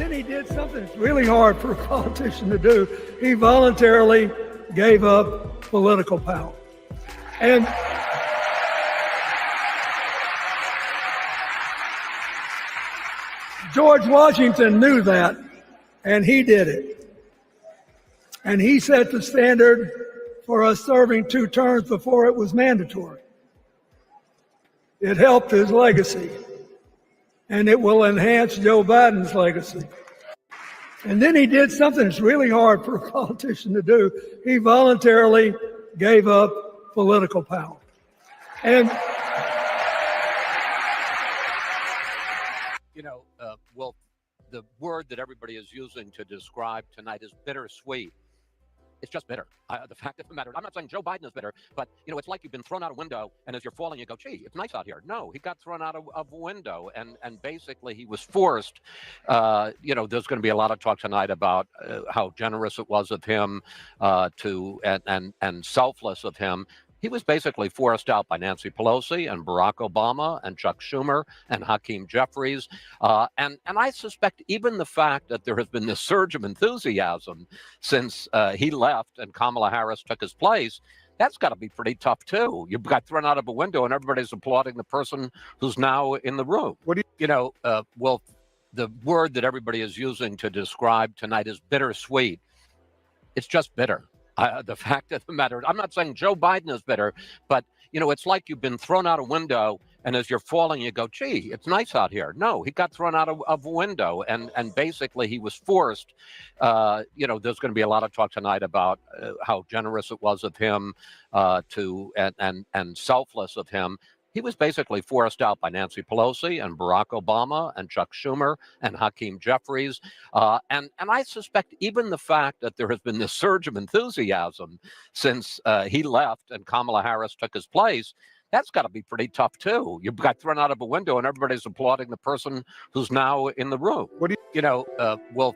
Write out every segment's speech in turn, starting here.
then he did something that's really hard for a politician to do. He voluntarily gave up political power. And George Washington knew that, and he did it. And he set the standard for us serving 2 terms before it was mandatory. It helped his legacy, and it will enhance Joe Biden's legacy. And then he did something that's really hard for a politician to do. He voluntarily gave up political power. And well, the word that everybody is using to describe tonight is bittersweet. It's just bitter. The fact of the matter, I'm not saying Joe Biden is bitter, but, it's like you've been thrown out a window, and as you're falling, you go, gee, it's nice out here. No, he got thrown out of a window, and basically he was forced. There's going to be a lot of talk tonight about how generous it was of him and selfless of him. He was basically forced out by Nancy Pelosi and Barack Obama and Chuck Schumer and Hakeem Jeffries. And I suspect even the fact that there has been this surge of enthusiasm since he left and Kamala Harris took his place, that's got to be pretty tough, too. You got thrown out of a window and everybody's applauding the person who's now in the room. Well, the word that everybody is using to describe tonight is bittersweet. It's just bitter. The fact of the matter, I'm not saying Joe Biden is bitter, but, it's like you've been thrown out a window, and as you're falling, you go, gee, it's nice out here. No, he got thrown out of a window, and basically he was forced. There's going to be a lot of talk tonight about how generous it was of him and selfless of him. He was basically forced out by Nancy Pelosi and Barack Obama and Chuck Schumer and Hakeem Jeffries. And I suspect even the fact that there has been this surge of enthusiasm since he left and Kamala Harris took his place, that's got to be pretty tough, too. You got thrown out of a window and everybody's applauding the person who's now in the room. Well,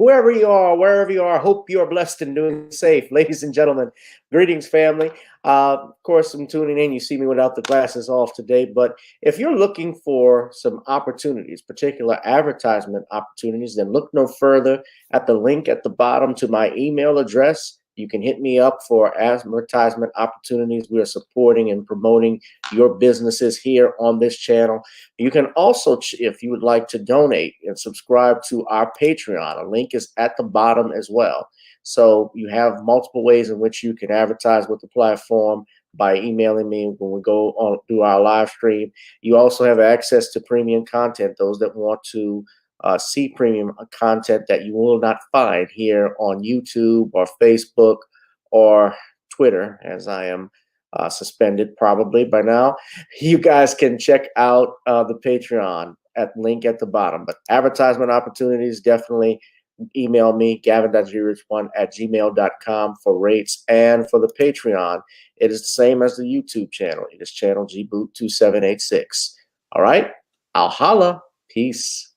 Whoever you are, wherever you are, hope you are blessed and doing safe. Ladies and gentlemen, greetings, family. Of course, I'm tuning in. You see me without the glasses off today. But if you're looking for some opportunities, particular advertisement opportunities, then look no further at the link at the bottom to my email address. You can hit me up for advertisement opportunities. We are supporting and promoting your businesses here on this channel. You can also, if you would like to donate and subscribe to our Patreon, a link is at the bottom as well. So you have multiple ways in which you can advertise with the platform by emailing me when we go on through our live stream. You also have access to premium content, those that want to see premium content that you will not find here on YouTube or Facebook or Twitter, as I am suspended probably by now. You guys can check out the Patreon at link at the bottom. But advertisement opportunities, definitely email me, gavin.grich1@gmail.com for rates. And for the Patreon, it is the same as the YouTube channel. It is channel gboot2786. All right, I'll holla. Peace.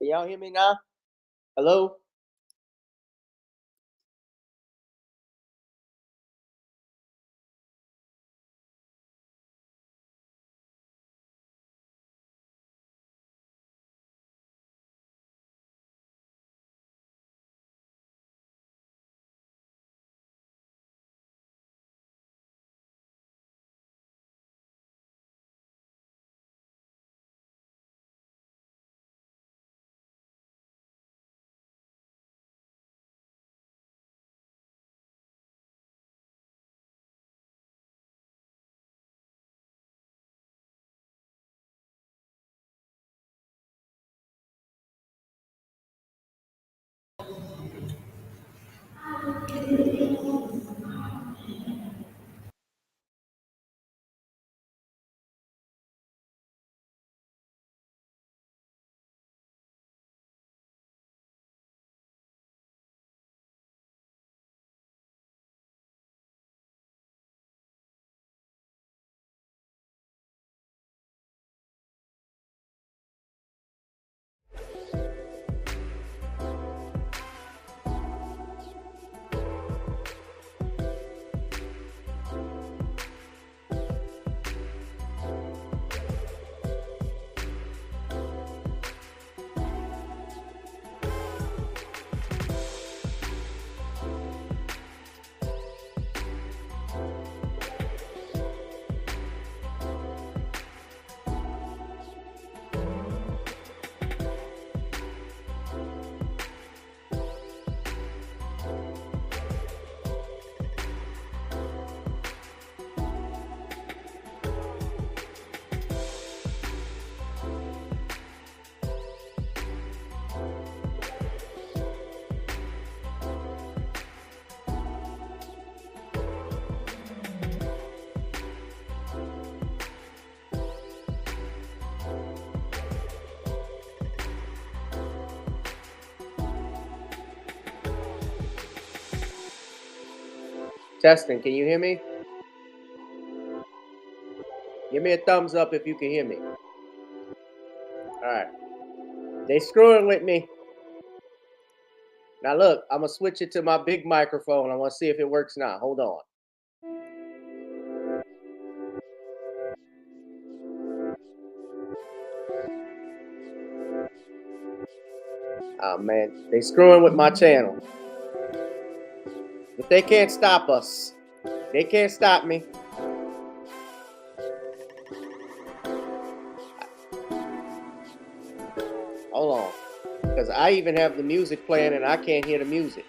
Can y'all hear me now? Hello? Testing, can you hear me? Give me a thumbs up if you can hear me. All right. They screwing with me. Now look, I'm gonna switch it to my big microphone. I want to see if it works now. Hold on. Oh man, they screwing with my channel. But they can't stop us. They can't stop me. Hold on. Because I even have the music playing and I can't hear the music.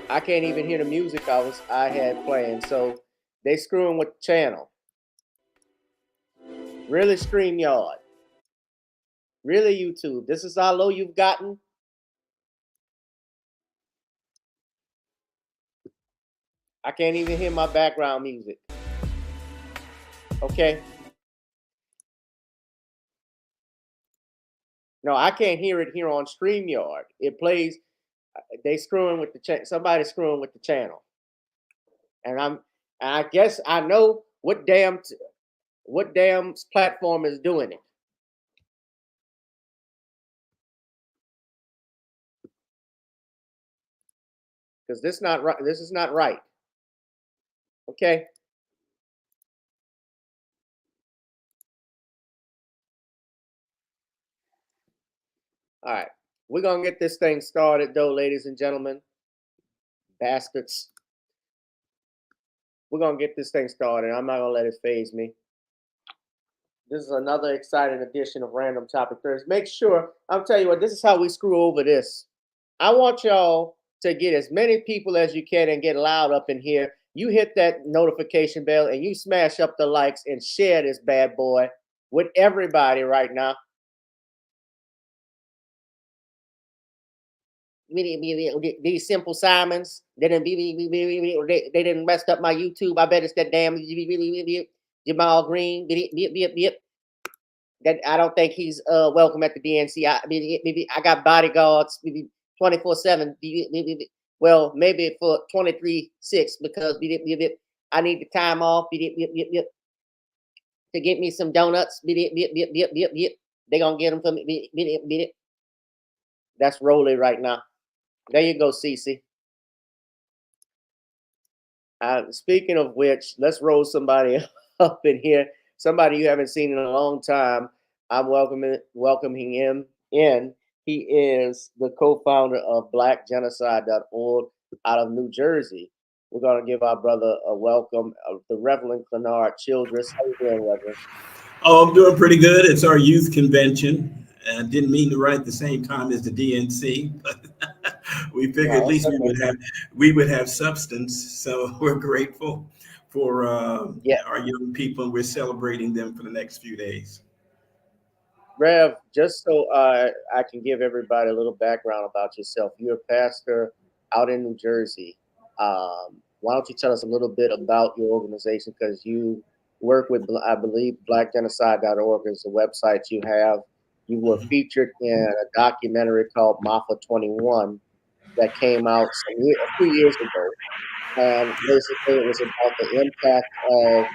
I can't even hear the music I had playing. So they screwing with the channel. Really, StreamYard? Really, YouTube? This is how low you've gotten? I can't even hear my background music. Okay. No, I can't hear it here on StreamYard. It plays. They screwing with the channel. Somebody's screwing with the channel. And I guess I know what damn platform is doing it. Because this not right. This is not right. Okay. All right. We're gonna get this thing started though, ladies and gentlemen. Bastards. We're gonna get this thing started. I'm not gonna let it faze me. This is another exciting edition of Random Topic Thursday. Make sure, I'll tell you what, this is how we screw over this. I want y'all to get as many people as you can and get loud up in here. You hit that notification bell and you smash up the likes and share this bad boy with everybody right now. These Simple Simons, they didn't mess up my YouTube. I bet it's that damn Jamal Green. That I don't think he's welcome at the DNC. I got bodyguards 24/7. Well, maybe for 23/6 because I need the time off. to get me some donuts. Beat it. They gonna get them for me. Beat it. That's Rolly right now. There you go, Cece. Speaking of which, let's roll somebody up in here. Somebody you haven't seen in a long time. I'm welcoming him in. He is the co-founder of BlackGenocide.org out of New Jersey. We're going to give our brother a welcome, the Reverend Clenard Childress. How you doing, Reverend? Oh, I'm doing pretty good. It's our youth convention. Didn't mean to write the same time as the DNC, but we figured at least we would have substance. So we're grateful for our young people. We're celebrating them for the next few days. Rev, just so I can give everybody a little background about yourself. You're a pastor out in New Jersey. Why don't you tell us a little bit about your organization? Because you work with, I believe, BlackGenocide.org is the website you have. You were featured in a documentary called Mafa 21 that came out a few years ago. And basically it was about the impact of,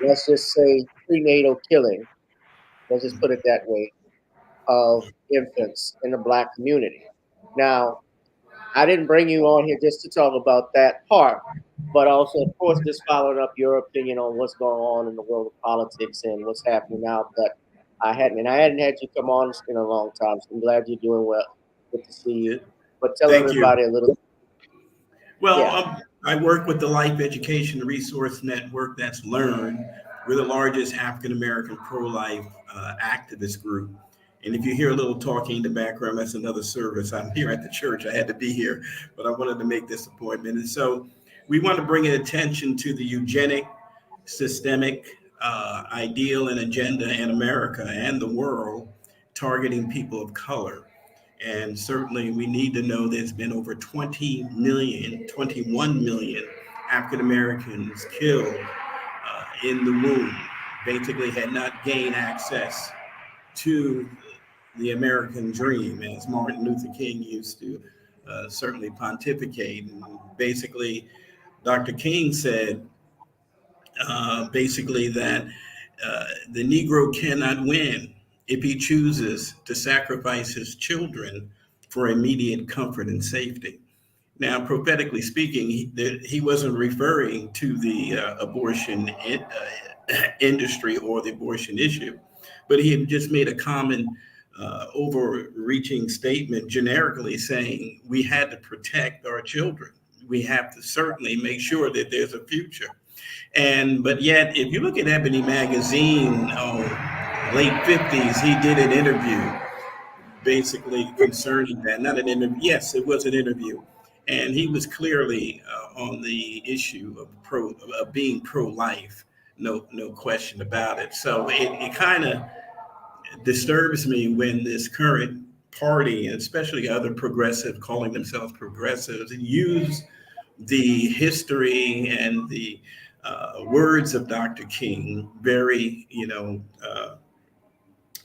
let's just say, prenatal killing. Let's just put it that way, of infants in the Black community. Now, I didn't bring you on here just to talk about that part, but also, of course, just following up your opinion on what's going on in the world of politics and what's happening now. But I hadn't had you come on in a long time, so I'm glad you're doing well. Good to see you. But tell everybody a little. Well, I work with the Life Education Resource Network. That's Learn. We're the largest African-American pro-life activist group. And if you hear a little talking in the background, that's another service. I'm here at the church. I had to be here, but I wanted to make this appointment. And so we want to bring attention to the eugenic, systemic ideal and agenda in America and the world, targeting people of color. And certainly we need to know there's been over 21 million African-Americans killed in the womb, basically had not gained access to the American dream, as Martin Luther King used to certainly pontificate. And basically, Dr. King said basically that the Negro cannot win if he chooses to sacrifice his children for immediate comfort and safety. Now, prophetically speaking, he wasn't referring to the abortion industry or the abortion issue, but he had just made a common overreaching statement generically saying we had to protect our children. We have to certainly make sure that there's a future. But yet, if you look at Ebony Magazine, late 50s, he did an interview basically concerning that. Not an interview. Yes, it was an interview. And he was clearly on the issue of being pro-life, no question about it. So it kind of disturbs me when this current party, and especially other progressive, calling themselves progressives, use the history and the words of Dr. King very,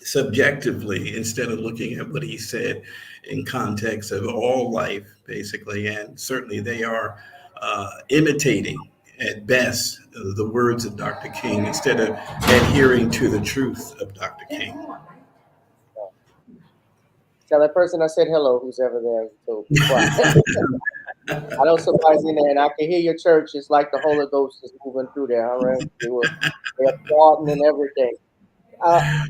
subjectively, instead of looking at what he said in context of all life, basically. And certainly they are imitating, at best, the words of Dr. King instead of adhering to the truth of Dr. King. Tell that person I said hello, who's ever there. So be quiet. I know somebody's in there, and I can hear your church. It's like the Holy Ghost is moving through there. All right, they're applauding and everything. I'm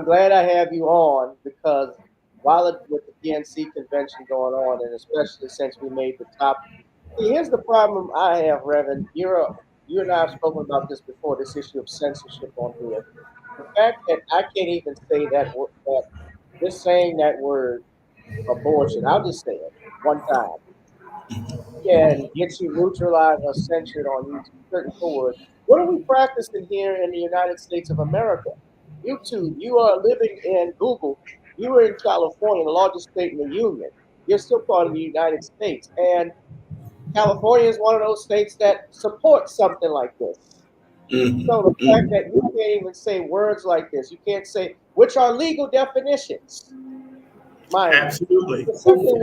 glad I have you on, because while with the DNC convention going on, and especially since we made the top. See, here's the problem I have, Reverend. You and I have spoken about this before. This issue of censorship on here. The fact that I can't even say that just saying that word abortion, I'll just say it one time, can get you neutralized or censored on using certain words. What are we practicing here in the United States of America? YouTube, you are living in Google. You are in California, the largest state in the union. You're still part of the United States. And California is one of those states that supports something like this. Mm-hmm. So the fact that you can't even say words like this, you can't say, which are legal definitions. Absolutely. It's something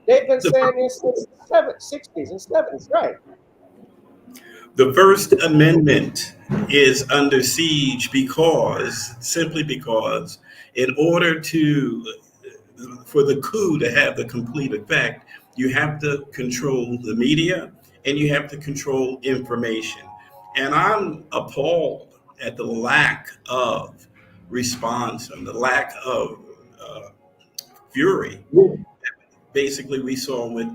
they've been saying this since the 60s and 70s, right? The First Amendment is under siege simply because, in order for the coup to have the complete effect, you have to control the media and you have to control information. And I'm appalled at the lack of response and the lack of fury. Basically, we saw with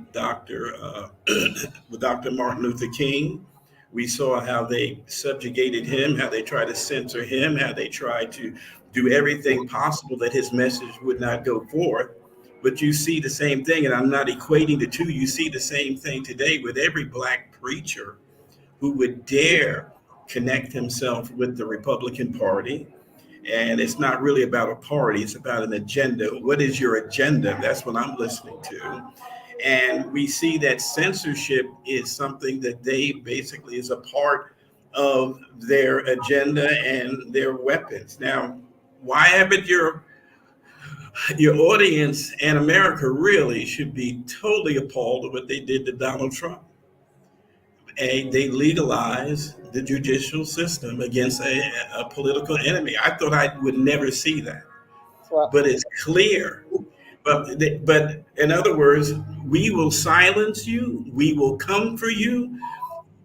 with Dr. Martin Luther King. We saw how they subjugated him, how they tried to censor him, how they tried to do everything possible that his message would not go forth. But you see the same thing, and I'm not equating the two. You see the same thing today with every black preacher who would dare connect himself with the Republican Party. And it's not really about a party, it's about an agenda. What is your agenda? That's what I'm listening to. And we see that censorship is something that they basically is a part of their agenda and their weapons. Now, why haven't your audience and America really should be totally appalled at what they did to Donald Trump? They legalized the judicial system against a political enemy. I thought I would never see that, but it's clear. But in other words, we will silence you. We will come for you.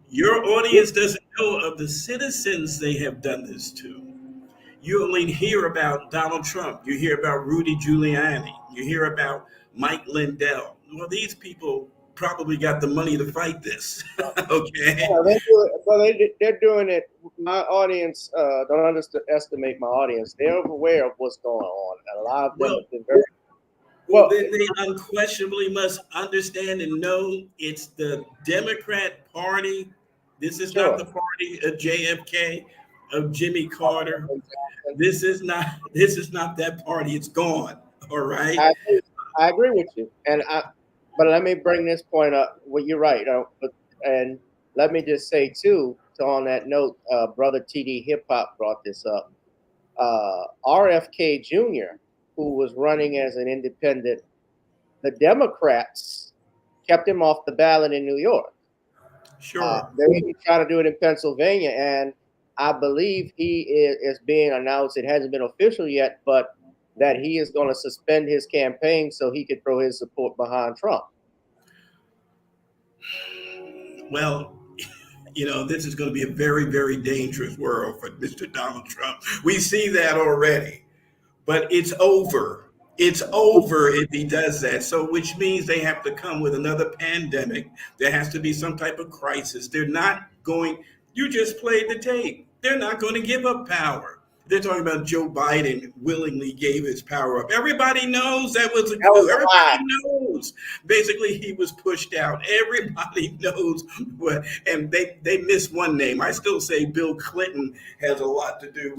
Your audience doesn't know of the citizens they have done this to. You only hear about Donald Trump. You hear about Rudy Giuliani. You hear about Mike Lindell. Well, these people probably got the money to fight this. Okay. Yeah, they're doing it. My audience, don't underestimate my audience. They're aware of what's going on. And a lot of them have been very well. Then they unquestionably must understand and know it's the Democrat Party. This is not the party of JFK, of Jimmy Carter. This is not that party. It's gone. All right. I agree with you, but let me bring this point up. Well, you're right, and let me just say too. So on that note, brother TD Hip Hop brought this up. RFK Jr., who was running as an independent, the Democrats kept him off the ballot in New York. Sure. They're even trying to do it in Pennsylvania, and I believe he is being announced. It hasn't been official yet, but that he is going to suspend his campaign so he could throw his support behind Trump. Well, this is going to be a very, very dangerous world for Mr. Donald Trump. We see that already, but it's over. It's over if he does that. So, which means they have to come with another pandemic. There has to be some type of crisis. They're not going, you just played the tape. They're not going to give up power. They're talking about Joe Biden willingly gave his power up. Everybody knows that was a coup. Everybody knows. Basically, he was pushed out. Everybody knows what. And they missed one name. I still say Bill Clinton has a lot to do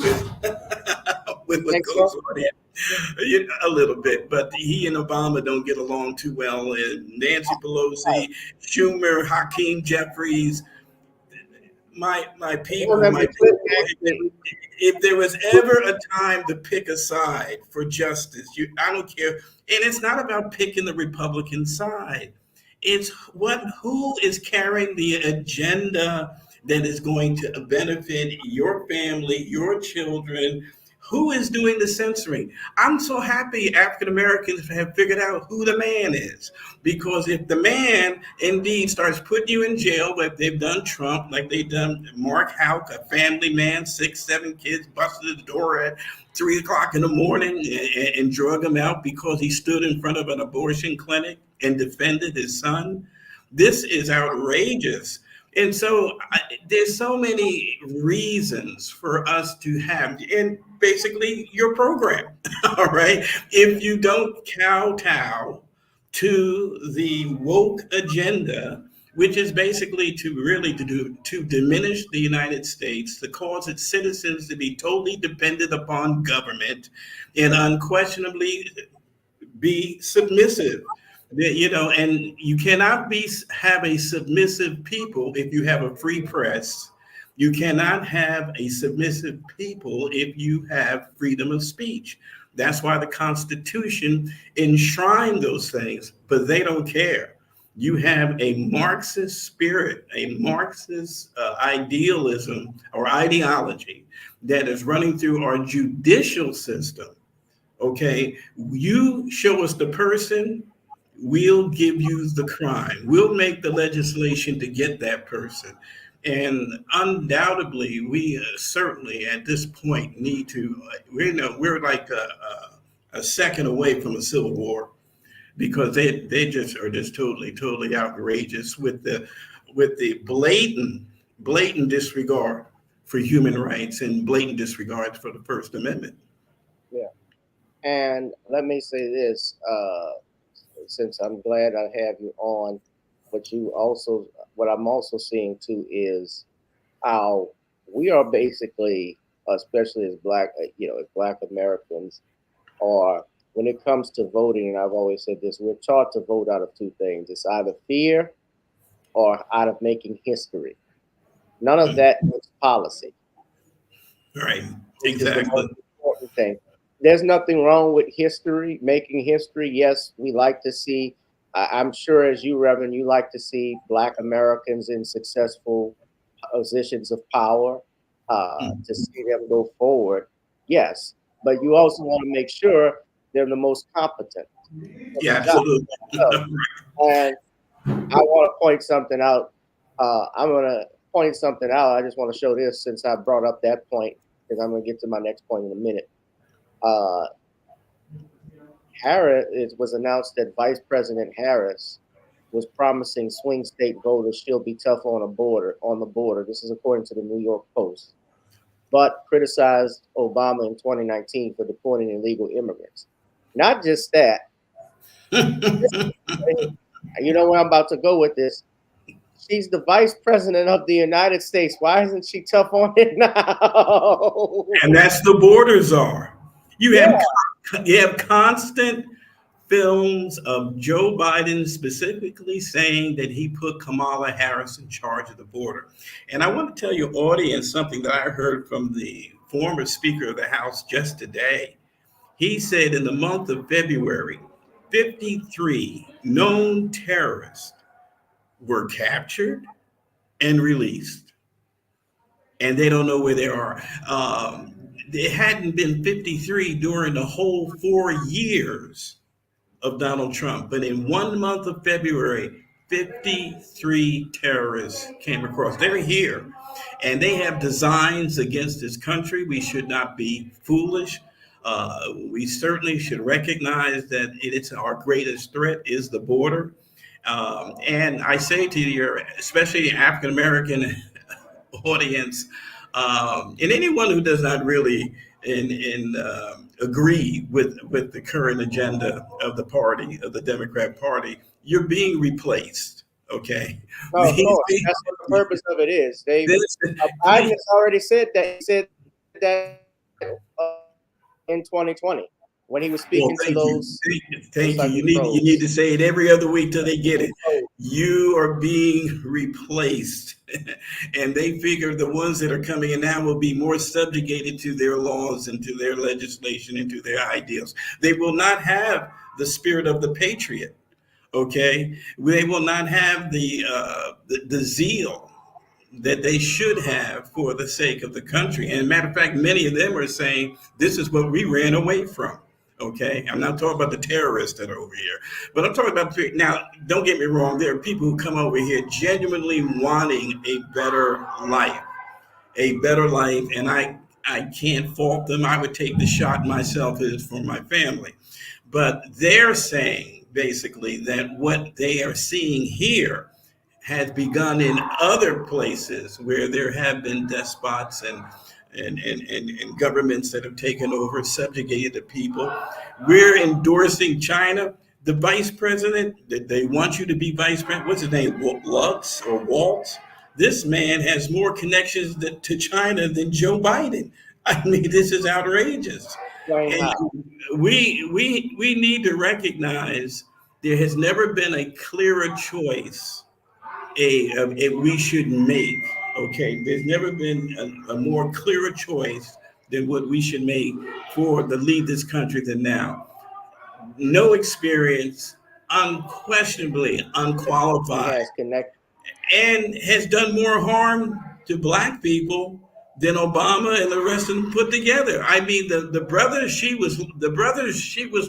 with what goes on here. A little bit, but he and Obama don't get along too well. And Nancy Pelosi, Schumer, Hakeem Jeffries. My people, if there was ever a time to pick a side for justice, I don't care. And it's not about picking the Republican side. It's who is carrying the agenda that is going to benefit your family, your children. Who is doing the censoring? I'm so happy African Americans have figured out who the man is. Because if the man indeed starts putting you in jail, like they've done Trump, like they've done Mark Houck, a family man, 6, 7 kids, busted the door at 3 o'clock in the morning and drug him out because he stood in front of an abortion clinic and defended his son. This is outrageous. And so there's so many reasons for us to have, and basically your program, all right? If you don't kowtow to the woke agenda, which is basically to diminish the United States, to cause its citizens to be totally dependent upon government and unquestionably be submissive. And you cannot have a submissive people if you have a free press. You cannot have a submissive people if you have freedom of speech. That's why the Constitution enshrined those things, but they don't care. You have a Marxist spirit, a Marxist idealism or ideology that is running through our judicial system. Okay, you show us the person, we'll give you the crime. We'll make the legislation to get that person. And undoubtedly, we certainly at this point need to, we're like a second away from a civil war, because they just are just totally outrageous with the blatant disregard for human rights and blatant disregard for the First Amendment. Yeah. And let me say this, since I'm glad I have you on, what I'm also seeing too is how we are basically, especially as Black Americans, are, when it comes to voting, and I've always said this, we're taught to vote out of two things. It's either fear or out of making history. None of that is policy. Right, exactly. The most important thing. There's nothing wrong with history, making history. Yes, we like to see, I'm sure as you, Reverend, you like to see Black Americans in successful positions of power, to see them go forward. Yes, but you also want to make sure they're the most competent. Yeah, absolutely. And I want to point something out. I'm going to point something out. I just want to show this since I brought up that point, because I'm going to get to my next point in a minute. Harris, it was announced that Vice President Harris was promising swing state voters she'll be tough on the border. This is according to the New York Post, but criticized Obama in 2019 for deporting illegal immigrants. Not just that. You know where I'm about to go with this. She's the vice president of the United States. Why isn't she tough on it now? And that's the border czar. You have constant films of Joe Biden specifically saying that he put Kamala Harris in charge of the border. And I want to tell your audience something that I heard from the former Speaker of the House just today. He said in the month of February, 53 known terrorists were captured and released, and they don't know where they are. There hadn't been 53 during the whole 4 years of Donald Trump, but in 1 month of February, 53 terrorists came across. They're here, and they have designs against this country. We should not be foolish. We certainly should recognize that it's our greatest threat is the border. And I say to your, especially the African American audience, and anyone who does not really agree with the current agenda of the party, of the Democrat Party, you're being replaced. Okay. No, of course. That's what the purpose of it is. Biden has already said that. He said that in 2020 when he was speaking to those. Thank you. You need to say it every other week till they get it. You are being replaced. And they figure the ones that are coming in now will be more subjugated to their laws and to their legislation and to their ideals. They will not have the spirit of the patriot. Okay, they will not have the zeal that they should have for the sake of the country. And matter of fact, many of them are saying this is what we ran away from. Okay, I'm not talking about the terrorists that are over here, but I'm talking about now. Don't get me wrong. There are people who come over here genuinely wanting a better life, and I can't fault them. I would take the shot myself as for my family, but they're saying basically that what they are seeing here has begun in other places where there have been despots and governments that have taken over, subjugated the people. We're endorsing China. The vice president, they want you to be vice president. What's his name? Lutz or Waltz? This man has more connections to China than Joe Biden. I mean, this is outrageous. And we need to recognize there has never been a clearer choice we should make. Okay, there's never been a more clearer choice than what we should make to lead this country than now. No experience, unquestionably He unqualified has connected. and has done more harm to black people than Obama and the rest of them put together. I mean, the brothers she was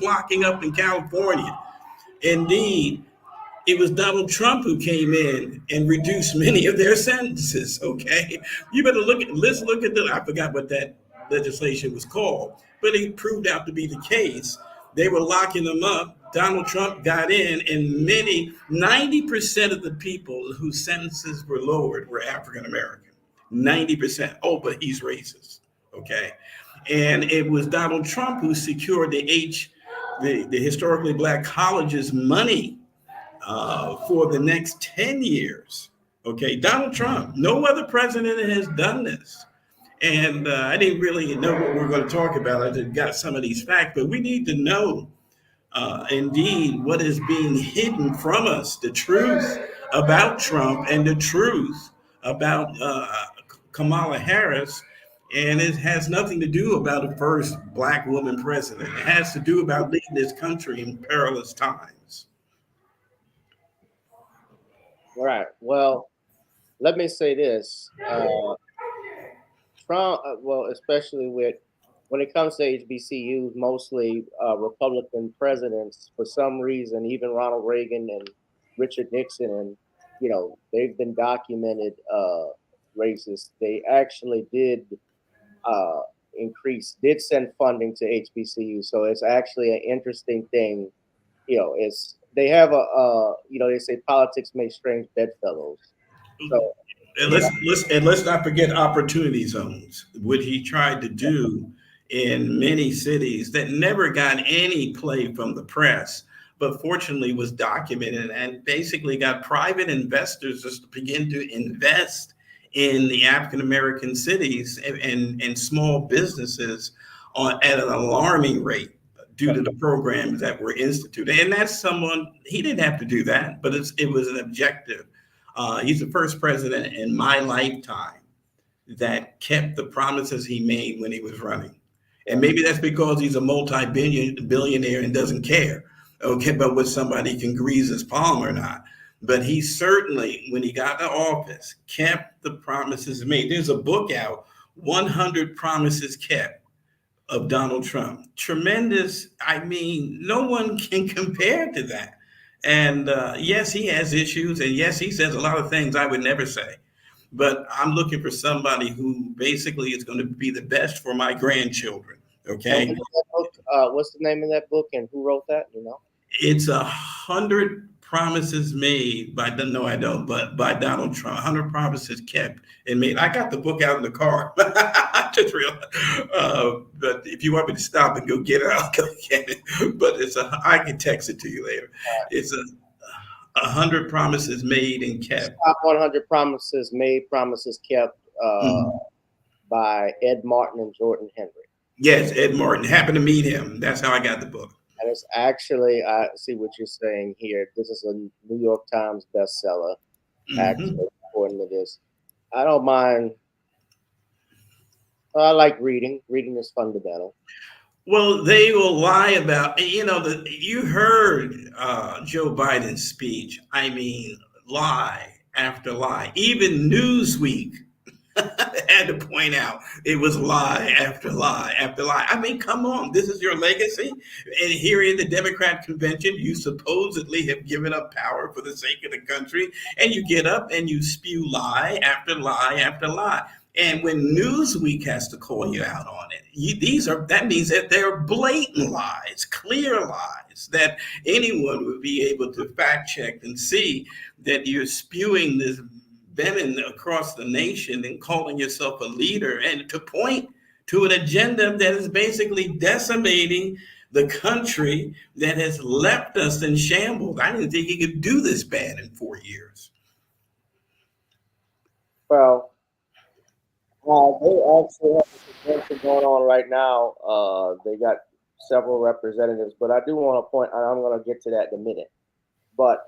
locking up in California. Indeed, it was Donald Trump who came in and reduced many of their sentences. Okay, you better let's look at I forgot what that legislation was called, but it proved out to be the case. They were locking them up. Donald Trump got in, and 90% of the people whose sentences were lowered were African American. 90%. Oh, but he's racist. Okay, and it was Donald Trump who secured the historically black colleges money for the next 10 years. Okay, Donald Trump, no other president has done this. And I didn't really know what we were going to talk about. I just got some of these facts, but we need to know indeed what is being hidden from us, the truth about Trump and the truth about Kamala Harris. And it has nothing to do about the first black woman president. It has to do about leading this country in perilous times. All right. Well, let me say this. Trump, well, especially when it comes to HBCUs, mostly Republican presidents, for some reason, even Ronald Reagan and Richard Nixon, and they've been documented racist. They actually did send funding to HBCUs, so it's actually an interesting thing. It's they have they say politics makes strange bedfellows. So And let's not forget opportunity zones, which he tried to do in many cities that never got any play from the press, but fortunately was documented and basically got private investors just to begin to invest in the African American cities and small businesses at an alarming rate due to the programs that were instituted. And that's someone, he didn't have to do that, but it was an objective. He's the first president in my lifetime that kept the promises he made when he was running. And maybe that's because he's a multi-billionaire and doesn't care, okay, about what somebody can grease his palm or not. But he certainly, when he got to office, kept the promises made. There's a book out, 100 Promises Kept, of Donald Trump. Tremendous. I mean, no one can compare to that. And yes, he has issues. And yes, he says a lot of things I would never say. But I'm looking for somebody who basically is going to be the best for my grandchildren. Okay. What's the name of that book and who wrote that? It's 100 Promises Made by, no, I don't, but by Donald Trump. 100 Promises Kept and Made. I got the book out in the car. I just realized. But if you want me to stop and go get it, I'll go get it. But I can text it to you later. It's 100 Promises Made and Kept. 100 Promises Made, Promises Kept by Ed Martin and Jordan Henry. Yes, Ed Martin. Happened to meet him. That's how I got the book. And it's actually, I see what you're saying here. This is a New York Times bestseller, actually, according to this. I don't mind. I like reading. Reading is fundamental. Well, they will lie about, you heard Joe Biden's speech. I mean, lie after lie. Even Newsweek had to point out it was lie after lie after lie. I mean, come on, this is your legacy. And here in the Democrat convention, you supposedly have given up power for the sake of the country, and you get up and you spew lie after lie after lie. And when Newsweek has to call you out on it, that means that they're blatant lies, clear lies that anyone would be able to fact check and see that you're spewing this venom across the nation and calling yourself a leader, and to point to an agenda that is basically decimating the country that has left us in shambles. I didn't think he could do this bad in 4 years. Well, they actually have a convention going on right now. They got several representatives, but I do want to point, and I'm going to get to that in a minute. But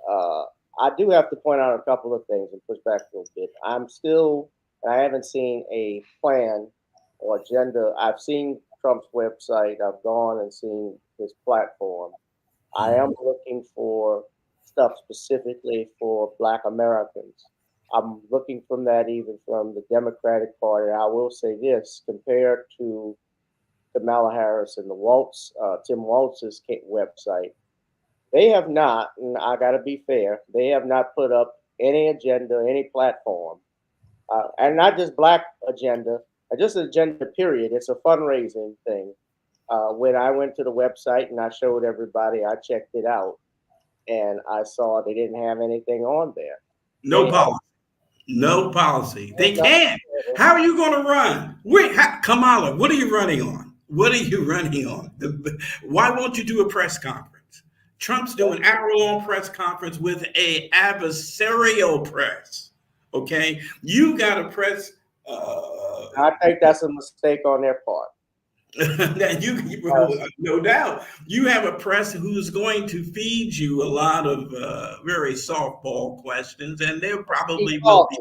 I do have to point out a couple of things and push back a little bit. I haven't seen a plan or agenda. I've seen Trump's website. I've gone and seen his platform. I am looking for stuff specifically for Black Americans. I'm looking from that even from the Democratic Party. I will say this, compared to Kamala Harris and Tim Walz's website, they have not, and I got to be fair, they have not put up any agenda, any platform, and not just Black agenda, just agenda period. It's a fundraising thing. When I went to the website and I showed everybody, I checked it out, and I saw they didn't have anything on there. No policy. No policy. They can't. How are you going to run? Kamala, what are you running on? What are you running on? Why won't you do a press conference? Trump's doing hour-long press conference with a adversarial press. Okay, you got to press. I think that's a mistake on their part. No doubt, you have a press who's going to feed you a lot of very softball questions, and they'll probably will be.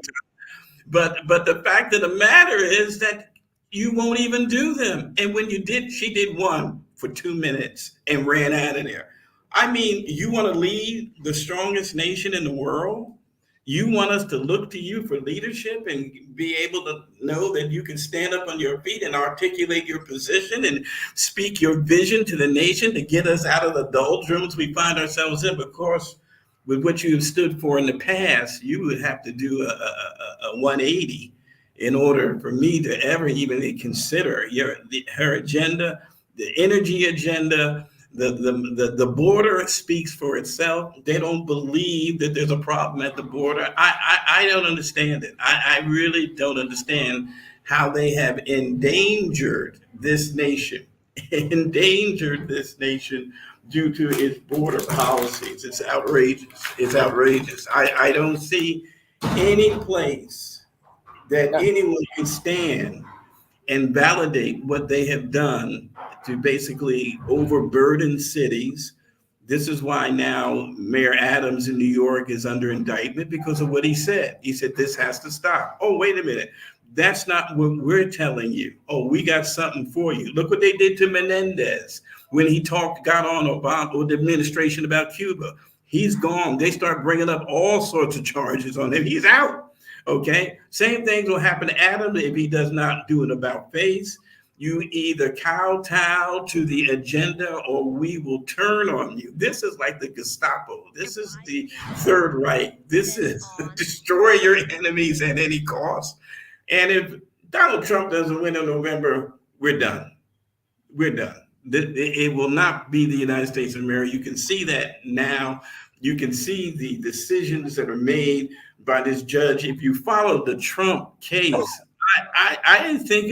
But the fact of the matter is that you won't even do them. And when you did, she did one for 2 minutes and ran out of there. I mean, you want to lead the strongest nation in the world? You want us to look to you for leadership and be able to know that you can stand up on your feet and articulate your position and speak your vision to the nation to get us out of the doldrums we find ourselves in. Of course, with what you have stood for in the past, you would have to do a 180 in order for me to ever even consider her agenda, the energy agenda. The border speaks for itself. They don't believe that there's a problem at the border. I don't understand it. I really don't understand how they have endangered this nation, due to its border policies. It's outrageous. It's outrageous. I don't see any place that anyone can stand and validate what they have done to basically overburden cities. This is why now Mayor Adams in New York is under indictment because of what he said. He said, this has to stop. Oh, wait a minute. That's not what we're telling you. Oh, we got something for you. Look what they did to Menendez when he got on Obama or the administration about Cuba. He's gone. They start bringing up all sorts of charges on him. He's out. Okay. Same things will happen to Adam if he does not do an about face. You either kowtow to the agenda or we will turn on you. This is like the Gestapo. This is the Third Reich. This is destroy your enemies at any cost. And if Donald Trump doesn't win in November, we're done. We're done. It will not be the United States of America. You can see that now. You can see the decisions that are made by this judge. If you follow the Trump case, I didn't think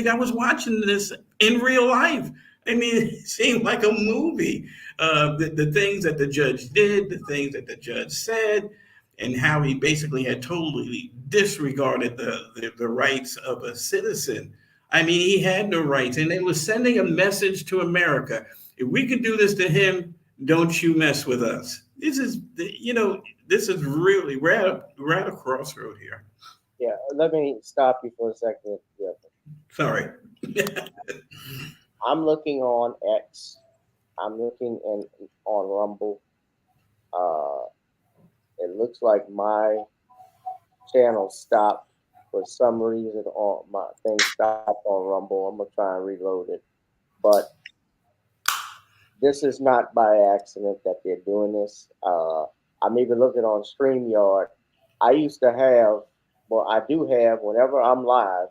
I was watching this in real life. I mean, it seemed like a movie. The things that the judge did, the things that the judge said, and how he basically had totally disregarded the rights of a citizen. I mean, he had no rights, and they were sending a message to America. If we could do this to him, don't you mess with us. This is really, we're at a crossroad here. Yeah, let me stop you for a second. Yeah. Sorry. I'm looking on X. I'm looking on Rumble. It looks like my channel stopped for some reason. On my thing stopped on Rumble. I'm gonna try and reload it, but this is not by accident that they're doing this. I'm even looking on StreamYard. I used to have, well, I do have, whenever I'm live,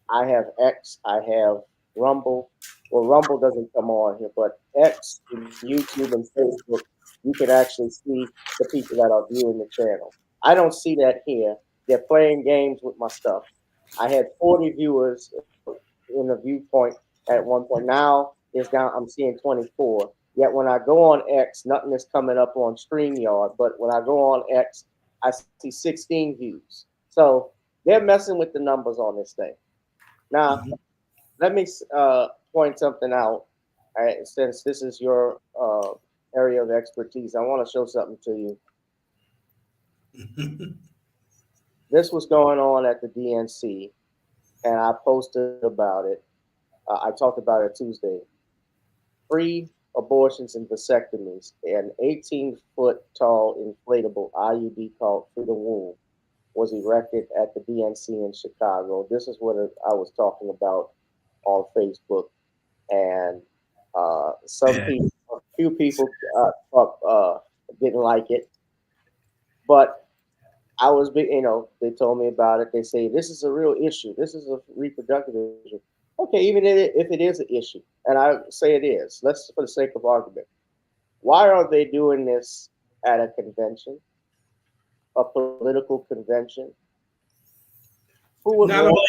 I have X, I have Rumble. Well, Rumble doesn't come on here, but X, YouTube, and Facebook, you can actually see the people that are viewing the channel. I don't see that here. They're playing games with my stuff. I had 40 viewers in the viewpoint at one point. Now it's down. I'm seeing 24. Yet when I go on X, nothing is coming up on StreamYard. But when I go on X, I see 16 views. So they're messing with the numbers on this thing. Now, let me point something out. Since this is your area of expertise, I want to show something to you. This was going on at the DNC, and I posted about it. I talked about it Tuesday. Free abortions and vasectomies. An 18-foot tall inflatable IUD called Freedom Womb was erected at the DNC in Chicago. This is what I was talking about on Facebook, and a few people didn't like it, but they told me about it. They say this is a real issue. This is a reproductive issue. Okay, even if it is an issue, and I say it is, let's for the sake of argument, why are they doing this at a convention, a political convention? Who would Not want?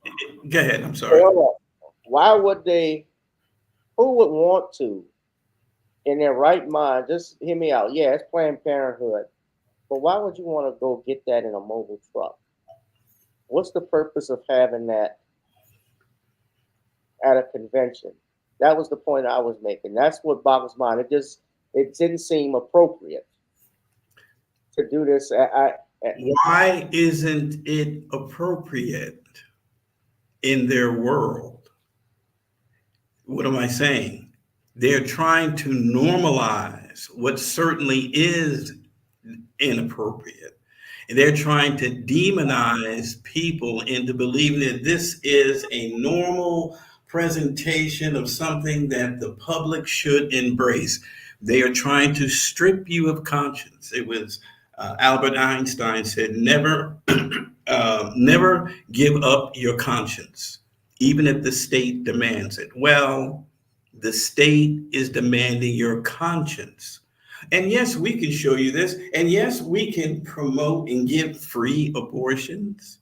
only, go ahead. I'm sorry. Why would they? Who would want to, in their right mind? Just hear me out. Yeah, it's Planned Parenthood, but why would you want to go get that in a mobile truck? What's the purpose of having that at a convention? That was the point I was making. That's what boggles mine. It didn't seem appropriate to do this. Why isn't it appropriate in their world? What am I saying? They're trying to normalize what certainly is inappropriate. They're trying to demonize people into believing that this is a normal presentation of something that the public should embrace. They are trying to strip you of conscience. It was Albert Einstein said, never, never give up your conscience, even if the state demands it. Well, the state is demanding your conscience. And yes, we can show you this. And yes, we can promote and give free abortions.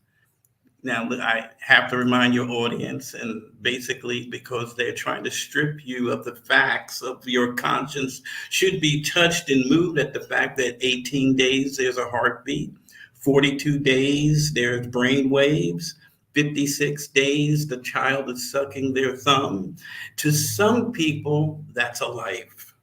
Now, I have to remind your audience, and basically because they're trying to strip you of the facts of your conscience should be touched and moved at the fact that 18 days, there's a heartbeat, 42 days, there's brain waves, 56 days, the child is sucking their thumb. To some people, that's a life.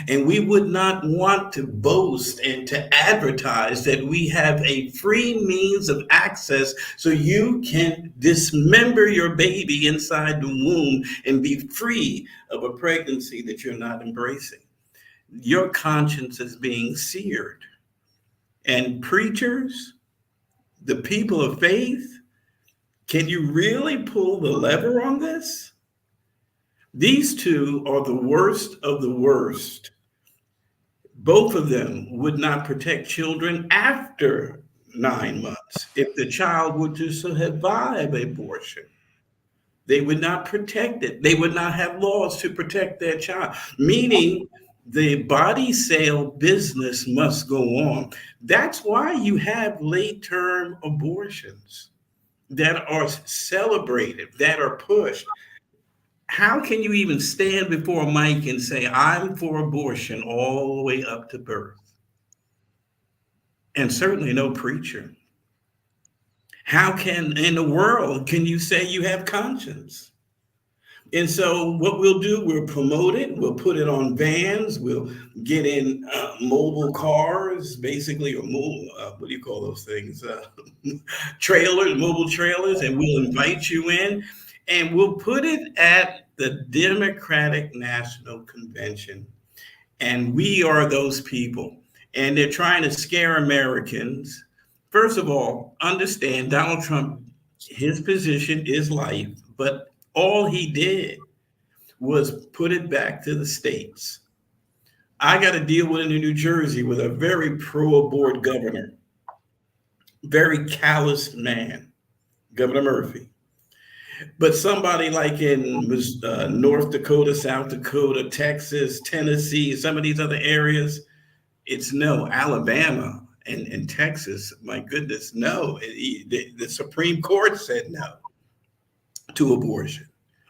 And we would not want to boast and to advertise that we have a free means of access so you can dismember your baby inside the womb and be free of a pregnancy that you're not embracing. Your conscience is being seared. And preachers, the people of faith, can you really pull the lever on this? These two are the worst of the worst. Both of them would not protect children after 9 months. If the child were to survive abortion, they would not protect it. They would not have laws to protect their child, meaning the body sale business must go on. That's why you have late-term abortions that are celebrated, that are pushed. How can you even stand before a mic and say, I'm for abortion all the way up to birth? And certainly no preacher. How can, in the world, can you say you have conscience? And so what we'll do, we'll promote it. We'll put it on vans. We'll get in mobile cars, basically, or what do you call those things? Trailers, mobile trailers, and we'll invite you in. And we'll put it at the Democratic National Convention. And we are those people. And they're trying to scare Americans. First of all, understand Donald Trump, his position is life, but all he did was put it back to the states. I got to deal with it in New Jersey with a very pro-abort governor, very callous man, Governor Murphy. But somebody like in North Dakota, South Dakota, Texas, Tennessee, some of these other areas, it's no. Alabama and Texas, my goodness, no. The Supreme Court said no to abortion.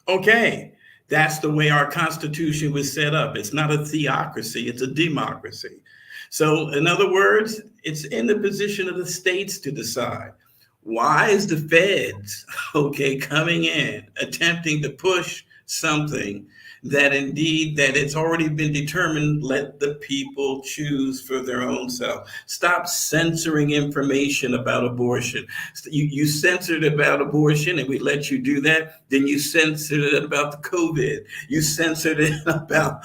Okay, that's the way our Constitution was set up. It's not a theocracy, it's a democracy. So in other words, it's in the position of the states to decide. Why is the feds, coming in, attempting to push something that indeed that it's already been determined, let the people choose for their own self. Stop censoring information about abortion. You censored about abortion and we let you do that. Then you censored it about the COVID. You censored it about,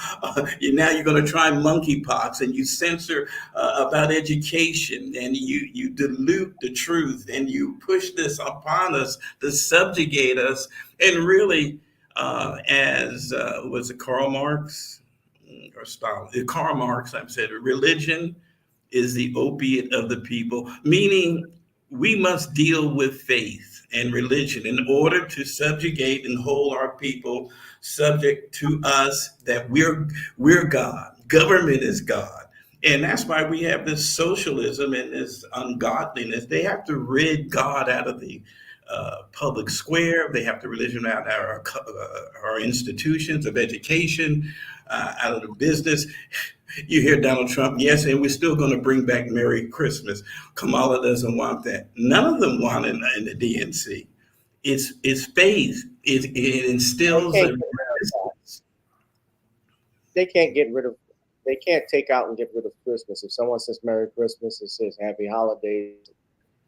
now you're going to try monkeypox, and you censor about education, and you dilute the truth, and you push this upon us to subjugate us. And really, as was it Karl Marx or Stalin? Karl Marx, I've said, religion is the opiate of the people, meaning we must deal with faith and religion in order to subjugate and hold our people subject to us, that we're God. Government is God. And that's why we have this socialism and this ungodliness. They have to rid God out of the public square. They have to religion out our institutions of education, out of the business. You hear Donald Trump, yes, and we're still going to bring back Merry Christmas. Kamala doesn't want that. None of them want it in the DNC. It's faith. It instills a resistance. They can't get rid of. They can't take out and get rid of Christmas. If someone says Merry Christmas and says Happy Holidays,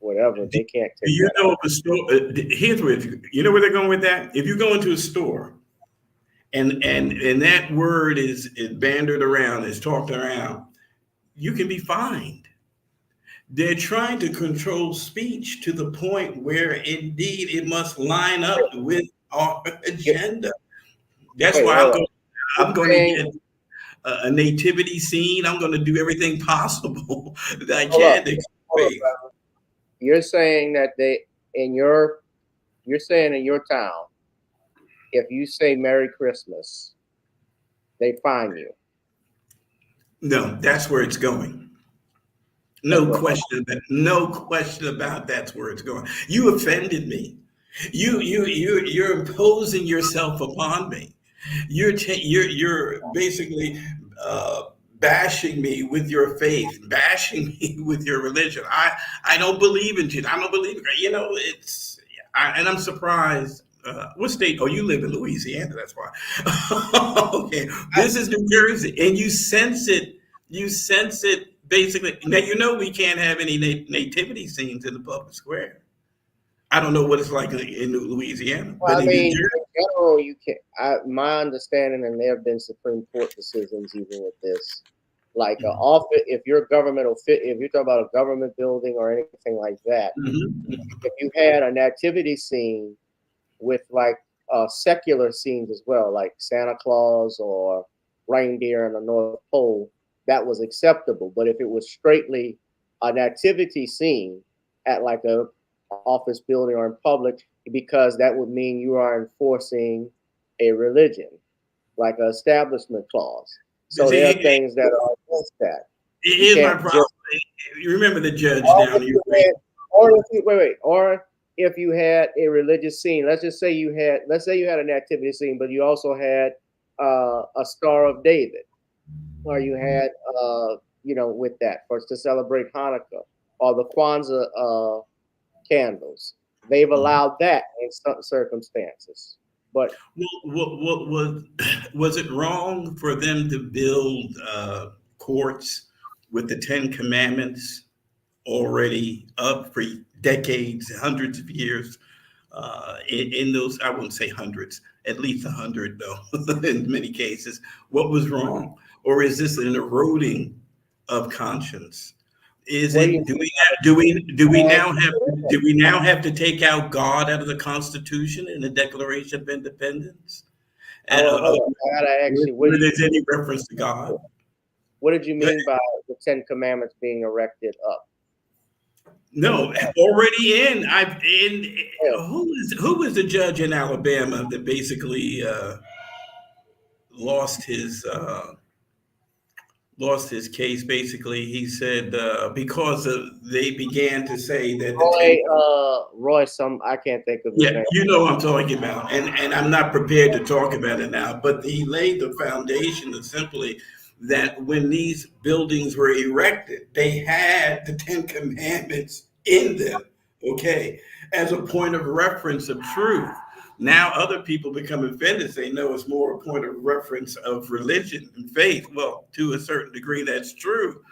whatever, they can't take. You know, if a store. Here's where you know where they're going with that. If you go into a store, and that word is bandied around, is talked around, you can be fined. They're trying to control speech to the point where indeed it must line up with our agenda. That's why I'm going to get a nativity scene. I'm going to do everything possible that I can to explain. You're saying that you're saying in your town, if you say Merry Christmas, they fine you. No, that's where it's going. No question about that's where it's going. You offended me. You're imposing yourself upon me. You're basically bashing me with your faith, bashing me with your religion. I don't believe in Jesus. I don't believe it. You know, and I'm surprised. What state? Oh, you live in Louisiana. That's why. Okay, this is New Jersey, and you sense it. You sense it. Basically, now you know we can't have any nativity scenes in the public square. I don't know what it's like in Louisiana. Well, I mean, in general, you can't. My understanding, and there have been Supreme Court decisions even with this, like if you're governmental, if you're talking about a government building or anything like that, if you had a nativity scene with like secular scenes as well, like Santa Claus or reindeer in the North Pole, that was acceptable. But if it was straightly a nativity scene at like a office building or in public, because that would mean you are enforcing a religion, like an establishment clause. So there are things that are against that. Here's my problem. You remember the judge down here. Or if you had a religious scene, let's say you had a nativity scene, but you also had a Star of David, or you had with that to celebrate Hanukkah, or the Kwanzaa candles. They've allowed that in some circumstances. But was it wrong for them to build courts with the 10 Commandments already up for decades, hundreds of years? In those, I wouldn't say hundreds, at least 100 though, in many cases. What was wrong? Or is this an eroding of conscience? Is it? Do we now have to take out God out of the Constitution and the Declaration of Independence? And whether there's any reference to God. What did you mean by the 10 Commandments being erected up? No, already in. Who was the judge in Alabama that basically lost his case? Basically, he said because they began to say that Roy, I can't think of his name. You know what I'm talking about, and I'm not prepared to talk about it now. But he laid the foundation of simply that when these buildings were erected, they had the 10 Commandments in them, okay, as a point of reference of truth. Now other people become offended, say, no, it's more a point of reference of religion and faith. Well, to a certain degree, that's true.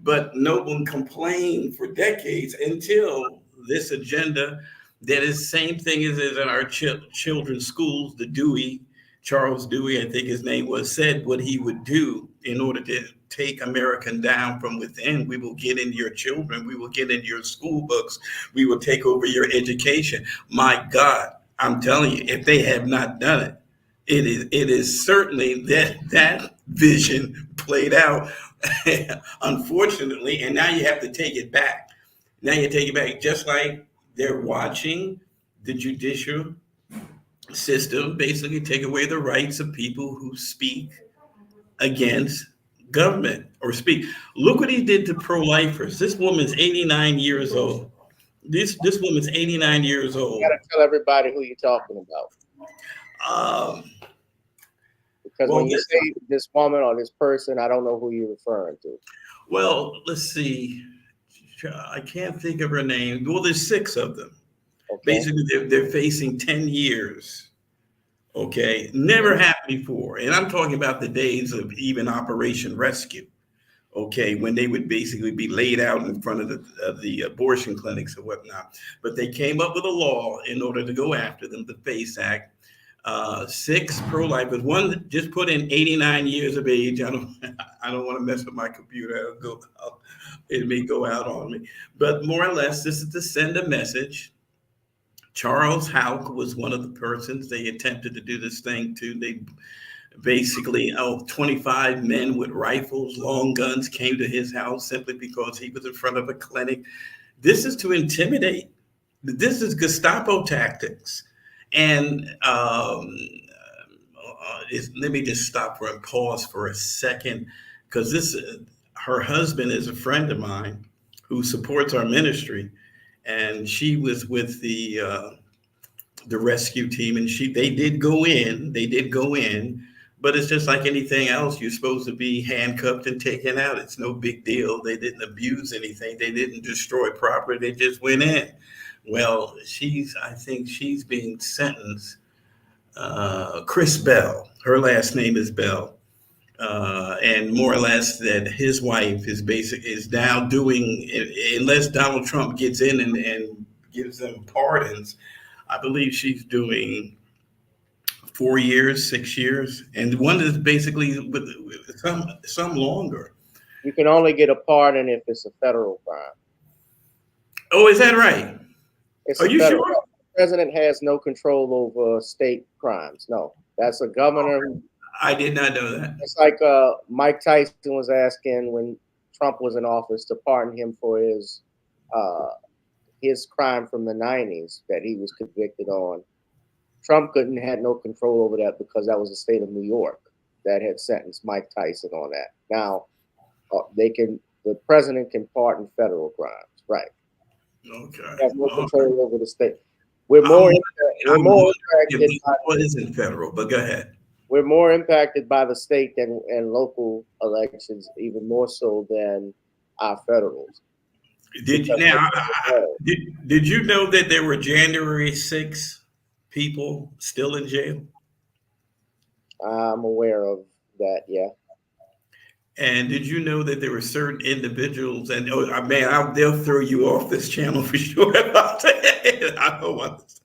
But no one complained for decades until this agenda that is same thing as in our children's schools, the Dewey, Charles Dewey, I think his name was, said what he would do in order to take America down from within. We will get into your children. We will get into your school books. We will take over your education. My God, I'm telling you, if they have not done it, it is certainly that vision played out, unfortunately, and now you have to take it back. Now you take it back, just like they're watching the judicial system basically take away the rights of people who speak against government or speak. Look what he did to pro-lifers. This woman's 89 years old. This woman's 89 years old. You gotta tell everybody who you're talking about. Because when you say this woman or this person, I don't know who you're referring to. Well, let's see. I can't think of her name. Well, there's 6 of them. Okay. Basically, they're facing 10 years. Okay, never happened before. And I'm talking about the days of even Operation Rescue. Okay, when they would basically be laid out in front of the abortion clinics or whatnot. But they came up with a law in order to go after them, the FACE Act. 6 pro-lifers. One just put in 89 years of age. I don't want to mess with my computer. It may go out on me. But more or less, this is to send a message. Charles Houck was one of the persons they attempted to do this thing to. They basically, 25 men with rifles, long guns came to his house simply because he was in front of a clinic. This is to intimidate. This is Gestapo tactics. And let me just stop for and pause for a second, because her husband is a friend of mine who supports our ministry, and she was with the rescue team, and they did go in, but it's just like anything else. You're supposed to be handcuffed and taken out. It's no big deal. They didn't abuse anything. They didn't destroy property. They just went in. Well, I think she's being sentenced. Chris Bell, her last name is Bell. And more or less that his wife is now doing, unless Donald Trump gets in and gives them pardons, I believe she's doing 4 years, 6 years. And one is basically with some longer. You can only get a pardon if it's a federal crime. Oh, is that right? Are you sure? The president has no control over state crimes. No, that's a governor. I did not know that. It's like Mike Tyson was asking when Trump was in office to pardon him for his crime from the 90s that he was convicted on. Trump had no control over that because that was the state of New York that had sentenced Mike Tyson on that. Now the president can pardon federal crimes, right? Okay. Has no control over the state. We're more impacted. What isn't federal? But go ahead. We're more impacted by the state and local elections, even more so than our federals. Did you know that there were January 6 people still in jail? I'm aware of that. Yeah. And did you know that there were certain individuals, and they'll throw you off this channel for sure about that. I don't want this.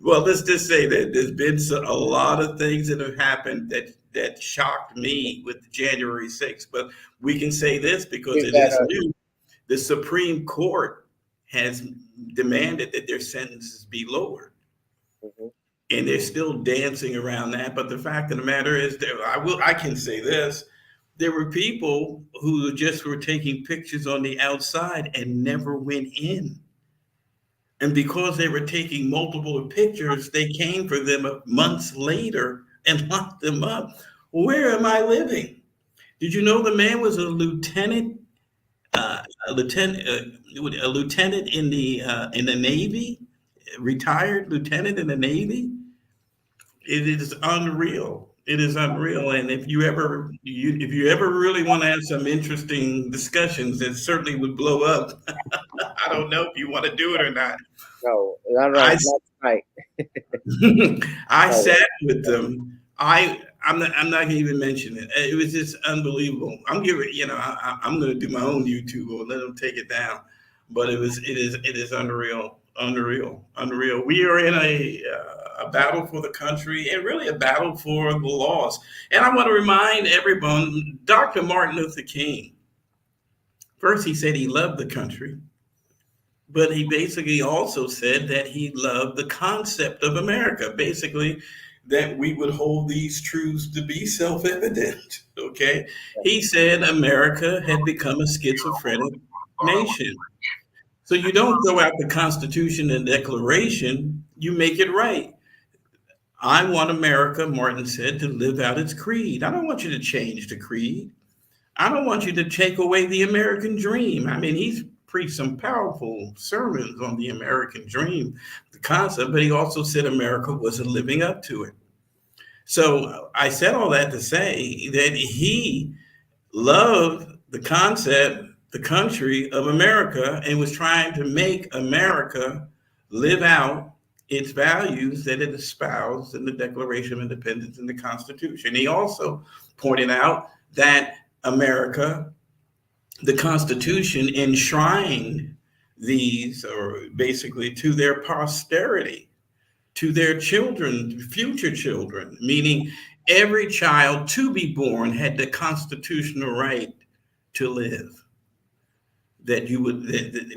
Well, let's just say that there's been a lot of things that have happened that shocked me with January 6th. But we can say this because it is new. The Supreme Court has demanded that their sentences be lowered. Mm-hmm. And they're still dancing around that. But the fact of the matter is that I can say this. There were people who just were taking pictures on the outside and never went in. And because they were taking multiple pictures, they came for them months later and locked them up. Where am I living? Did you know the man was a lieutenant in the Navy, retired lieutenant in the Navy? It is unreal. It is unreal. And if you ever really want to have some interesting discussions that certainly would blow up, I don't know if you want to do it or not. No, not right. Not right. I sat with them. I'm not gonna even mention it. It was just unbelievable. I'm giving, I'm gonna do my own YouTube or let them take it down. But it is unreal, unreal. We are in a battle for the country and really a battle for the laws. And I want to remind everyone, Dr. Martin Luther King. First, he said he loved the country, but he basically also said that he loved the concept of America. Basically, that we would hold these truths to be self-evident. Okay, he said America had become a schizophrenic nation. So you don't throw out the Constitution and Declaration, you make it right. I want America, Martin said, to live out its creed. I don't want you to change the creed. I don't want you to take away the American dream. I mean, he's preached some powerful sermons on the American dream, the concept, but he also said America wasn't living up to it. So I said all that to say that he loved the concept, the country of America, and was trying to make America live out its values that it espoused in the Declaration of Independence and the Constitution. He also pointed out that America, the Constitution, enshrined these, or basically to their posterity, to their children, future children, meaning every child to be born had the constitutional right to live. That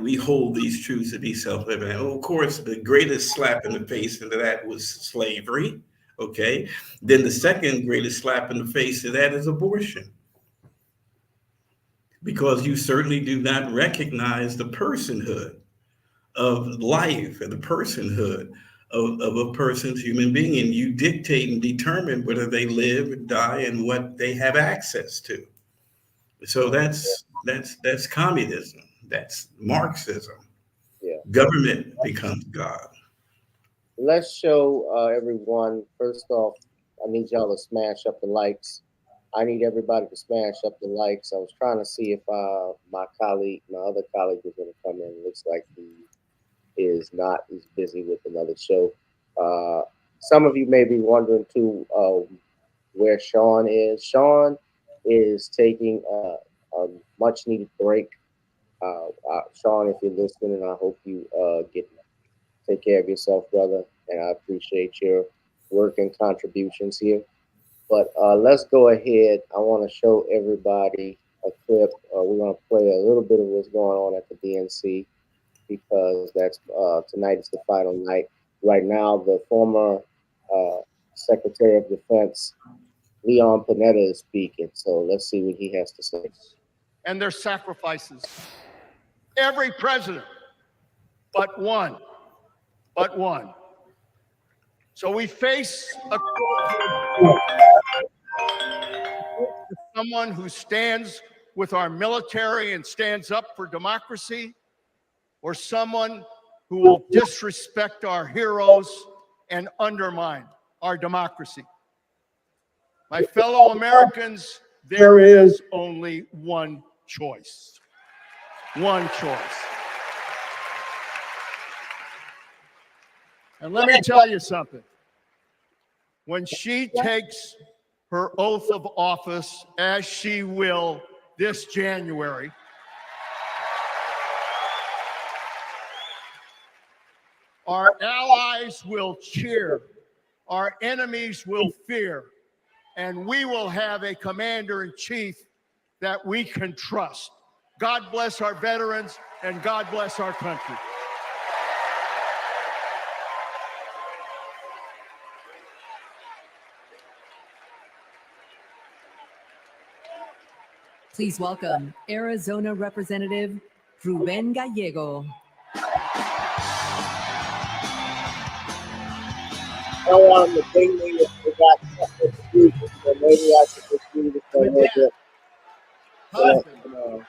we hold these truths to be self-evident. Well, of course, the greatest slap in the face into that was slavery. Okay. Then the second greatest slap in the face to that is abortion. Because you certainly do not recognize the personhood of life and the personhood of a person's human being, and you dictate and determine whether they live and die and what they have access to. So that's communism. That's Marxism. Yeah. Government becomes God. Let's show everyone. First off, I need y'all to smash up the likes. I need everybody to smash up the likes. I was trying to see if my other colleague was going to come in. It looks like he is not. He's busy with another show. Some of you may be wondering too where Sean is. Sean is taking a much needed break. Sean, if you're listening, and I hope you take care of yourself, brother. And I appreciate your work and contributions here. But let's go ahead. I want to show everybody a clip. We're going to play a little bit of what's going on at the DNC, because that's tonight is the final night. Right now, the former Secretary of Defense, Leon Panetta, is speaking. So let's see what he has to say. And their sacrifices. Every president, but one. So we face someone who stands with our military and stands up for democracy, or someone who will disrespect our heroes and undermine our democracy. My fellow Americans, there is only one choice. One choice. And let me tell you something. When she takes her oath of office, as she will this January, our allies will cheer, our enemies will fear, and we will have a commander-in-chief that we can trust. God bless our veterans, and God bless our country. Please welcome Arizona Representative Ruben Gallego. I don't want him to bring me if we got something to do, so maybe I should just do this a little bit. Husband,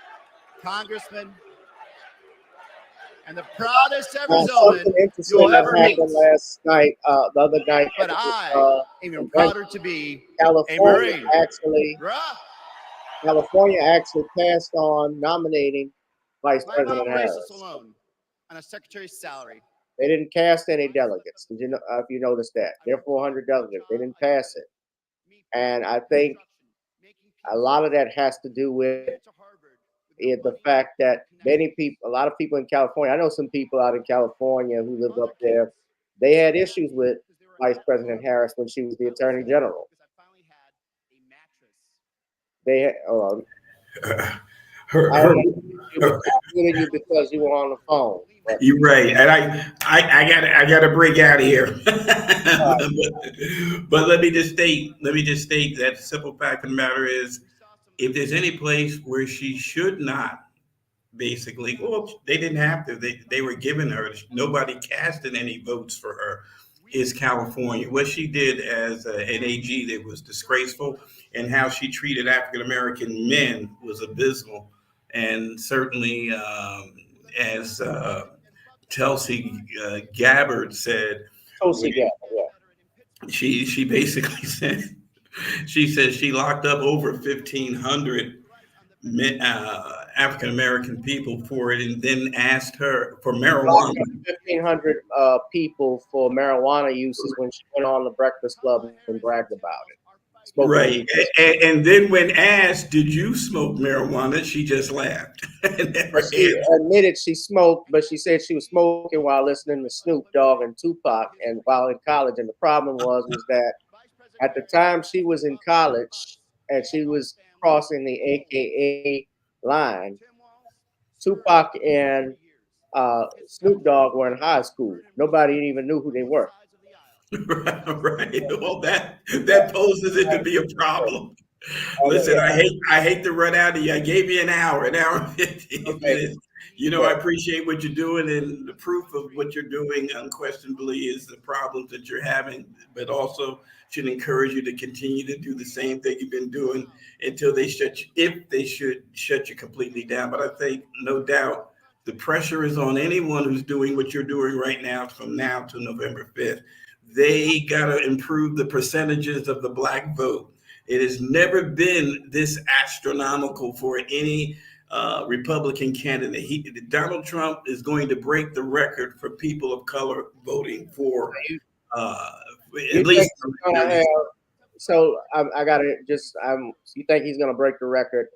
Congressman, and the proudest Arizonan Something interesting you'll that ever meet. happened last night, the other night. But I am even prouder to be a California Marine. California actually passed on nominating Vice My President mom raised Harris. us alone on a secretary's salary They didn't cast any delegates. Did you know if you noticed that? They're 400 delegates. They didn't pass it. And I think a lot of that has to do with the fact that a lot of people in California, I know some people out in California who lived up there, they had issues with Vice President Harris when she was the Attorney General. They had, I was muting you because you were on the phone. You're right, and I gotta break out of here. but let me just state that the simple fact of the matter is, if there's any place where she should not, basically, well, they didn't have to. They were giving her. Nobody casted any votes for her. Is California. What she did as an AG that was disgraceful, and how she treated African American men was abysmal. And certainly, as Tulsi Gabbard said, she basically said, she locked up over 1,500 African American people for it, and then asked her for marijuana. 1,500 people for marijuana uses when she went on the Breakfast Club and bragged about it. Right. And then when asked, did you smoke marijuana? She just laughed. She admitted she smoked, but she said she was smoking while listening to Snoop Dogg and Tupac and while in college. And the problem was that at the time she was in college and she was crossing the AKA line, Tupac and Snoop Dogg were in high school. Nobody even knew who they were. Right. Well, that poses it to be a problem. Listen, I hate to run out of you. I gave you an hour and 15 minutes. You know, I appreciate what you're doing, and the proof of what you're doing unquestionably is the problems that you're having, but also should encourage you to continue to do the same thing you've been doing until they shut you, if they should shut you completely down. But I think, no doubt, the pressure is on anyone who's doing what you're doing right now from now to November 5th. They got to improve the percentages of the Black vote. It has never been this astronomical for any Republican candidate. Donald Trump is going to break the record for people of color voting for at least. So I got to just, you think he's going to break the record?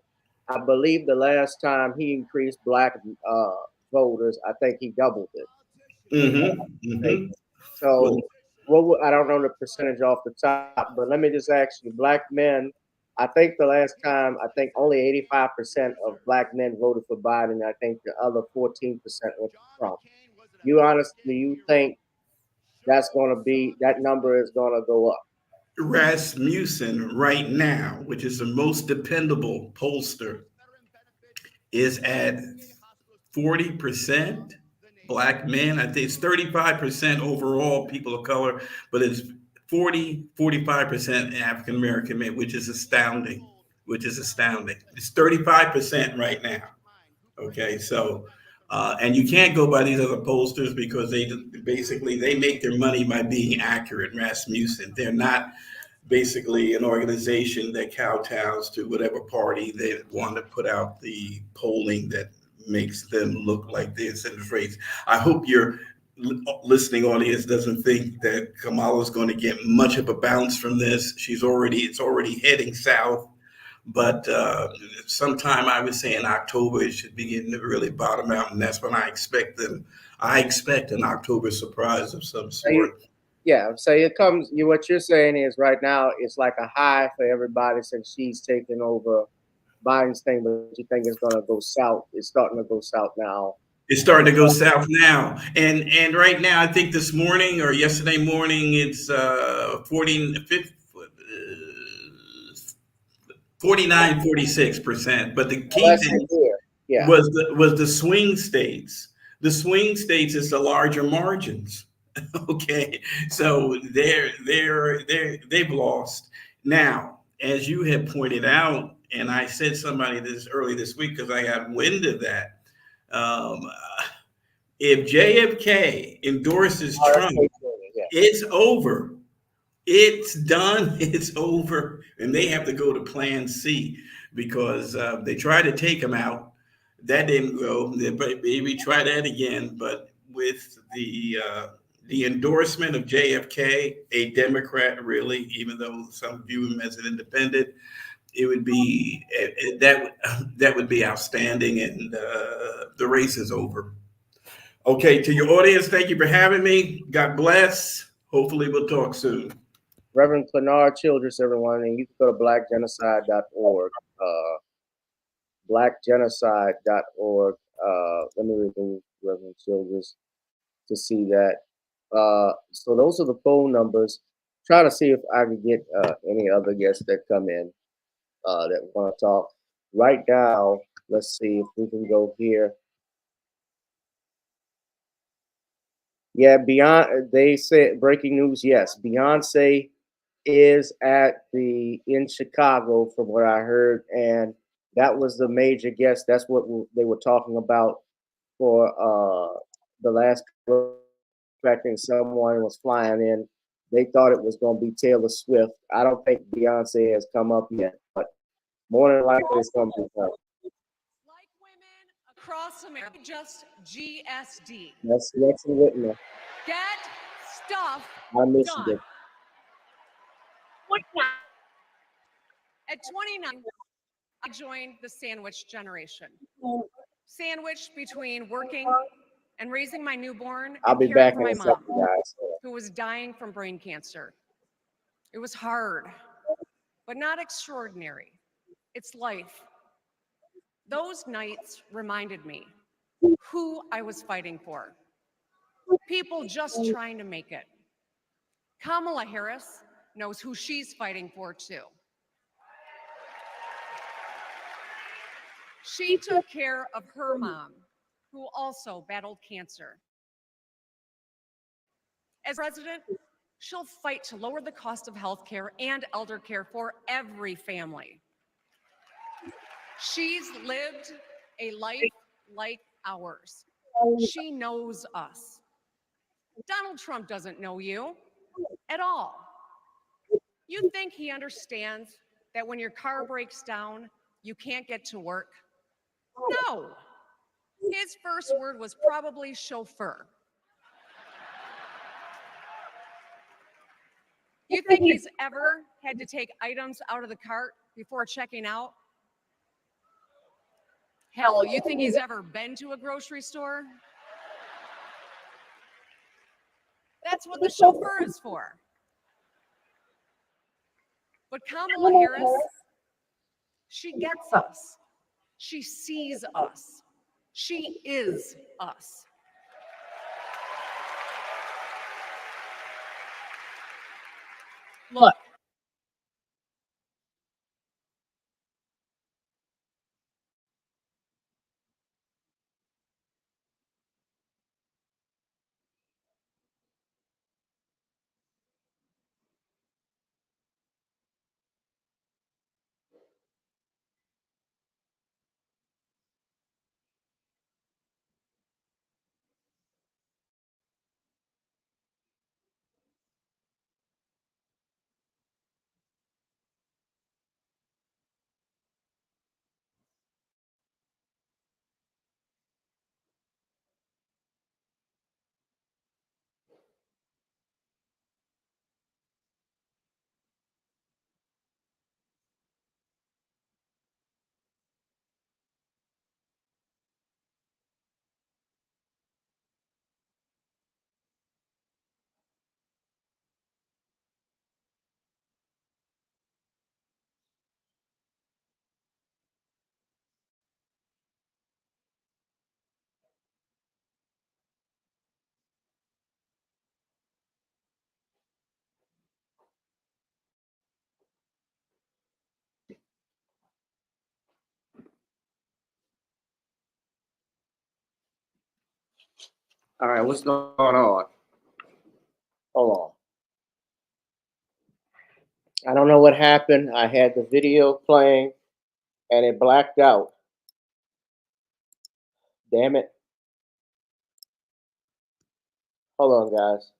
I believe the last time he increased Black voters, I think he doubled it. So, I don't know the percentage off the top, but let me just ask you, Black men, I think the last time, only 85% of Black men voted for Biden. I think the other 14% went for Trump. You think that number is going to go up? Rasmussen right now, which is the most dependable pollster, is at 40%. Black men, I think it's 35% overall people of color, but it's 45% African American men, which is astounding. It's 35% right now. Okay, so and you can't go by these other pollsters because they make their money by being accurate. Rasmussen, they're not basically an organization that kowtows to whatever party they want to put out the polling that makes them look like this in the race. I hope your listening audience doesn't think that Kamala's going to get much of a bounce from this. It's already heading south, but sometime I would say in October it should begin to really bottom out, and that's when I expect an October surprise of some sort. So it comes. What you're saying is right now it's like a high for everybody since she's taken over Biden's thing, but you think it's going to go south? It's starting to go south now. It's starting to go south now, and right now I think this morning or yesterday morning it's 49-46%. But the key thing was the swing states. The swing states is the larger margins. Okay, so they've lost now, as you had pointed out. And I said somebody this early this week because I got wind of that. If JFK endorses Trump, it's over. It's done. It's over. And they have to go to Plan C because they tried to take him out. That didn't go. Maybe try that again. But with the endorsement of JFK, a Democrat, really, even though some view him as an independent, it would be that would be outstanding, and the race is over. Okay, to your audience, thank you for having me. God bless. Hopefully, we'll talk soon. Reverend Clenard Childress, everyone, and you can go to blackgenocide.org. Blackgenocide.org. Let me remove Reverend Childress to see that. So those are the phone numbers. Try to see if I can get any other guests that come in that want to talk. Right now, let's see if we can go here. Yeah, they said breaking news. Yes, Beyonce is in Chicago, from what I heard, and that was the major guest. That's what they were talking about for the last expecting someone was flying in. They thought it was going to be Taylor Swift. I don't think Beyonce has come up yet, but more than likely it's going to be her. Like women across America, just GSD. That's Lexi Whitmer. Get stuff I missed done. it. At 29, I joined the sandwich generation. Sandwiched between working and raising my newborn I'll and be caring back for in my a mom, second, guys. who was dying from brain cancer. It was hard, but not extraordinary. It's life. Those nights reminded me who I was fighting for. People just trying to make it. Kamala Harris knows who she's fighting for, too. She took care of her mom, who also battled cancer. As president, she'll fight to lower the cost of health care and elder care for every family. She's lived a life like ours. She knows us. Donald Trump doesn't know you at all. You think he understands that when your car breaks down, you can't get to work? No. His first word was probably chauffeur. You think he's ever had to take items out of the cart before checking out? Hell, you think he's ever been to a grocery store? That's what the chauffeur is for. But Kamala Harris, she gets us. She sees us. She is us. Look. All right, what's going on? Hold on. I don't know what happened. I had the video playing and it blacked out. Damn it. Hold on, guys.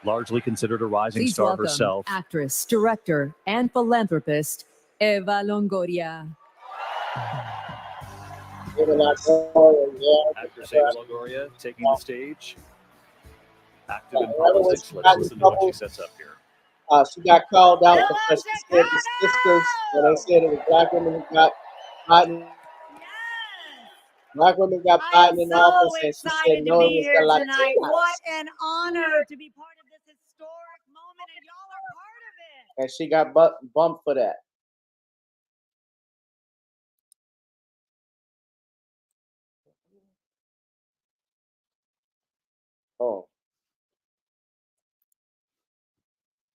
largely considered a rising Please star welcome herself. actress, director, and philanthropist Eva Longoria. Actress Eva Longoria taking the stage, active in politics. Let's listen to what she sets up here. She got called out because she said the sisters, when they said it was black women who got Biden. Black women got Biden in office, and she said no, it was the Latinas. What an honor to be part of this historic moment, and y'all are part of it. And she got bumped for that. Oh.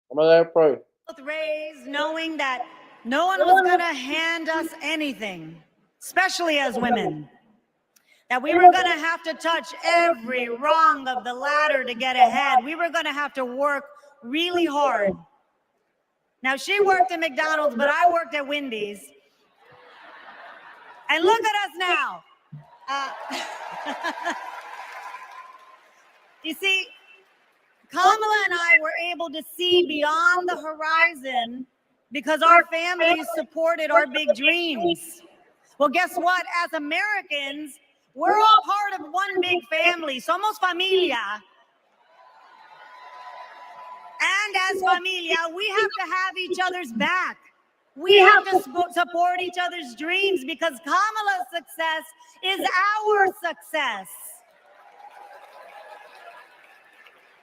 I'm gonna let her pray. Both raised knowing that no one was going to hand us anything, especially as women. That we were going to have to touch every rung of the ladder to get ahead. We were going to have to work really hard. Now, she worked at McDonald's, but I worked at Wendy's. And look at us now. You see, Kamala and I were able to see beyond the horizon because our families supported our big dreams. Well, guess what? As Americans, we're all part of one big family. Somos familia. And as familia, we have to have each other's back. We have to support each other's dreams because Kamala's success is our success.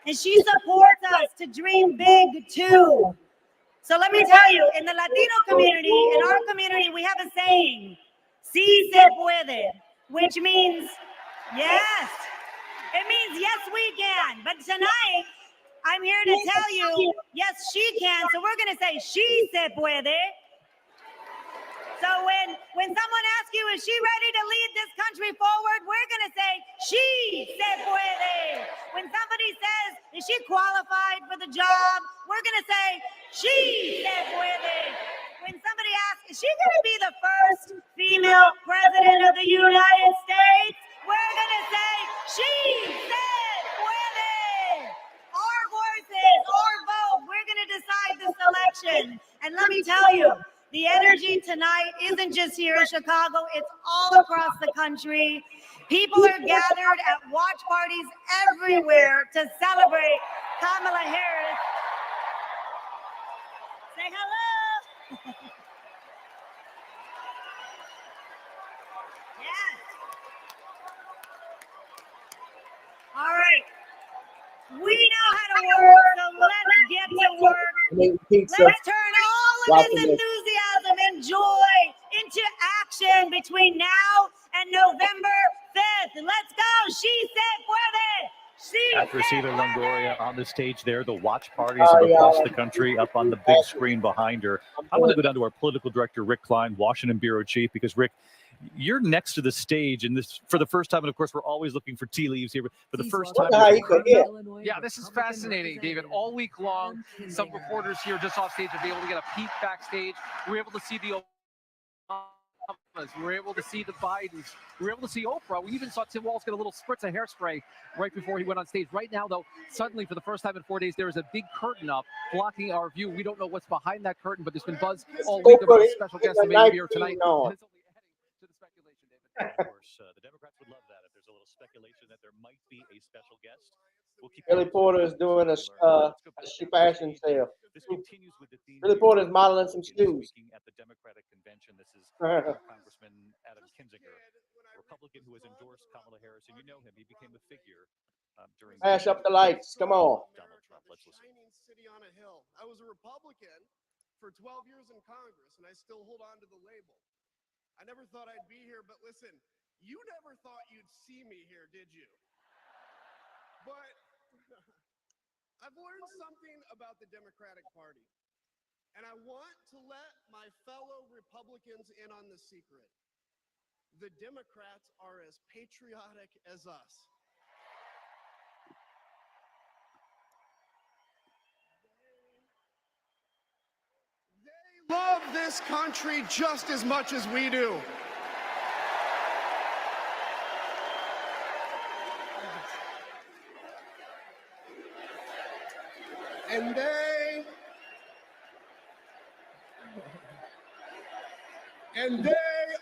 And she supports us to dream big too. So let me tell you, in the Latino community, in our community, we have a saying, "Sí se puede," which means yes. It means yes, we can. But tonight, I'm here to tell you, yes, she can. So we're going to say, "Sí se puede." So when someone asks you, is she ready to lead this country forward? We're going to say, "Sí se puede." When somebody says, is she qualified for the job? We're going to say, "Sí se puede." When somebody asks, is she going to be the first female president of the United States? We're going to say, "Sí se puede." Our voices, our vote, we're going to decide this election. And let me tell you, the energy tonight isn't just here in Chicago, it's all across the country. People are gathered at watch parties everywhere to celebrate Kamala Harris. Say hello. Yes. All right. We know how to work, so let's get to work. Let's turn all of this enthusiasm and joy into action between now and November 5th. Let's go. She said puede. She Actress said Eva puede. Longoria on the stage there, the watch parties across the country up on the big screen behind her. I want to go down to our political director, Rick Klein, Washington Bureau Chief, because Rick, you're next to the stage, and this for the first time, and of course, we're always looking for tea leaves here, but for the first time. Yeah, this is fascinating, David. All week long, some reporters here just off stage will be able to get a peek backstage. We're able to see the Obamas. We were able to see the Bidens. We were able to see Oprah. We even saw Tim Walz get a little spritz of hairspray right before he went on stage. Right now, though, suddenly for the first time in 4 days, there is a big curtain up blocking our view. We don't know what's behind that curtain, but there's been buzz all week about a special guest who may be here tonight. Of course, the Democrats would love that if there's a little speculation that there might be a special guest. We'll keep Billy Porter is doing a fashion sale. This continues with the theme. Billy Porter is modeling some shoes. At the Democratic convention, this is Congressman Adam Kinzinger, a Republican who has endorsed Kamala Harris, and you know him. He became a figure during. Flash up the lights. Come on. Donald Trump. Let's listen. City on a hill. I was a Republican for 12 years in Congress, and I still hold on to the label. I never thought I'd be here, but listen, you never thought you'd see me here, did you? But I've learned something about the Democratic Party, and I want to let my fellow Republicans in on the secret. The Democrats are as patriotic as us. They love this country just as much as we do. And they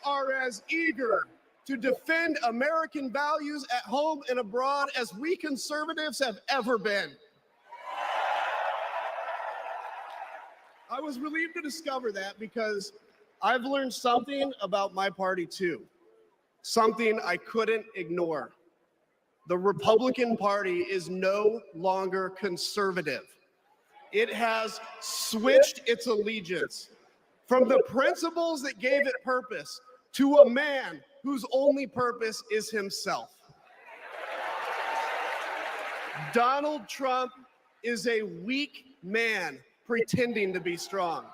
are as eager to defend American values at home and abroad as we conservatives have ever been. I was relieved to discover that because I've learned something about my party too, something I couldn't ignore. The Republican Party is no longer conservative. It has switched its allegiance from the principles that gave it purpose to a man whose only purpose is himself. Donald Trump is a weak man pretending to be strong.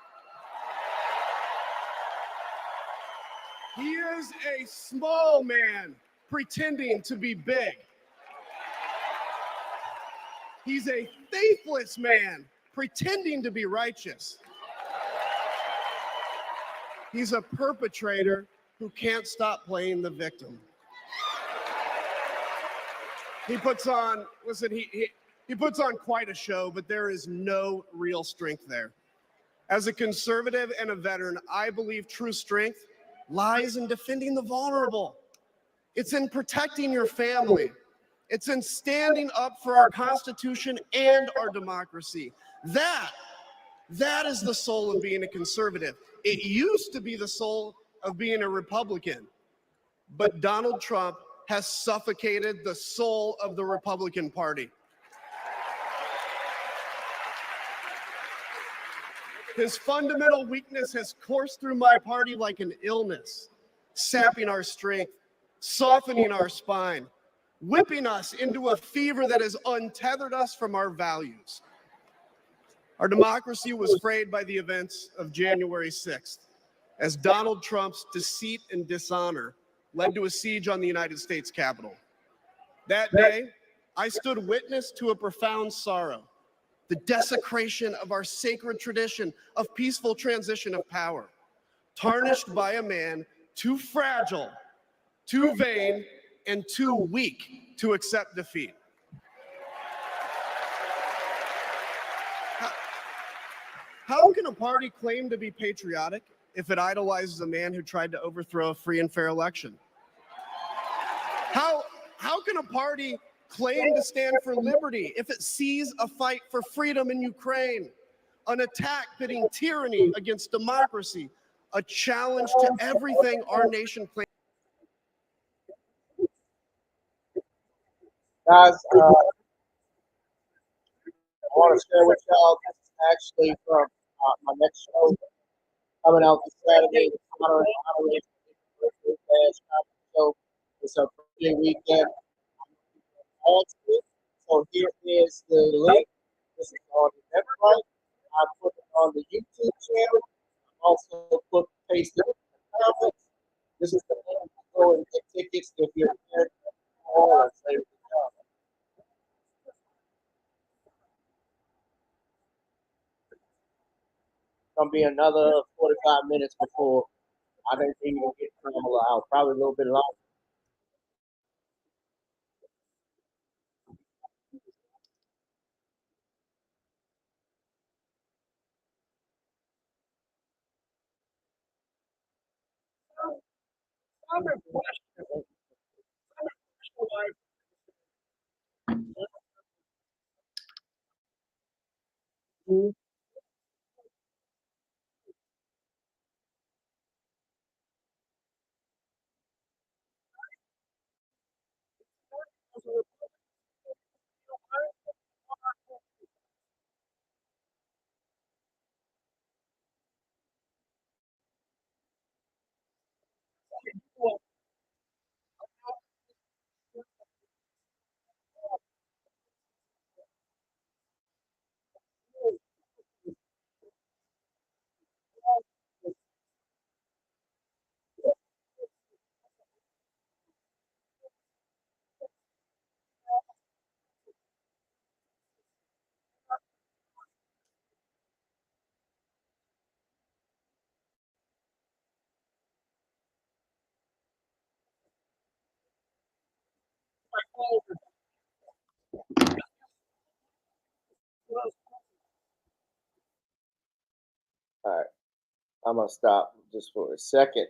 He is a small man pretending to be big. He's a faithless man pretending to be righteous. He's a perpetrator who can't stop playing the victim. He puts on, listen, he puts on quite a show, but there is no real strength there. As a conservative and a veteran, I believe true strength lies in defending the vulnerable. It's in protecting your family. It's in standing up for our Constitution and our democracy. That is the soul of being a conservative. It used to be the soul of being a Republican, but Donald Trump has suffocated the soul of the Republican Party. His fundamental weakness has coursed through my party like an illness, sapping our strength, softening our spine, whipping us into a fever that has untethered us from our values. Our democracy was frayed by the events of January 6th, as Donald Trump's deceit and dishonor led to a siege on the United States Capitol. That day, I stood witness to a profound sorrow, the desecration of our sacred tradition of peaceful transition of power, tarnished by a man too fragile, too vain, and too weak to accept defeat. How can a party claim to be patriotic if it idolizes a man who tried to overthrow a free and fair election? How can a party claim to stand for liberty if it sees a fight for freedom in Ukraine, an attack pitting tyranny against democracy, a challenge to everything our nation claims? Guys, I want to share with y'all, this is actually from my next show coming out this Saturday. So it's a birthday weekend. So here is the link. This is on the website. I put it on the YouTube channel. I also put pasted in the comments. This is the link to go and get tickets if you're here. Gonna be another 45 minutes before I think we will get Kamala out. Probably a little bit longer. All right, I'm gonna stop just for a second.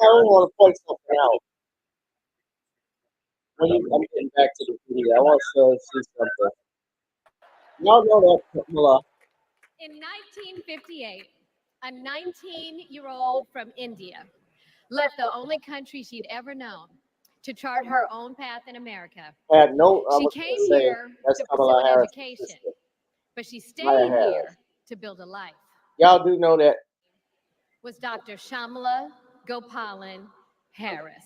I want to point something out. I'm getting back to the video. I want to see something. Y'all know that Kamala. In 1958, a 19-year-old from India left the only country she'd ever known to chart her own path in America. Had no. She came here to pursue an education, but she stayed here to build a life. Y'all do know that. Was Dr. Kamala Gopalan Harris.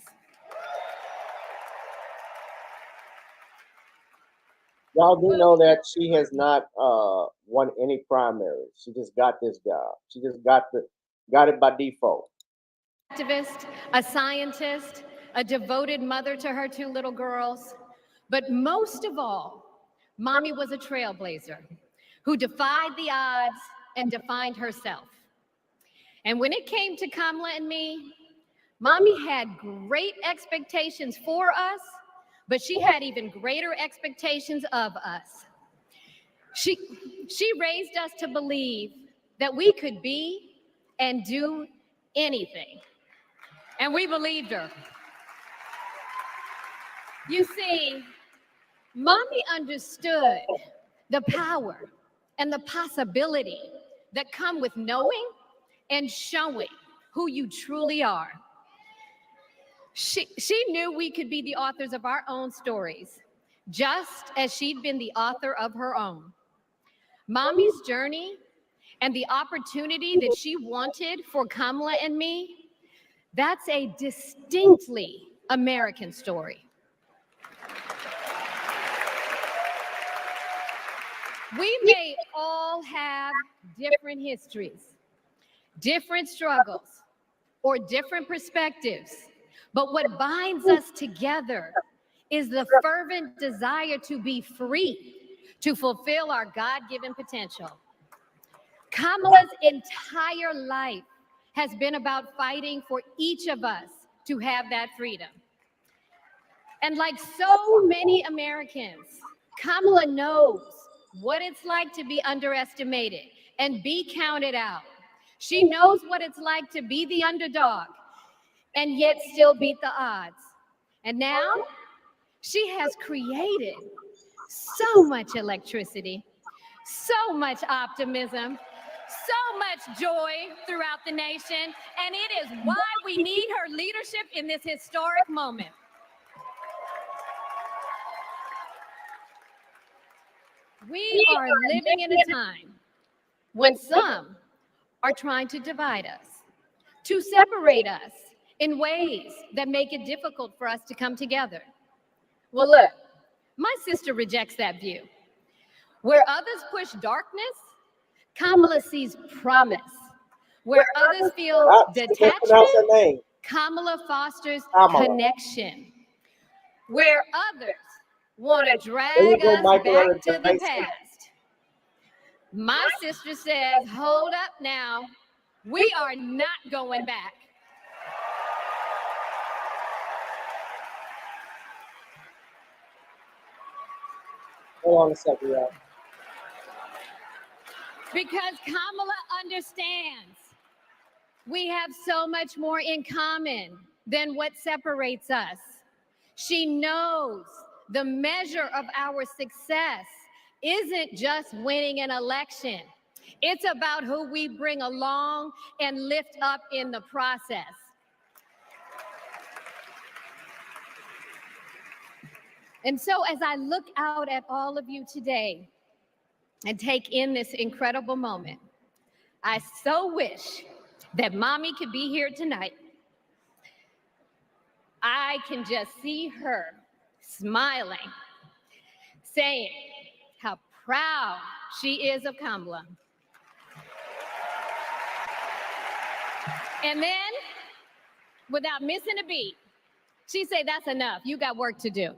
Y'all do know that she has not won any primaries. She just got this job. She just got it by default. Activist, a scientist, a devoted mother to her 2 little girls, but most of all, Mommy was a trailblazer who defied the odds and defined herself. And when it came to Kamala and me, Mommy had great expectations for us, but she had even greater expectations of us. She raised us to believe that we could be and do anything. And we believed her. You see, Mommy understood the power and the possibility that come with knowing and showing who you truly are. She knew we could be the authors of our own stories, just as she'd been the author of her own. Mommy's journey and the opportunity that she wanted for Kamala and me, that's a distinctly American story. We may all have different histories, different struggles, or different perspectives, but what binds us together is the fervent desire to be free, to fulfill our God-given potential. Kamala's entire life has been about fighting for each of us to have that freedom. And like so many Americans, Kamala knows what it's like to be underestimated and be counted out. She knows what it's like to be the underdog and yet still beat the odds. And now she has created so much electricity, so much optimism, so much joy throughout the nation, and it is why we need her leadership in this historic moment. We are living in a time when some are trying to divide us, to separate us in ways that make it difficult for us to come together. Well, look, my sister rejects that view. Where others push darkness, Kamala sees promise. Where others feel detachment, Kamala fosters connection. Where others want to drag us back to the past, my sister says, hold up now, we are not going back. Hold on a second, y'all. Because Kamala understands we have so much more in common than what separates us. She knows the measure of our success isn't just winning an election. It's about who we bring along and lift up in the process. And so as I look out at all of you today and take in this incredible moment, I so wish that mommy could be here tonight. I can just see her smiling, saying how proud she is of Kamala. And then, without missing a beat, she say, "That's enough. You got work to do."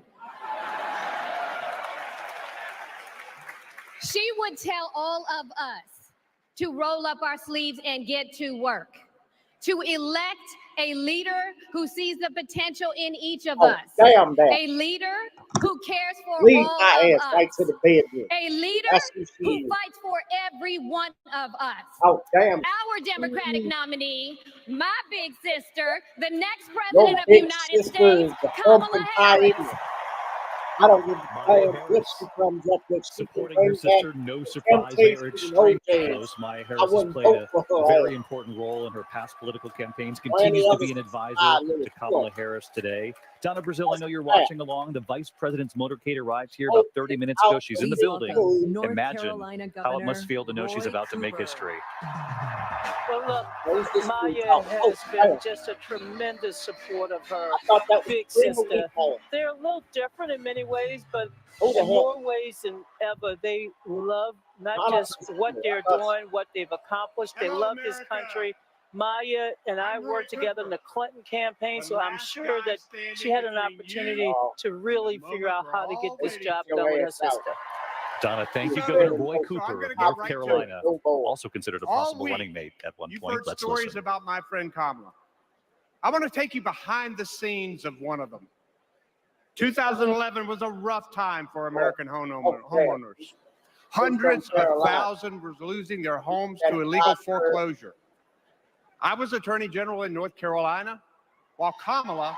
She would tell all of us to roll up our sleeves and get to work, to elect a leader who sees the potential in each of us, Damn that. a leader who cares for Leave all my of ass us, right to the bed here. a leader That's who she who is. fights for every one of us. Oh, damn. Our Democratic nominee, my big sister, the next Your president of the big United sister States, is the Kamala pumpkin Harris. pie. I don't give a Maya damn if Harris. she comes up with. She can Supporting her bring sister, back no surprise. They are Temptations and extremely OJs. close. Maya I Harris has wouldn't played vote a for her very ass. important role in her past political campaigns, Or any continues to other be an advisor little to Kamala slut. Harris today. Donna Brazil, I That's know you're a watching along. The vice president's motorcade arrived here about 30 minutes ago. She's in the Please building. welcome North Imagine Carolina how it Governor must feel to know she's Roy about to make Cooper. history. Well, What is look, this Maya dude? has Oh, been damn. just a tremendous support of her I thought that was big real sister. weak. They're a little different in many ways, but Who the in hell? more ways than ever, they love not Donna just Brazil. what I they're thought doing, what they've accomplished. They Hello, love this America. country. Maya and I I'm Roy worked together in Cooper, the Clinton campaign, the so I'm last sure guy that she standing had an between opportunity you to really and the figure out moment how we're to get all this waiting job your done with her ass out. sister. Donna, thank you, So- Governor So Roy I'm Cooper gonna of get North right to it. Carolina, No more. also considered a All possible week, running mate at one You've point. heard Let's stories listen. about my friend Kamala. I want to take you behind the scenes of one of them. 2011 was a rough time for American homeowners. Hundreds of thousands were losing their homes to illegal foreclosure. I was Attorney General in North Carolina, while Kamala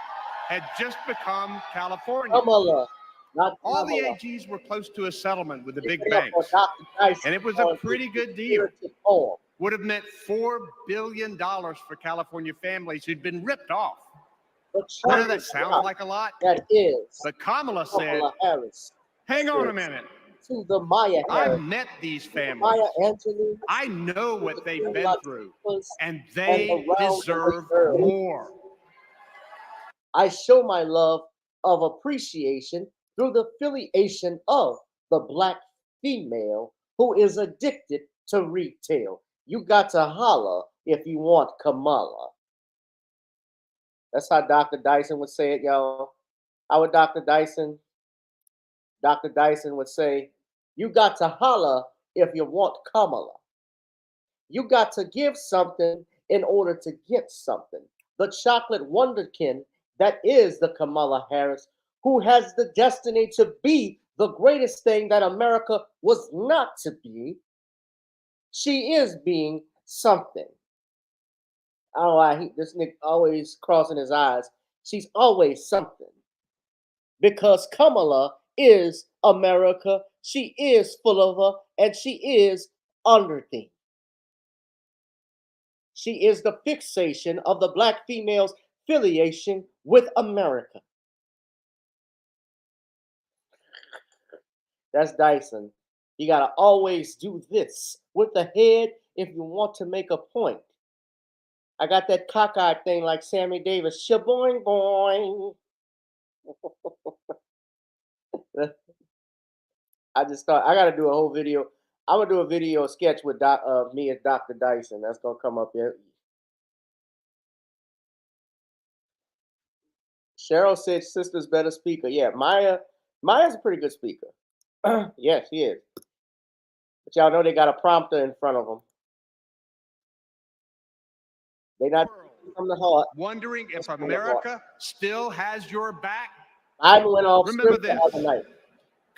had just become California. Kamala, not All the Kamala. AGs were close to a settlement with the big Give it up for banks, Dr. Tyson and it was a on pretty his good deal. spirited poem. Would have meant $4 billion for California families who'd been ripped off. But I know Trump that is sounds not. like a lot, That is but Kamala said, Kamala Harris. hang on a Says minute. to the Maya I've Harris, met these to the families. Maya Angelou, I know what they've the been through, Latifahs, and and they around deserve the world. more. I show my love of appreciation through the affiliation of the black female who is addicted to retail. You got to holler if you want Kamala. That's how Dr. Dyson would say it, y'all. How would Dr. Dyson? Dr. Dyson would say, you got to holler if you want Kamala. You got to give something in order to get something. The chocolate wonderkin that is the Kamala Harris, who has the destiny to be the greatest thing that America was not to be. She is being something. I don't know why this nigga always crossing his eyes. She's always something. Because Kamala is America. She is full of her, and she is underthink. She is the fixation of the black female's affiliation with America. That's Dyson. You gotta always do this with the head if you want to make a point. I got that cockeyed thing like Sammy Davis. Shaboing boing. I just thought I gotta do a whole video. I'm gonna do a video sketch with me as Dr. Dyson. That's gonna come up here. Cheryl said sister's better speaker. Yeah, Maya's a pretty good speaker. Yes, she is. But y'all know they got a prompter in front of them. They not from the heart. Wondering if America still has your back? I went off Remember script the this. other night.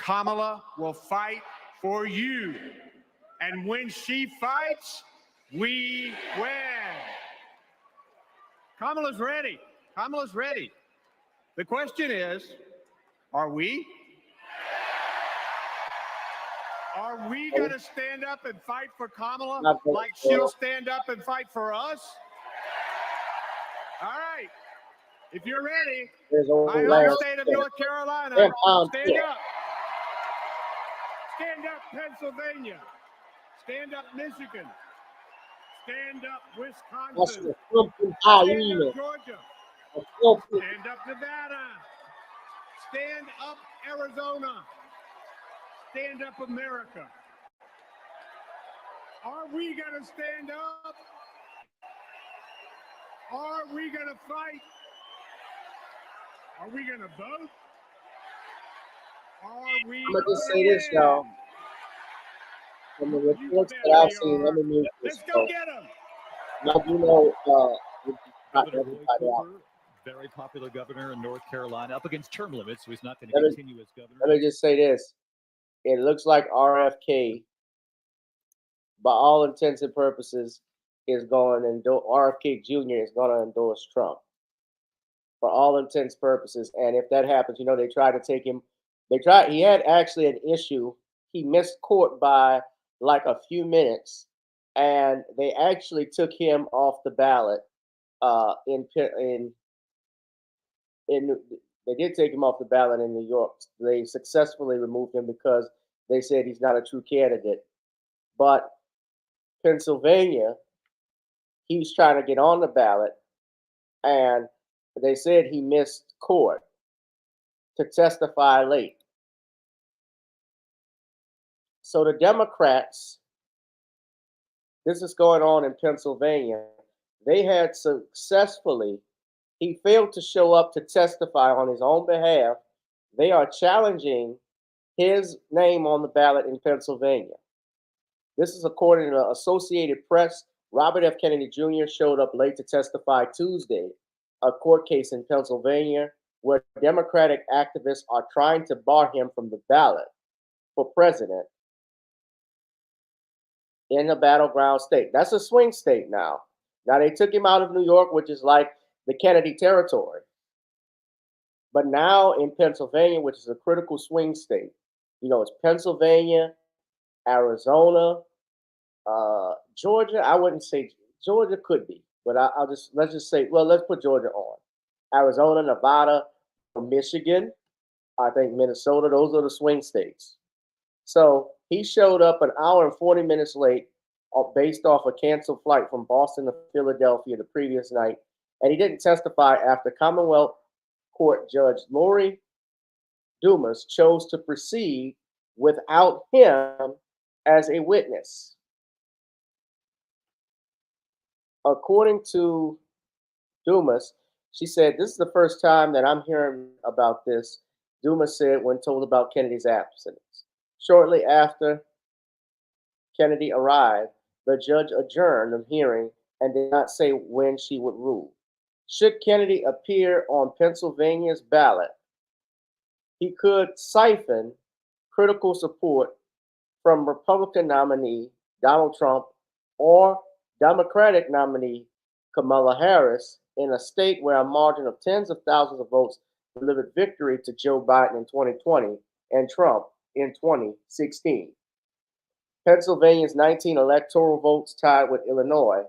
Kamala will fight for you. And when she fights, we win. Kamala's ready. Kamala's ready. The question is, are we? Are we going to stand up and fight for Kamala like she'll stand up and fight for us? All right. If you're ready, my home state of North Carolina, stand up. Stand up, Pennsylvania. Stand up, Michigan. Stand up, Wisconsin. Stand up, Georgia. Stand up, Nevada. Stand up, Arizona. Stand up, America. Are we going to stand up? Are we going to fight? Are we going to vote? Are we I'm going to just say this, y'all. From the reports that I've seen, let me move this. Let's go get them. Now, you know, Governor Roy Cooper, very popular governor in North Carolina, up against term limits, so he's not going to continue as governor. Let me just say this. It looks like RFK, by all intents and purposes, is going to RFK Jr. is going to endorse Trump. For all intents and purposes. And if that happens, you know, they try to take him. He had actually an issue. He missed court by like a few minutes, and they actually took him off the ballot. They did take him off the ballot in New York. They successfully removed him because they said he's not a true candidate. But Pennsylvania, he's trying to get on the ballot, and they said he missed court to testify late. So the Democrats, this is going on in Pennsylvania, they had he failed to show up to testify on his own behalf. They are challenging his name on the ballot in Pennsylvania. This is according to Associated Press. Robert F. Kennedy Jr. showed up late to testify Tuesday, a court case in Pennsylvania where Democratic activists are trying to bar him from the ballot for president in a battleground state. That's a swing state now. Now, they took him out of New York, which is like the Kennedy territory. But now in Pennsylvania, which is a critical swing state, you know, it's Pennsylvania, Arizona, Georgia. I wouldn't say Georgia could be, but let's just say, well, let's put Georgia on. Arizona, Nevada, Michigan, I think Minnesota, those are the swing states. So he showed up an hour and 40 minutes late based off a canceled flight from Boston to Philadelphia the previous night. And he didn't testify after Commonwealth Court Judge Lori Dumas chose to proceed without him as a witness. According to Dumas, she said, "This is the first time that I'm hearing about this," Dumas said when told about Kennedy's absence. Shortly after Kennedy arrived, the judge adjourned the hearing and did not say when she would rule. Should Kennedy appear on Pennsylvania's ballot, he could siphon critical support from Republican nominee Donald Trump or Democratic nominee Kamala Harris in a state where a margin of tens of thousands of votes delivered victory to Joe Biden in 2020 and Trump in 2016. Pennsylvania's 19 electoral votes, tied with Illinois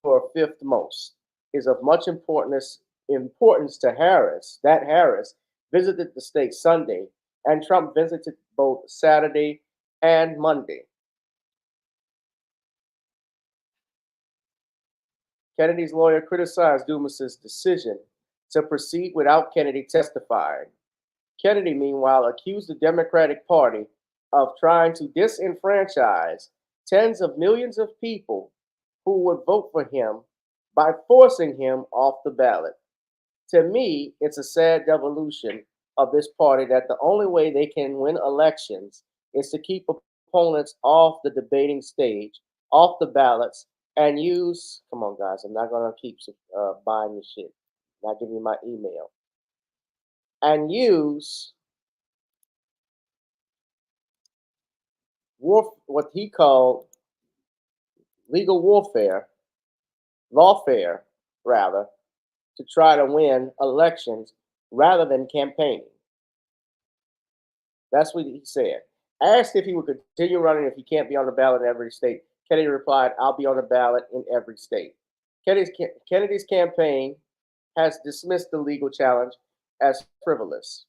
for fifth most, is of much importance to Harris. That Harris visited the state Sunday, and Trump visited both Saturday and Monday. Kennedy's lawyer criticized Dumas's decision to proceed without Kennedy testifying. Kennedy, meanwhile, accused the Democratic Party of trying to disenfranchise tens of millions of people who would vote for him by forcing him off the ballot. To me, it's a sad devolution of this party that the only way they can win elections is to keep opponents off the debating stage, off the ballots, and use, come on guys, I'm not going to keep buying your shit. I'm not giving you my email. And use what he called legal warfare, lawfare rather, to try to win elections rather than campaigning. That's what he said. Asked if he would continue running if he can't be on the ballot in every state, Kennedy replied, "I'll be on the ballot in every state." Kennedy's campaign has dismissed the legal challenge as frivolous.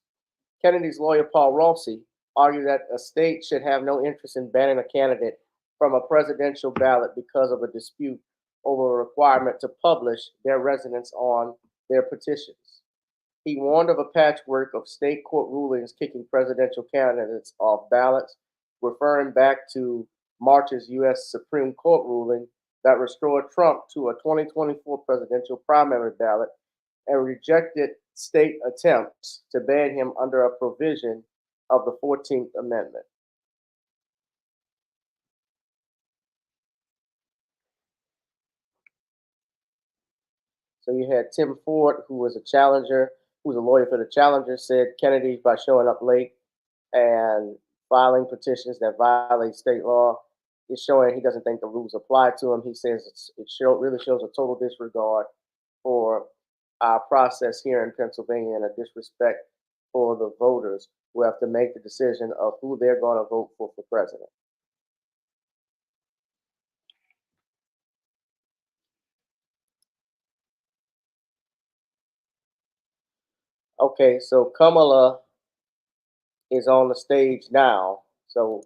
Kennedy's lawyer, Paul Rossi, argued that a state should have no interest in banning a candidate from a presidential ballot because of a dispute over a requirement to publish their residence on their petitions. He warned of a patchwork of state court rulings kicking presidential candidates off ballots, referring back to March's U.S. Supreme Court ruling that restored Trump to a 2024 presidential primary ballot and rejected state attempts to ban him under a provision of the 14th Amendment. So you had Tim Ford, who was a challenger, who was a lawyer for the challenger, said Kennedy, by showing up late and filing petitions that violate state law, is showing he doesn't think the rules apply to him. He says it really shows a total disregard for our process here in Pennsylvania and a disrespect for the voters who have to make the decision of who they're going to vote for president. Okay, so Kamala is on the stage now. So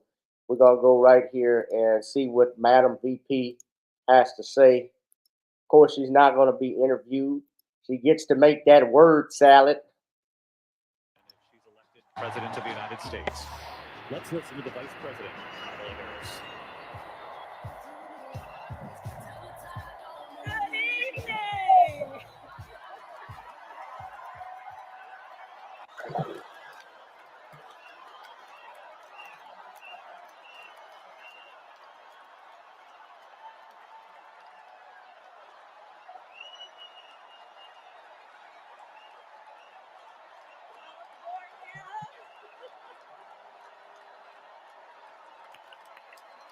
we're going to go right here and see what Madam VP has to say. Of course, she's not going to be interviewed. She gets to make that word salad. She's elected President of the United States. Let's listen to the Vice President, Kamala Harris. Good evening.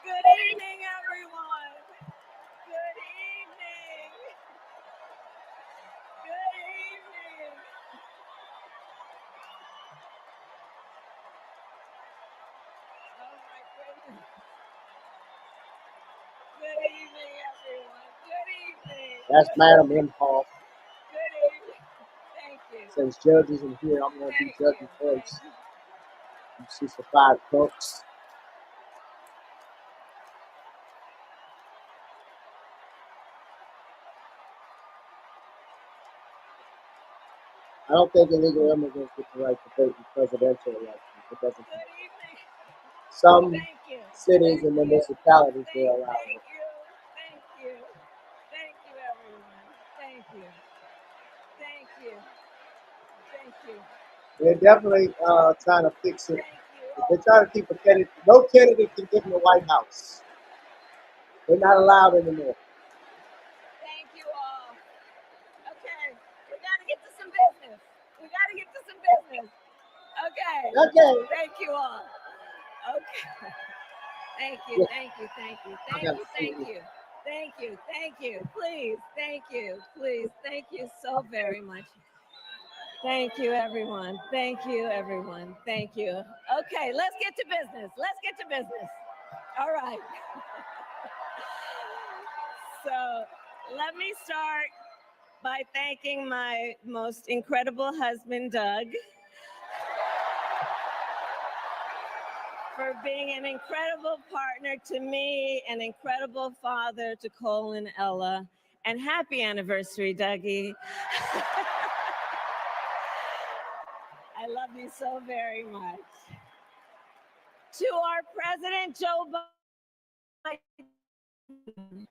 Good evening, everyone. Good evening. Good evening. Oh my goodness. Good evening, everyone. Good evening. That's Madam Imhoff. Good evening. Thank you. Since Judge isn't here, I'm going to do Judge's voice. You see some five folks. I don't think illegal immigrants get the right to vote in presidential elections. It doesn't. Good evening. Some Thank you. cities and municipalities they allow Thank it. you. Thank you. Thank you, everyone. Thank you. Thank you. Thank you. They're definitely trying to fix it. Thank you. They're trying to keep a candidate. No candidate can get in the White House. They're not allowed anymore. Thank you all. Okay, we got to get to some business. We got to get to some business. Okay. Okay. Thank you all. Okay. Thank you. Thank you. Thank you. Thank you. Thank you. Thank you. Thank you. Please. Thank you. Please. Thank you so very much. Thank you, everyone. Thank you, everyone. Thank you. Okay, let's get to business. Let's get to business. All right. So let me start by thanking my most incredible husband, Doug, for being an incredible partner to me, an incredible father to Cole and Ella, and happy anniversary, Dougie. I love you so very much. To our President Joe Biden.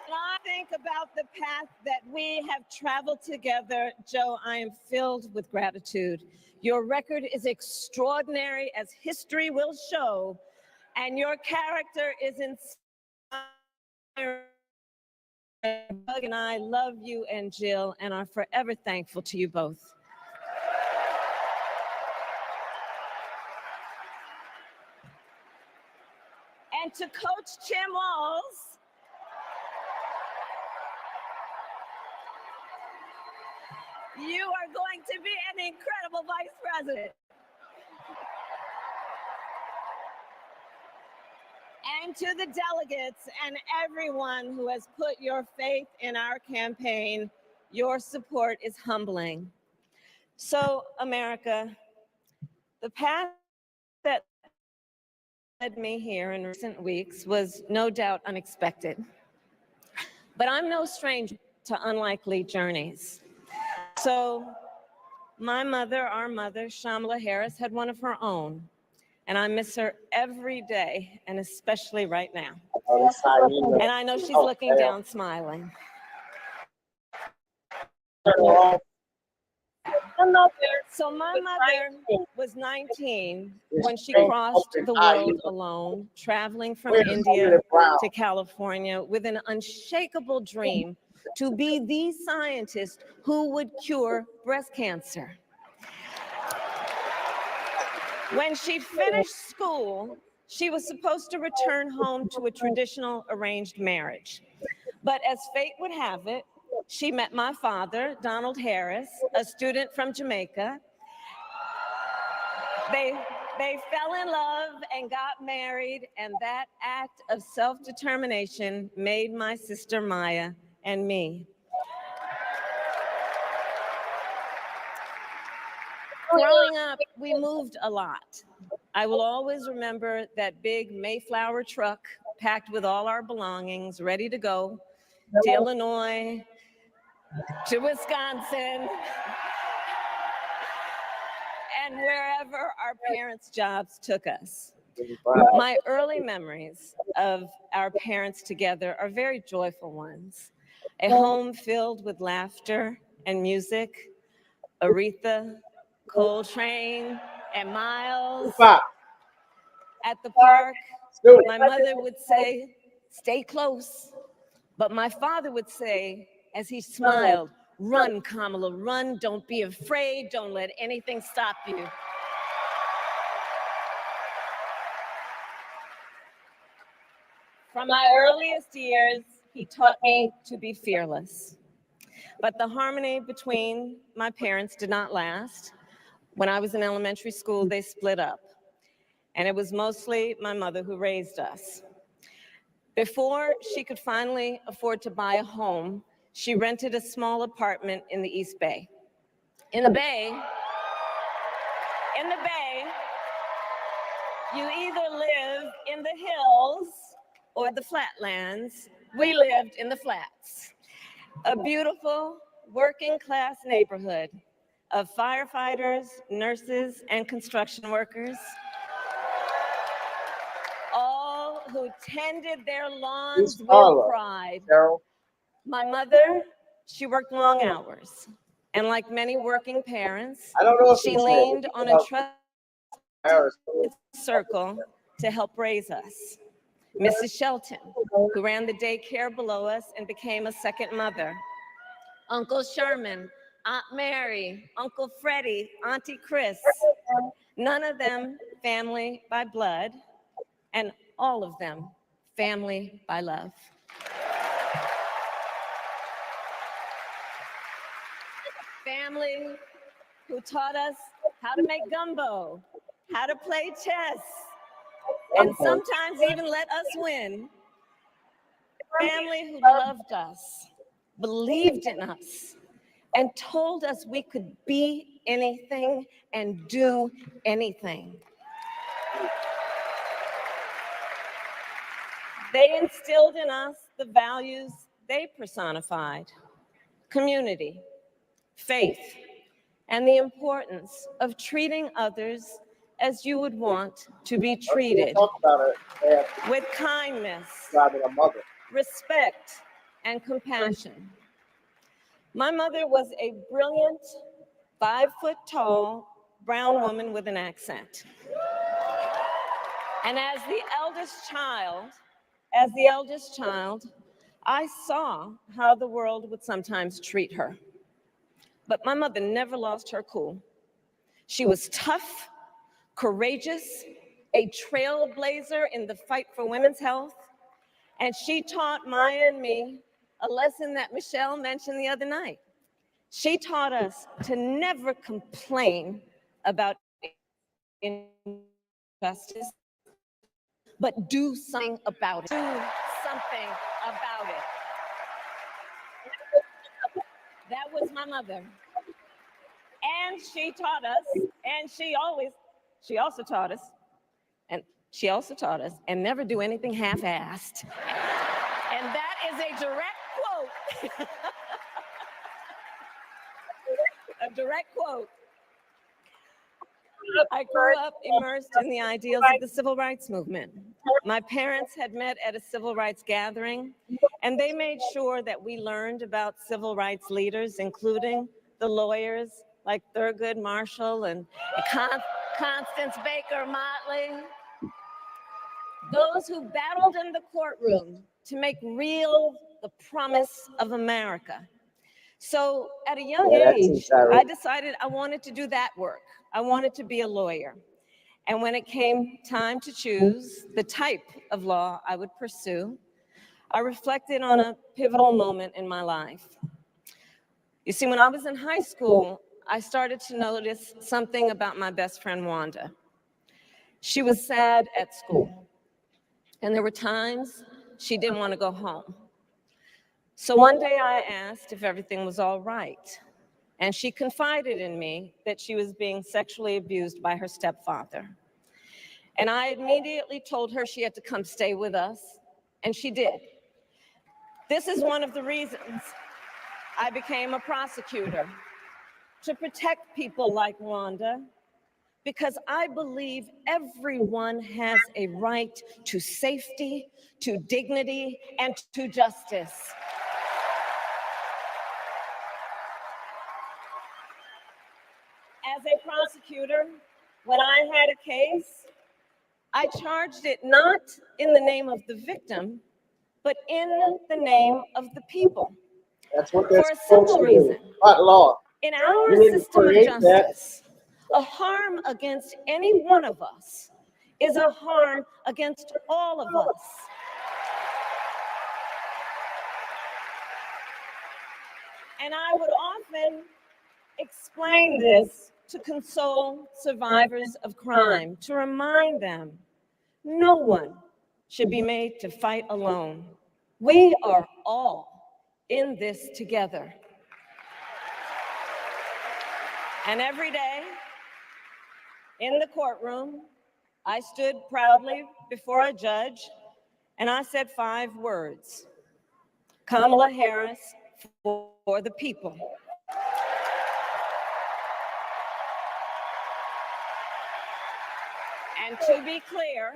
When I think about the path that we have traveled together, Joe, I am filled with gratitude. Your record is extraordinary, as history will show, and your character is inspiring. Doug and I love you and Jill and are forever thankful to you both. And to Coach Tim Walz, you are going to be an incredible vice president. And to the delegates and everyone who has put your faith in our campaign, your support is humbling. So, America, the path that led me here in recent weeks was no doubt unexpected. But I'm no stranger to unlikely journeys. So, my mother, our mother, Kamala Harris, had one of her own. And I miss her every day, and especially right now. And I know she's looking down, smiling. So my mother was 19 when she crossed the world alone, traveling from India to California with an unshakable dream to be the scientist who would cure breast cancer. When she finished school, she was supposed to return home to a traditional arranged marriage. But as fate would have it, she met my father, Donald Harris, a student from Jamaica. They fell in love and got married, and that act of self-determination made my sister Maya and me. Growing up, we moved a lot. I will always remember that big Mayflower truck packed with all our belongings, ready to go to Illinois, to Wisconsin, and wherever our parents' jobs took us. My early memories of our parents together are very joyful ones. A home filled with laughter and music, Aretha, Coltrane, and Miles. At the park, my mother would say, "Stay close." But my father would say, as he smiled, "Run, Kamala, run. Don't be afraid. Don't let anything stop you." From my earliest years, he taught me to be fearless. But the harmony between my parents did not last. When I was in elementary school, they split up. And it was mostly my mother who raised us. Before she could finally afford to buy a home, she rented a small apartment in the East Bay. In the Bay, you either live in the hills or the flatlands. We lived in the flats. A beautiful working class neighborhood of firefighters, nurses, and construction workers, all who tended their lawns with pride. My mother, she worked long hours, and like many working parents, she leaned on a trusted circle to help raise us. Mrs. Shelton, who ran the daycare below us and became a second mother. Uncle Sherman, Aunt Mary, Uncle Freddie, Auntie Chris, none of them family by blood, and all of them family by love. Family who taught us how to make gumbo, how to play chess, and sometimes even let us win. Family who loved us, believed in us, and told us we could be anything and do anything. They instilled in us the values they personified: community, faith, and the importance of treating others as you would want to be treated, with kindness, respect, and compassion. My mother was a brilliant, 5-foot-tall, brown woman with an accent. And as the eldest child, I saw how the world would sometimes treat her. But my mother never lost her cool. She was tough, courageous, a trailblazer in the fight for women's health. And she taught Maya and me a lesson that Michelle mentioned the other night. She taught us to never complain about injustice, but do something about it. Do something about it. That was my mother. And she taught us, and she also taught us, and never do anything half-assed. And that is a direct quote. A direct quote. I grew up immersed in the ideals of the civil rights movement. My parents had met at a civil rights gathering, and they made sure that we learned about civil rights leaders, including the lawyers like Thurgood Marshall and Constance Baker Motley, those who battled in the courtroom to make real the promise of America. So at a young age, I decided I wanted to do that work. I wanted to be a lawyer. And when it came time to choose the type of law I would pursue, I reflected on a pivotal moment in my life. You see, when I was in high school, I started to notice something about my best friend, Wanda. She was sad at school, and there were times she didn't want to go home. So one day I asked if everything was all right, and she confided in me that she was being sexually abused by her stepfather. And I immediately told her she had to come stay with us, and she did. This is one of the reasons I became a prosecutor, to protect people like Wanda, because I believe everyone has a right to safety, to dignity, and to justice. As a prosecutor, when I had a case, I charged it not in the name of the victim, but in the name of the people. That's what For a simple reason. Law. In our system of justice, a harm against any one of us is a harm against all of us. And I would often explain this to console survivors of crime, to remind them no one should be made to fight alone. We are all in this together. And every day in the courtroom, I stood proudly before a judge and I said 5 words: Kamala Harris for the people. And to be clear,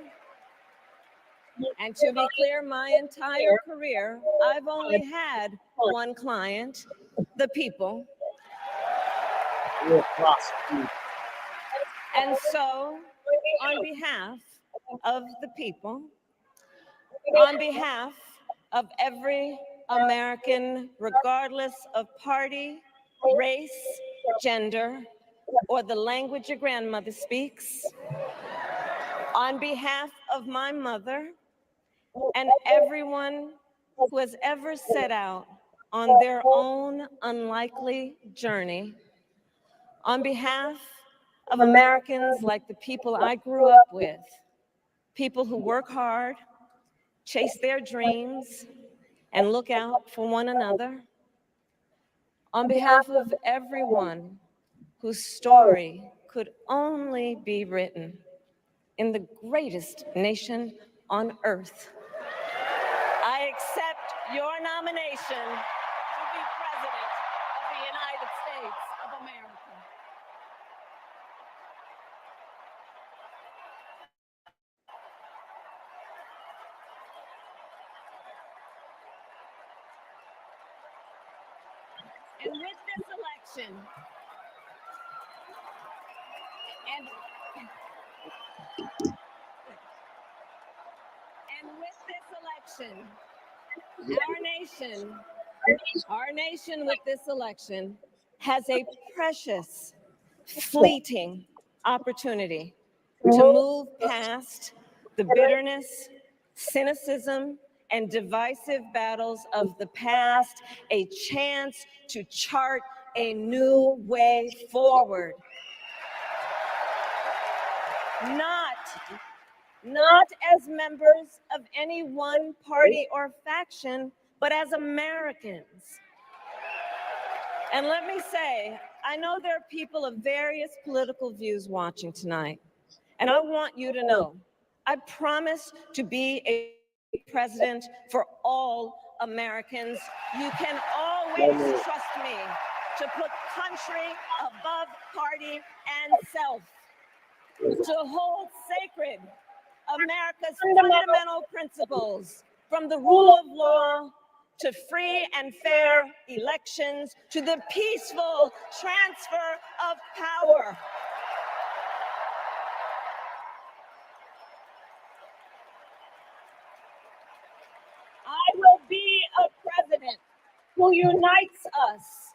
my entire career, I've only had one client, the people. And so, on behalf of the people, on behalf of every American, regardless of party, race, gender, or the language your grandmother speaks, on behalf of my mother and everyone who has ever set out on their own unlikely journey, on behalf of Americans like the people I grew up with, people who work hard, chase their dreams, and look out for one another, on behalf of everyone whose story could only be written in the greatest nation on earth, I accept your nomination to be President of the United States of America. And with this election, our nation with this election has a precious, fleeting opportunity to move past the bitterness, cynicism, and divisive battles of the past, a chance to chart a new way forward. Not as members of any one party or faction, but as Americans. And let me say, I know there are people of various political views watching tonight, and I want you to know, I promise to be a president for all Americans. You can always trust me to put country above party and self, to hold sacred America's fundamental principles, from the rule of law to free and fair elections to the peaceful transfer of power. I will be a president who unites us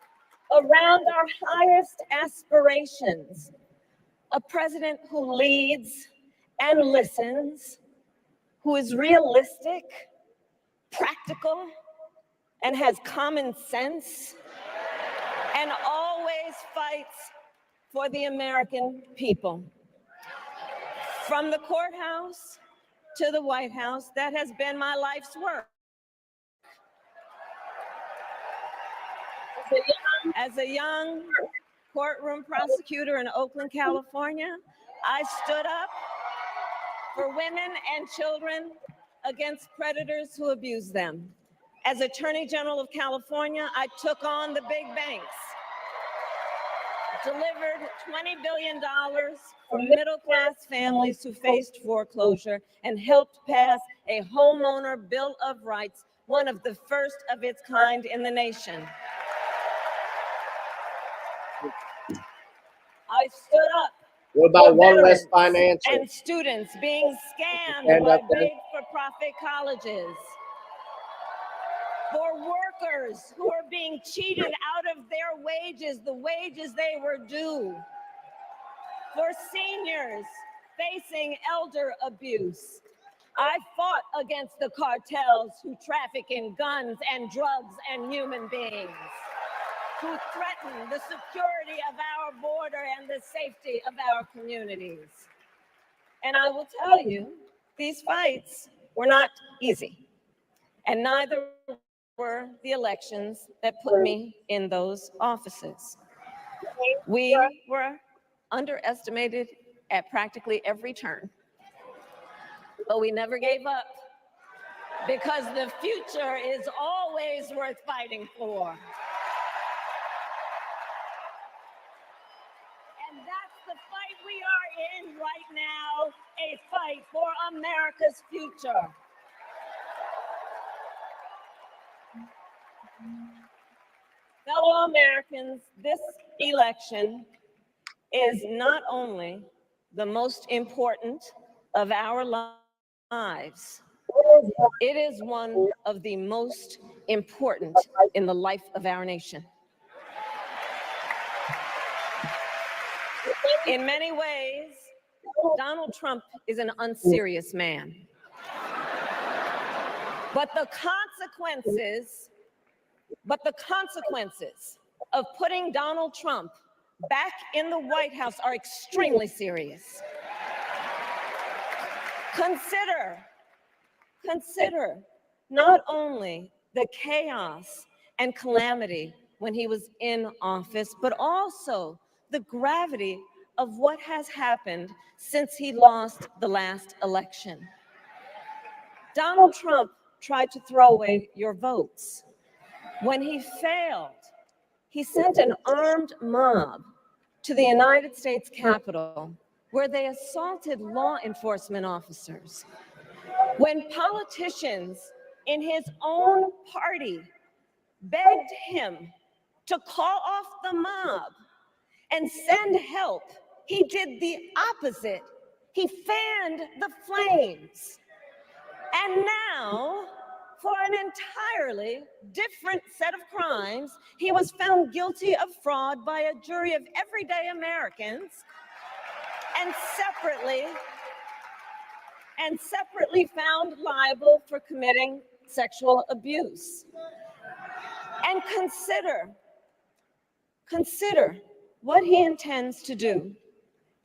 around our highest aspirations, a president who leads and listens, who is realistic, practical, and has common sense, and always fights for the American people. From the courthouse to the White House, that has been my life's work. As a young courtroom prosecutor in Oakland, California, I stood up for women and children against predators who abuse them. As Attorney General of California, I took on the big banks, delivered $20 billion for middle-class families who faced foreclosure, and helped pass a homeowner bill of rights, one of the first of its kind in the nation. I stood up What about for one less veterans financial? and students being scammed Stand by up there. big for-profit colleges, for workers who are being cheated out of their wages, the wages they were due, for seniors facing elder abuse. I fought against the cartels who traffic in guns and drugs and human beings, who threaten the security of our border and the safety of our communities. And I will tell you, these fights were not easy, and neither were the elections that put me in those offices. We were underestimated at practically every turn, but we never gave up, because the future is always worth fighting for. And that's the fight we are in right now, a fight for America's future. Fellow Americans, this election is not only the most important of our lives, it is one of the most important in the life of our nation. In many ways, Donald Trump is an unserious man. But the consequences of putting Donald Trump back in the White House are extremely serious. Consider not only the chaos and calamity when he was in office, but also the gravity of what has happened since he lost the last election. Donald Trump tried to throw away your votes. When he failed, he sent an armed mob to the United States Capitol, where they assaulted law enforcement officers. When politicians in his own party begged him to call off the mob and send help, he did the opposite. He fanned the flames. And now, for an entirely different set of crimes, he was found guilty of fraud by a jury of everyday Americans and separately found liable for committing sexual abuse. And consider what he intends to do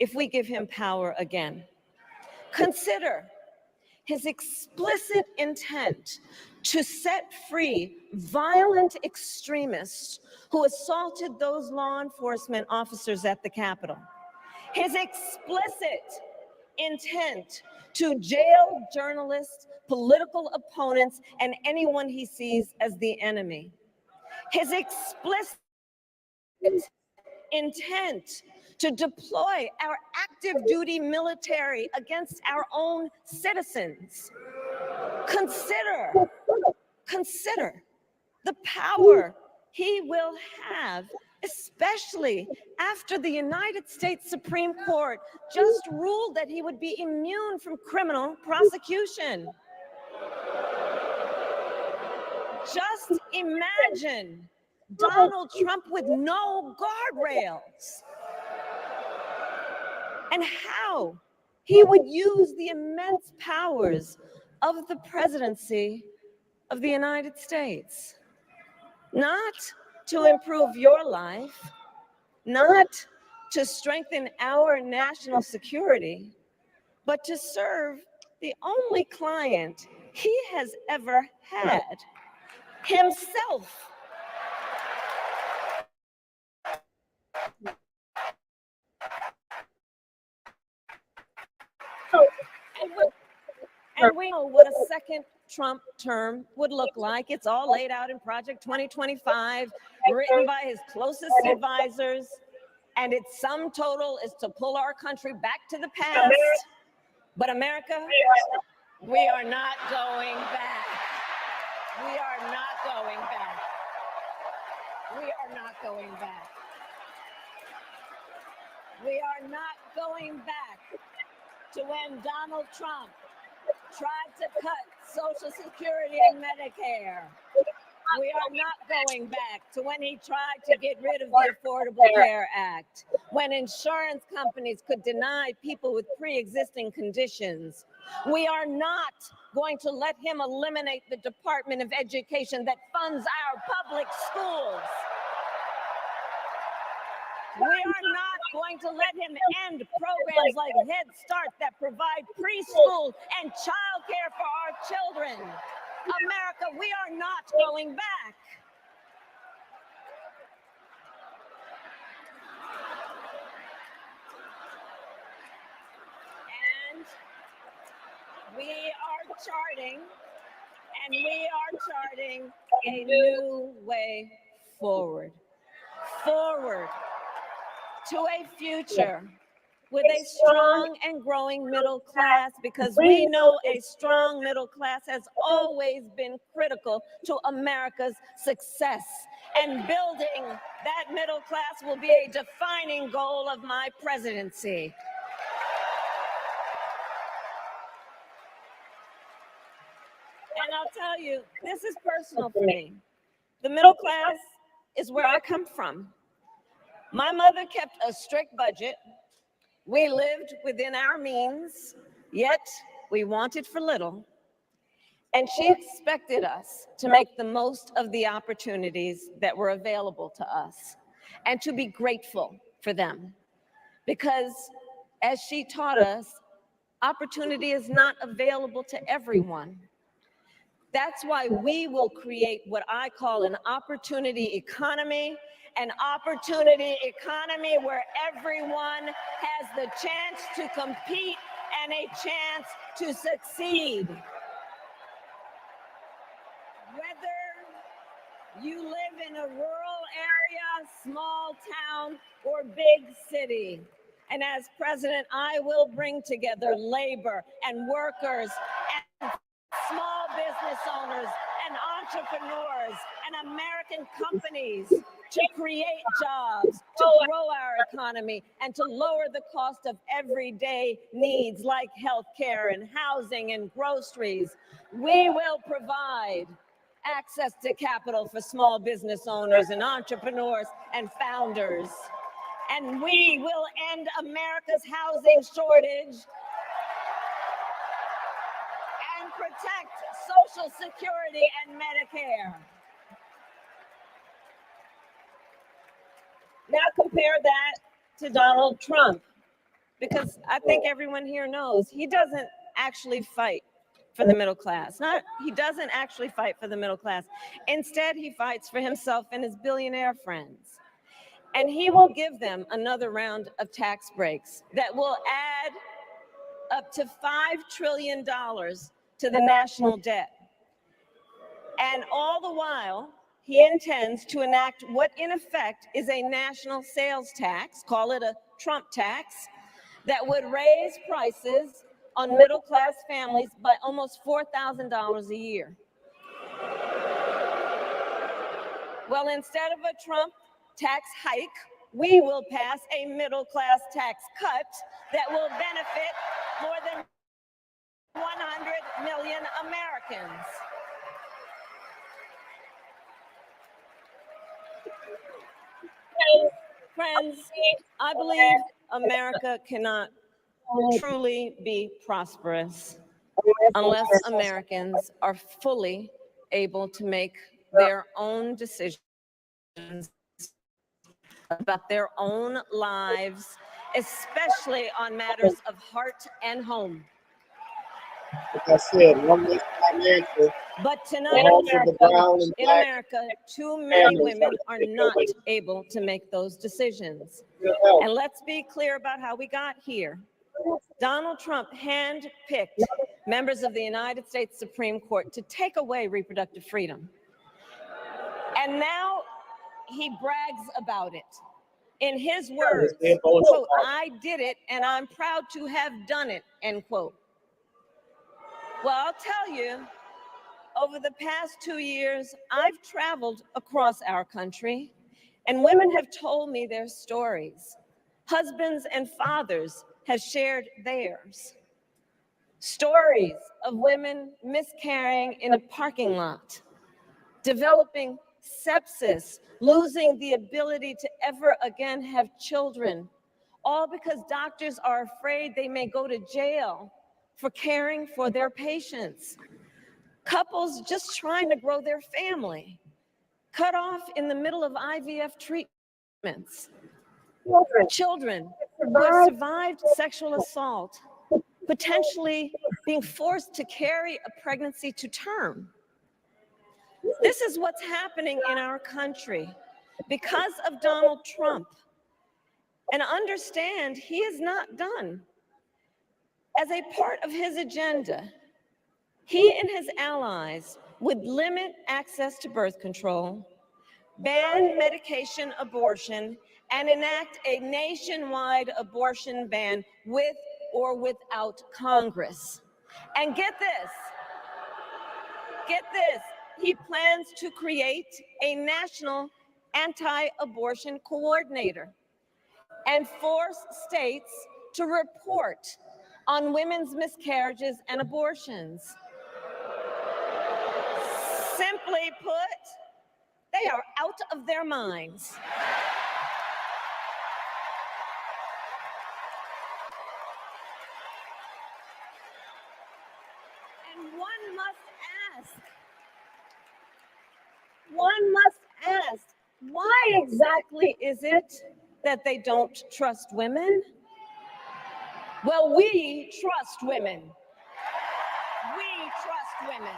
if we give him power again. Consider his explicit intent to set free violent extremists who assaulted those law enforcement officers at the Capitol. His explicit intent to jail journalists, political opponents, and anyone he sees as the enemy. His explicit intent to deploy our active duty military against our own citizens. Consider the power he will have, especially after the United States Supreme Court just ruled that he would be immune from criminal prosecution. Just imagine Donald Trump with no guardrails, and how he would use the immense powers of the presidency of the United States. Not to improve your life, not to strengthen our national security, but to serve the only client he has ever had, himself. And we know what a second Trump term would look like. It's all laid out in Project 2025, written by his closest advisors. And its sum total is to pull our country back to the past. But America, we are not going back. We are not going back. We are not going back. We are not going back to when Donald Trump tried to cut Social Security and Medicare. We are not going back to when he tried to get rid of the Affordable Care Act, when insurance companies could deny people with pre-existing conditions. We are not going to let him eliminate the Department of Education that funds our public schools. We are not going to let him end programs like Head Start that provide preschool and childcare for our children. America, we are not going back. And we are charting a new way forward. Forward to a future with a strong and growing middle class, because we know a strong middle class has always been critical to America's success. And building that middle class will be a defining goal of my presidency. And I'll tell you, this is personal for me. The middle class is where I come from. My mother kept a strict budget. We lived within our means, yet we wanted for little. And she expected us to make the most of the opportunities that were available to us and to be grateful for them. Because as she taught us, opportunity is not available to everyone. That's why we will create what I call an opportunity economy, an opportunity economy where everyone has the chance to compete and a chance to succeed. Whether you live in a rural area, small town, or big city. And as president, I will bring together labor and workers and small business owners and entrepreneurs and American companies to create jobs, to grow our economy, and to lower the cost of everyday needs like healthcare and housing and groceries. We will provide access to capital for small business owners and entrepreneurs and founders. And we will end America's housing shortage and protect Social Security and Medicare. Now compare that to Donald Trump, because I think everyone here knows he doesn't actually fight for the middle class. He doesn't actually fight for the middle class. Instead, he fights for himself and his billionaire friends. And he will give them another round of tax breaks that will add up to $5 trillion to the national debt. And all the while, he intends to enact what in effect is a national sales tax, call it a Trump tax, that would raise prices on middle-class families by almost $4,000 a year. Well, instead of a Trump tax hike, we will pass a middle-class tax cut that will benefit more than 100 million Americans. Friends, I believe America cannot truly be prosperous unless Americans are fully able to make their own decisions about their own lives, especially on matters of heart and home. Like I said, one way financial. But tonight in America, too many women are not able to make those decisions. And let's be clear about how we got here. Donald Trump handpicked members of the United States Supreme Court to take away reproductive freedom. And now he brags about it. In his words, quote, "I did it and I'm proud to have done it," end quote. Well, I'll tell you, over the past 2 years, I've traveled across our country, and women have told me their stories. Husbands and fathers have shared theirs. Stories of women miscarrying in a parking lot, developing sepsis, losing the ability to ever again have children, all because doctors are afraid they may go to jail for caring for their patients. Couples just trying to grow their family, cut off in the middle of IVF treatments. Children who have survived sexual assault, potentially being forced to carry a pregnancy to term. This is what's happening in our country because of Donald Trump. And understand, he is not done. As a part of his agenda, he and his allies would limit access to birth control, ban medication abortion, and enact a nationwide abortion ban with or without Congress. And get this, he plans to create a national anti-abortion coordinator and force states to report on women's miscarriages and abortions. Simply put, they are out of their minds. And one must ask, why exactly is it that they don't trust women? Well, we trust women. We trust women.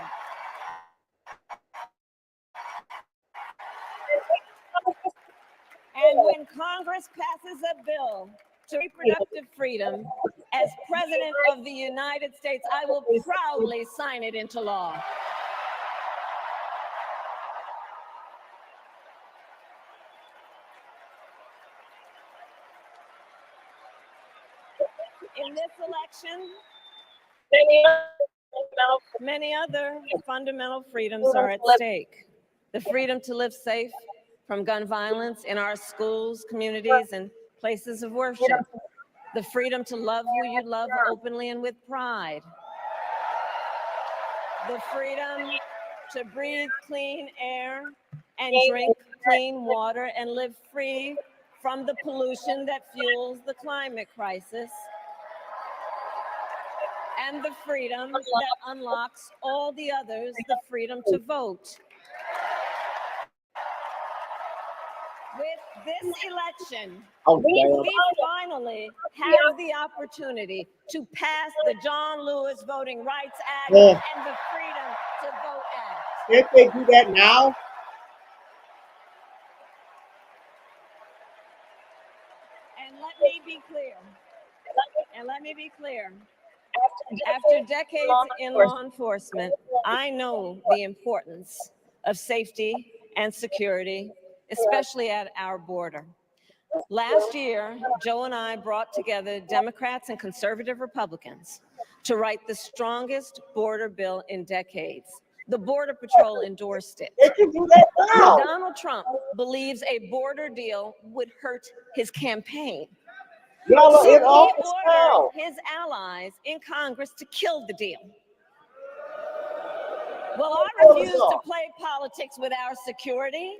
And when Congress passes a bill to reproductive freedom, as President of the United States, I will proudly sign it into law. In this election, many other fundamental freedoms are at stake. The freedom to live safe from gun violence in our schools, communities, and places of worship. The freedom to love who you love openly and with pride. The freedom to breathe clean air and drink clean water and live free from the pollution that fuels the climate crisis, and the freedom that unlocks all the others the freedom to vote. With this election, we finally have the opportunity to pass the John Lewis Voting Rights Act and the Freedom to Vote Act. Can't they do that now? And let me be clear. After decades in law enforcement, I know the importance of safety and security, especially at our border. Last year, Joe and I brought together Democrats and conservative Republicans to write the strongest border bill in decades. The Border Patrol endorsed it. Donald Trump believes a border deal would hurt his campaign. So he ordered his allies in Congress to kill the deal. Well, I refuse to play politics with our security,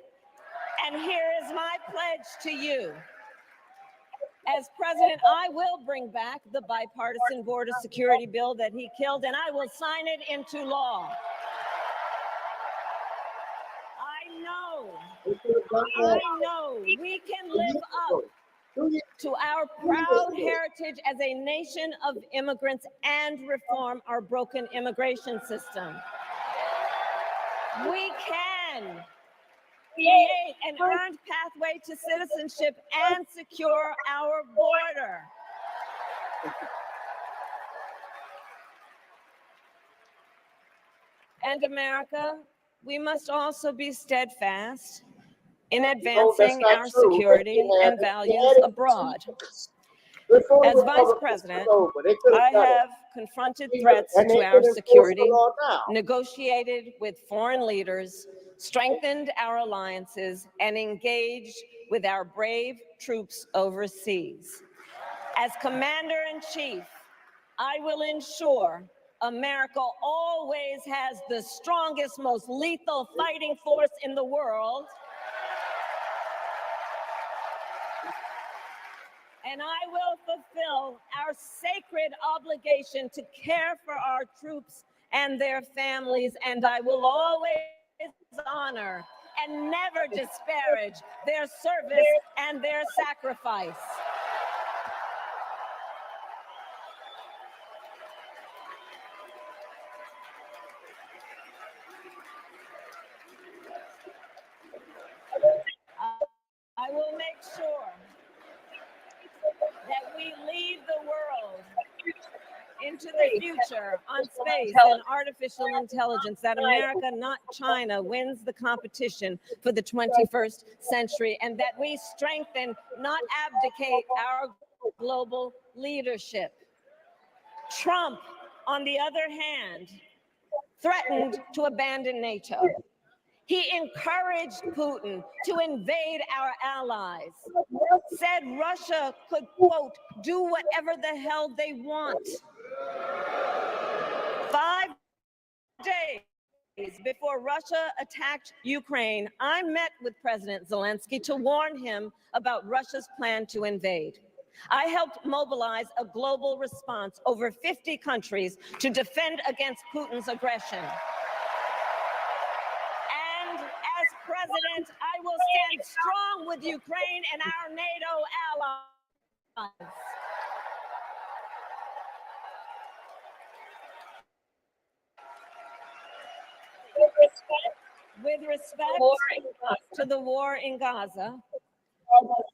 and here is my pledge to you. As president, I will bring back the bipartisan border security bill that he killed, and I will sign it into law. I know we can live up to our proud heritage as a nation of immigrants and reform our broken immigration system. We can create an earned pathway to citizenship and secure our border. And America, we must also be steadfast in advancing our security and values abroad. As Vice President, I have confronted threats to our security, negotiated with foreign leaders, strengthened our alliances, and engaged with our brave troops overseas. As Commander-in-Chief, I will ensure America always has the strongest, most lethal fighting force in the world. And I will fulfill our sacred obligation to care for our troops and their families, and I will always honor and never disparage their service and their sacrifice. I will make sure that we lead the world into the future on space and artificial intelligence, that America, not China, wins the competition for the 21st century, and that we strengthen, not abdicate, our global leadership. Trump, on the other hand, threatened to abandon NATO. He encouraged Putin to invade our allies, said Russia could, quote, do whatever the hell they want. 5 days before Russia attacked Ukraine, I met with President Zelensky to warn him about Russia's plan to invade. I helped mobilize a global response, over 50 countries, to defend against Putin's aggression. President, I will stand strong with Ukraine and our NATO allies. With respect to the war in Gaza,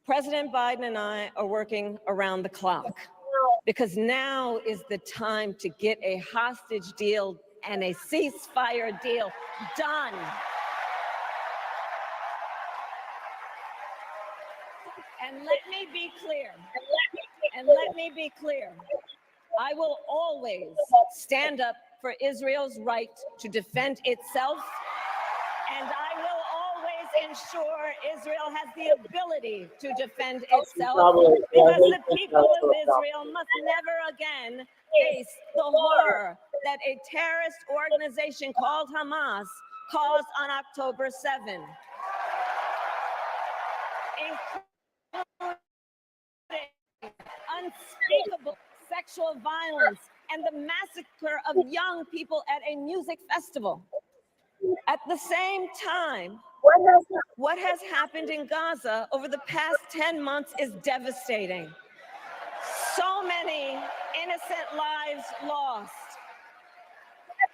President Biden and I are working around the clock, because now is the time to get a hostage deal and a ceasefire deal done. And let me be clear. I will always stand up for Israel's right to defend itself, and I will always ensure Israel has the ability to defend itself, because the people of Israel must never again face the horror that a terrorist organization called Hamas caused on October 7. unspeakable sexual violence and the massacre of young people at a music festival. At the same time, what has happened in Gaza over the past 10 months is devastating. So many innocent lives lost.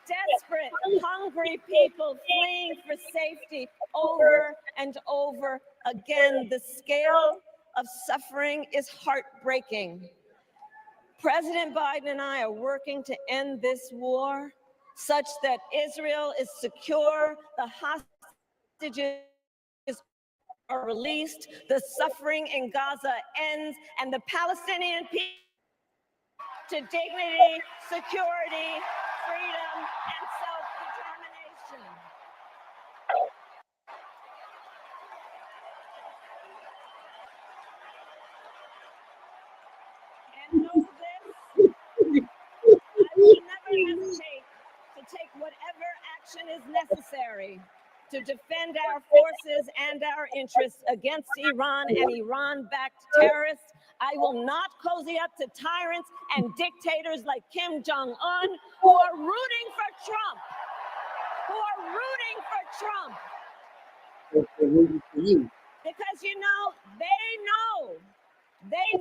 Desperate, hungry people fleeing for safety over and over again. The scale of suffering is heartbreaking. President Biden and I are working to end this war such that Israel is secure, the hostages are released, the suffering in Gaza ends, and the Palestinian people to dignity, security, freedom, and self-determination. And know this, I will never hesitate to take whatever action is necessary to defend our forces and our interests against Iran and Iran-backed terrorists. I will not cozy up to tyrants and dictators like Kim Jong-un who are rooting for Trump. Because, you know, they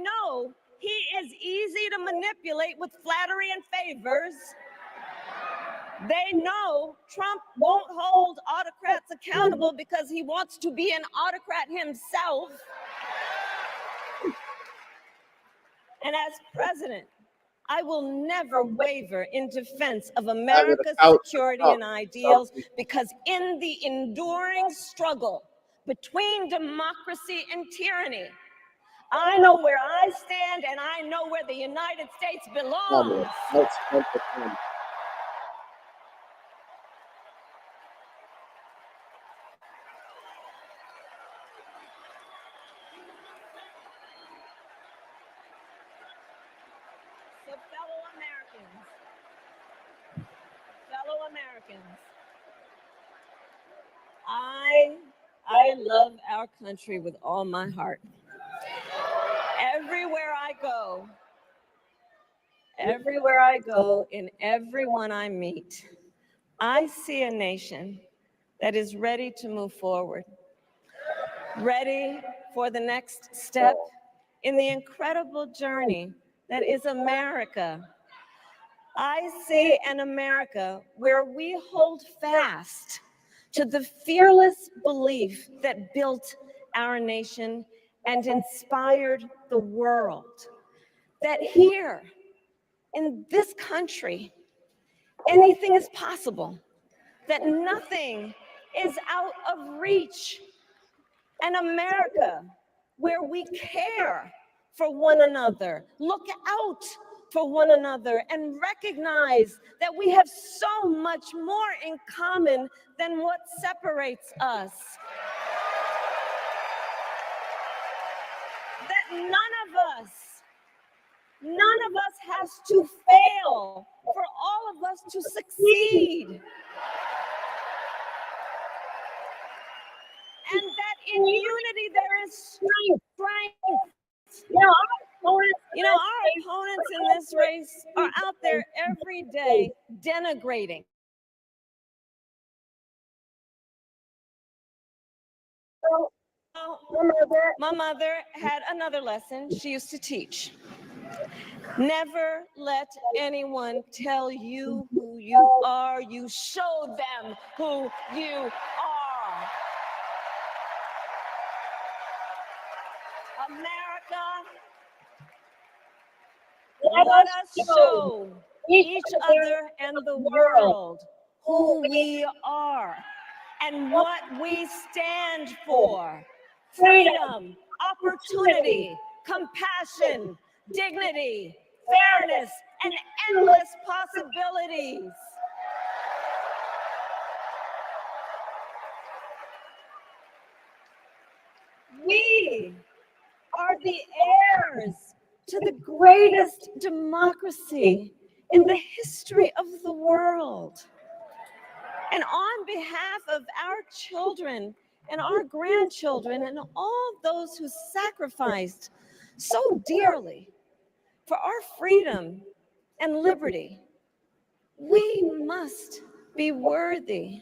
know he is easy to manipulate with flattery and favors. They know Trump won't hold autocrats accountable because he wants to be an autocrat himself. And as president, I will never waver in defense of America's security and ideals, because in the enduring struggle between democracy and tyranny, I know where I stand and I know where the United States belongs. So fellow Americans, I love our country with all my heart. Everywhere I go, in everyone I meet, I see a nation that is ready to move forward, ready for the next step in the incredible journey that is America. I see an America where we hold fast to the fearless belief that built our nation and inspired the world. That here, in this country, anything is possible. That nothing is out of reach. An America where we care for one another, look out for one another, and recognize that we have so much more in common than what separates us. That none of us has to fail for all of us to succeed. And that in unity there is strength. Our opponents in this race are out there every day denigrating. My mother had another lesson she used to teach. Never let anyone tell you who you are. You show them who you are. America, let us show each other and the world who we are and what we stand for. Freedom, opportunity, compassion, dignity, fairness, and endless possibilities. We are the heirs to the greatest democracy in the history of the world. And on behalf of our children and our grandchildren and all those who sacrificed so dearly for our freedom and liberty, we must be worthy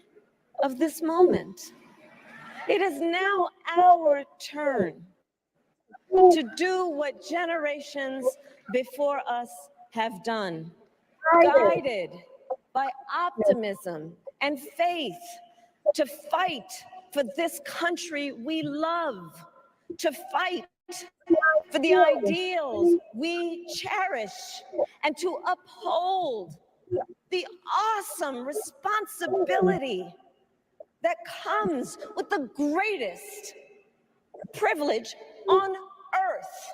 of this moment. It is now our turn to do what generations before us have done, guided by optimism and faith, to fight for this country we love, to fight for the ideals we cherish, and to uphold the awesome responsibility that comes with the greatest privilege on earth,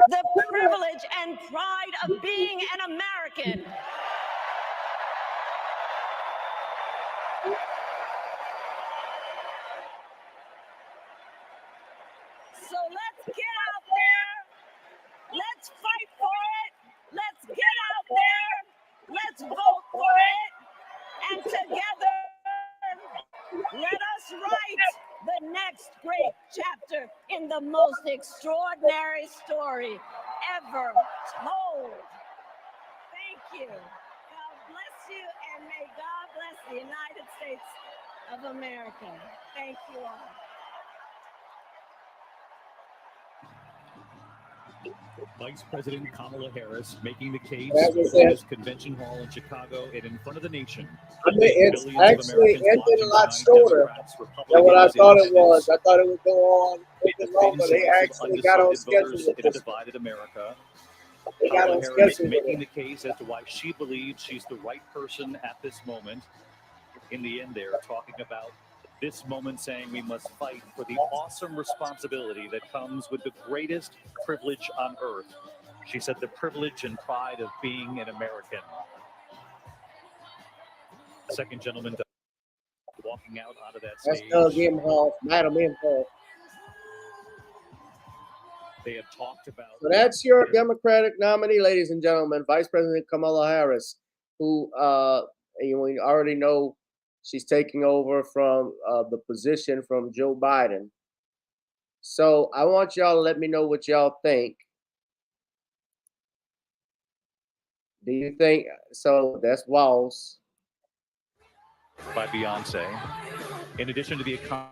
the privilege and pride of being an American. So let's get out there. Let's fight for it. Let's get out there. Let's vote for it. And together, let us write the next great chapter in the most extraordinary story ever told. Thank you. God bless you, and may God bless the United States of America. Thank you all. Vice President Kamala Harris making the case As I in said, this convention hall in Chicago and in front of the nation. I mean, it's Billions of actually Americans ended a watching lot tonight, shorter Democrats, than what I Republicans, thought it was. independents. I thought it would go on a In bit the longer. face They of actually got on undecided schedule voters with in a this. divided America, They got Kamala on Harris schedule with making it. the case as to why she believes she's the right person at this moment. In the end, they're talking about this moment, saying we must fight for the awesome responsibility that comes with the greatest privilege on earth. She said the privilege and pride of being an American. Second gentleman walking out onto that That's stage. Doug Imhoff, Madam Imhoff. They have talked about. So that's your Democratic nominee, ladies and gentlemen, Vice President Kamala Harris, who you already know she's taking over from the position from Joe Biden. So I want y'all to let me know what y'all think. Do you think so? That's Walls. By Beyonce. In addition to the economy,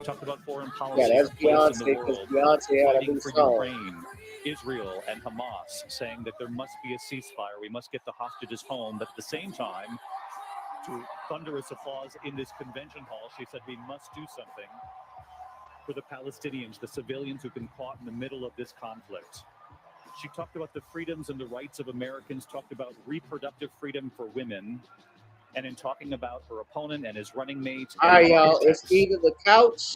talked about foreign policy, Yeah, that's our place in Beyonce, the because world, Beyonce had a fighting new for song. Ukraine, Israel, and Hamas, saying that there must be a ceasefire. We must get the hostages home. But at the same time, to thunderous applause in this convention hall, she said we must do something for the Palestinians, the civilians who've been caught in the middle of this conflict. She talked about the freedoms and the rights of Americans, talked about reproductive freedom for women, and in talking about her opponent and his running mates, All right, y'all. It's either the couch.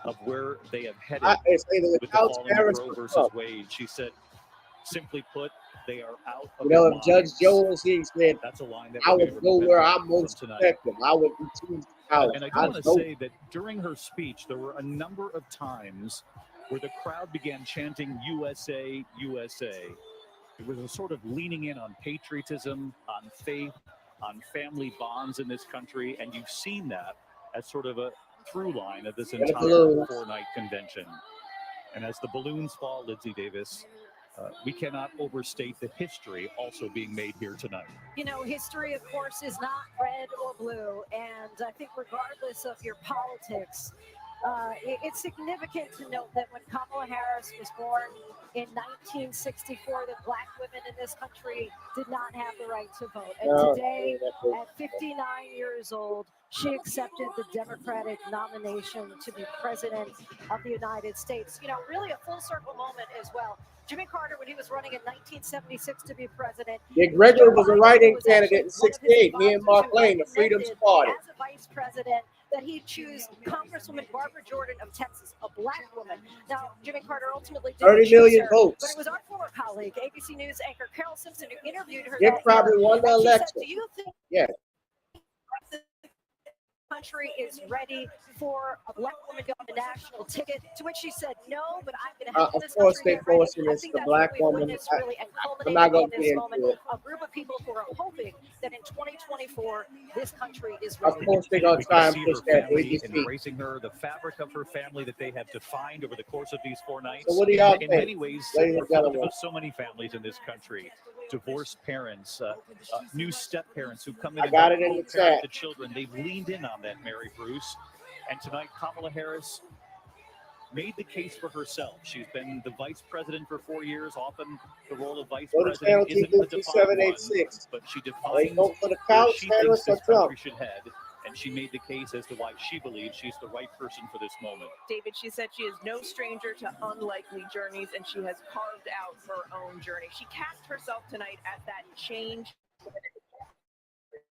of where they have headed It's either the with the couch, falling of Harris, Roe or versus Trump. Wade. She said, simply put, they are out of You know, their if Judge minds. Joe was here, he said, That's a line that I would be would go where remembered I'm most from tonight. effective. I would choose the couch. And I do I want to know. say that during her speech, there were a number of times where the crowd began chanting USA, USA. It was a sort of leaning in on patriotism, on faith, on family bonds in this country. And you've seen that as sort of a through line of this entire four-night convention. And as the balloons fall, Lindsay Davis, we cannot overstate the history also being made here tonight. You know, history, of course, is not red or blue. And I think regardless of your politics, it's significant to note that when Kamala Harris was born in 1964, that Black women in this country did not have the right to vote. And today, at 59 years old, she accepted the Democratic nomination to be president of the United States. You know, really a full circle moment as well. Jimmy Carter, when he was running in 1976 to be president, Dick Gregory was a write-in candidate in '68. Me and Mark Lane, the Freedom's Party. as a vice president, that he'd choose Congresswoman Barbara Jordan of Texas, a Black woman. Now, Jimmy Carter ultimately didn't 30 choose million her, votes. but it was our former colleague, ABC News anchor Carol Simpson, who interviewed her. Dick that probably year, won the and she said, election. do you think Yeah. country is ready for a black woman to get a national ticket, to which she said, no, but I'm going to help Of this course, country they get ready. forcing I this, think the that's black what we've woman. witnessed really and I'm not culminated going in to this get moment. into it. A group of people who are hoping that in 2024, this country is Of ready. course, they're going We to try can and see push her that family ABC. embracing her, the fabric of her family that they have defined over the course of these 4 nights. So what do y'all in think, many ways, ladies and reflective gentlemen? of so many families in this country. Divorced parents, new step parents who come in I and got help it in the co-parent chat. the children. They've leaned in on that, Mary Bruce. And tonight, Kamala Harris made the case for herself. She's been the vice president for 4 years. Often the role of vice Go to president channel isn't a defined one, 25786. but she They defines vote for the where couch, she Harris, thinks or this Trump. country should head. And she made the case as to why she believes she's the right person for this moment. David, she said she is no stranger to unlikely journeys, and she has carved out her own journey. She cast herself tonight as that change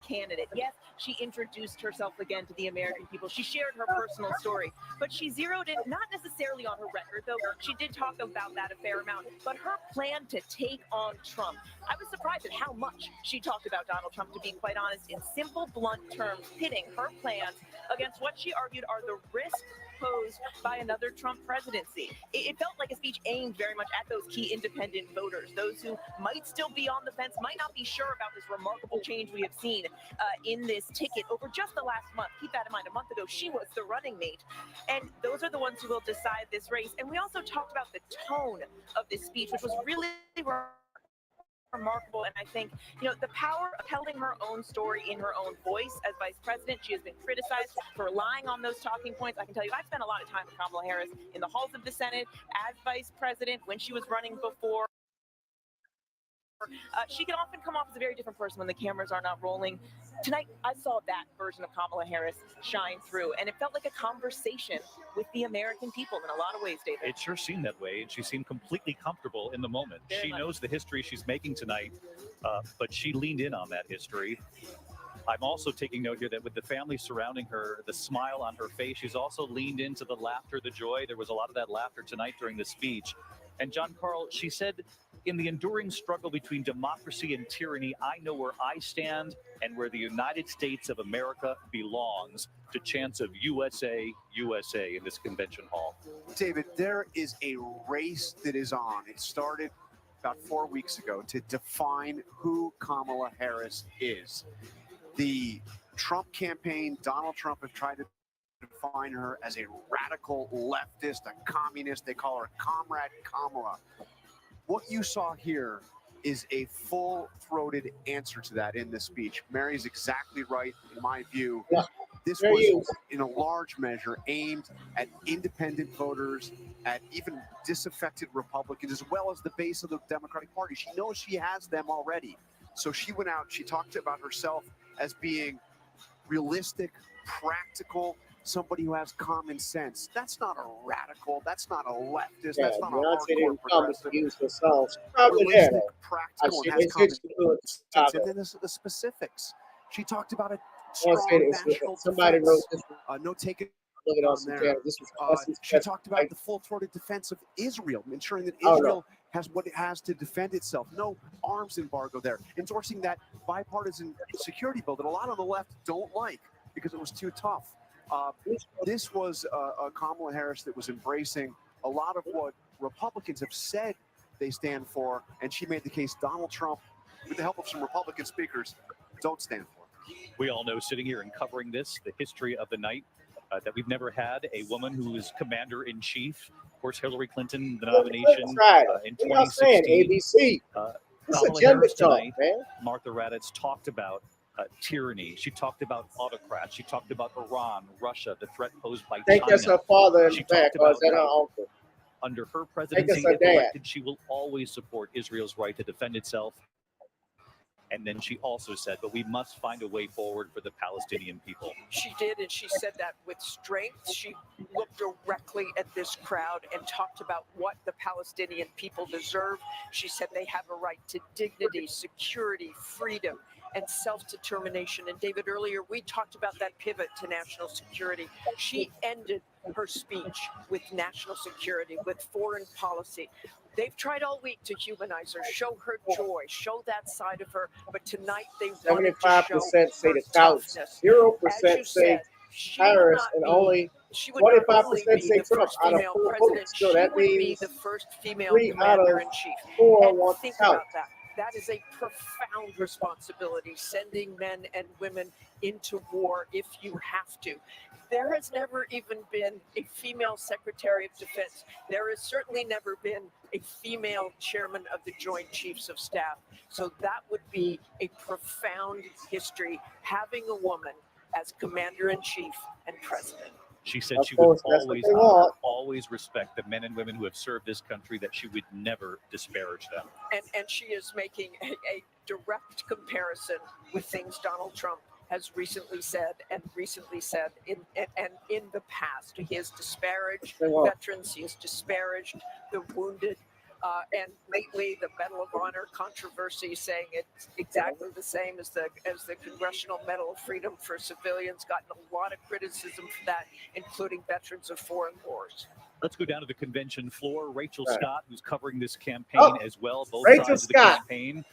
candidate. Yes, she introduced herself again to the American people. She shared her personal story, but she zeroed in not necessarily on her record, though she did talk about that a fair amount, but her plan to take on Trump. I was surprised at how much she talked about Donald Trump, to be quite honest, in simple, blunt terms, pitting her plans against what she argued are the risks posed by another Trump presidency. It felt like a speech aimed very much at those key independent voters, those who might still be on the fence, might not be sure about this remarkable change we have seen in this ticket over just the last month. Keep that in mind. A month ago, she was the running mate. And those are the ones who will decide this race. And we also talked about the tone of this speech, which was really remarkable. And I think, the power of telling her own story in her own voice as vice president. She has been criticized for relying on those talking points. I can tell you, I've spent a lot of time with Kamala Harris in the halls of the Senate as vice president when she was running before. She can often come off as a very different person when the cameras are not rolling. Tonight, I saw that version of Kamala Harris shine through, and it felt like a conversation with the American people in a lot of ways, David. It sure seemed that way, and she seemed completely comfortable in the moment. She knows the history she's making tonight, but she leaned in on that history. I'm also taking note here that with the family surrounding her, the smile on her face, she's also leaned into the laughter, the joy. There was a lot of that laughter tonight during the speech. And John Carl, she said, in the enduring struggle between democracy and tyranny, I know where I stand and where the United States of America belongs, to chants of USA, USA in this convention hall. David, there is a race that is on. It started about 4 weeks ago to define who Kamala Harris is. The Trump campaign, Donald Trump, have tried to define her as a radical leftist, a communist. They call her Comrade Kamala. What you saw here is a full-throated answer to that in the speech. Mary's exactly right, in my view. This was, in a large measure, aimed at independent voters, at even disaffected Republicans, as well as the base of the Democratic Party. She knows she has them already. So she went out, she talked about herself as being realistic, practical, somebody who has common sense. That's not a radical. That's not a leftist. That's not a hardcore progressive. Realistic, practical, and has common sense. And then the specifics. She talked about a strong national somebody defense. wrote this. No taking Look at on us. there. She talked about the full-throated defense of Israel, ensuring that Israel has what it has to defend itself. No arms embargo there. Endorsing that bipartisan security bill that a lot on the left don't like because it was too tough. This was a Kamala Harris that was embracing a lot of what Republicans have said they stand for, and she made the case Donald Trump, with the help of some Republican speakers, don't stand for. We all know, sitting here and covering this, the history of the night, that we've never had a woman who is commander-in-chief. Of course, Hillary Clinton, the nomination in 2016. ABC. Kamala Harris tonight, Martha Raddatz talked about tyranny. She talked about autocrats. She talked about Iran, Russia, the threat posed by China. I think that's her father in the back, or is that her how uncle? under her presidency, her if dad. elected, she will always support Israel's right to defend itself. And then she also said, but we must find a way forward for the Palestinian people. She did, and she said that with strength. She looked directly at this crowd and talked about what the Palestinian people deserve. She said they have a right to dignity, security, freedom, and self-determination. And David, earlier we talked about that pivot to national security. She ended her speech with national security, with foreign policy. They've tried all week to humanize her, show her joy, show that side of her. But tonight they wanted to show 75% say her the couch. toughness. 0% As you say said, she would Harris not and be, only she would not 25% only be say the Trump first out of female 4 president, votes. So she that would be means the first female 3 out of commander-in-chief. 4 And want think to count. about that. That is a profound responsibility, sending men and women into war if you have to. There has never even been a female Secretary of Defense. There has certainly never been a female chairman of the Joint Chiefs of Staff. So that would be a profound history, having a woman as commander-in-chief and president. She said Of she would course, that's what always they honor, want. always respect the men and women who have served this country, that she would never disparage them. And she is making a direct comparison with things Donald Trump has recently said in the past. He has disparaged veterans. He has disparaged the wounded. And lately, the Medal of Honor controversy, saying it's exactly the same as the Congressional Medal of Freedom for civilians, gotten a lot of criticism for that, including veterans of foreign wars. Let's go down to the convention floor. Rachel Right. Scott, who's covering this campaign as well, both Rachel sides of the Scott. campaign.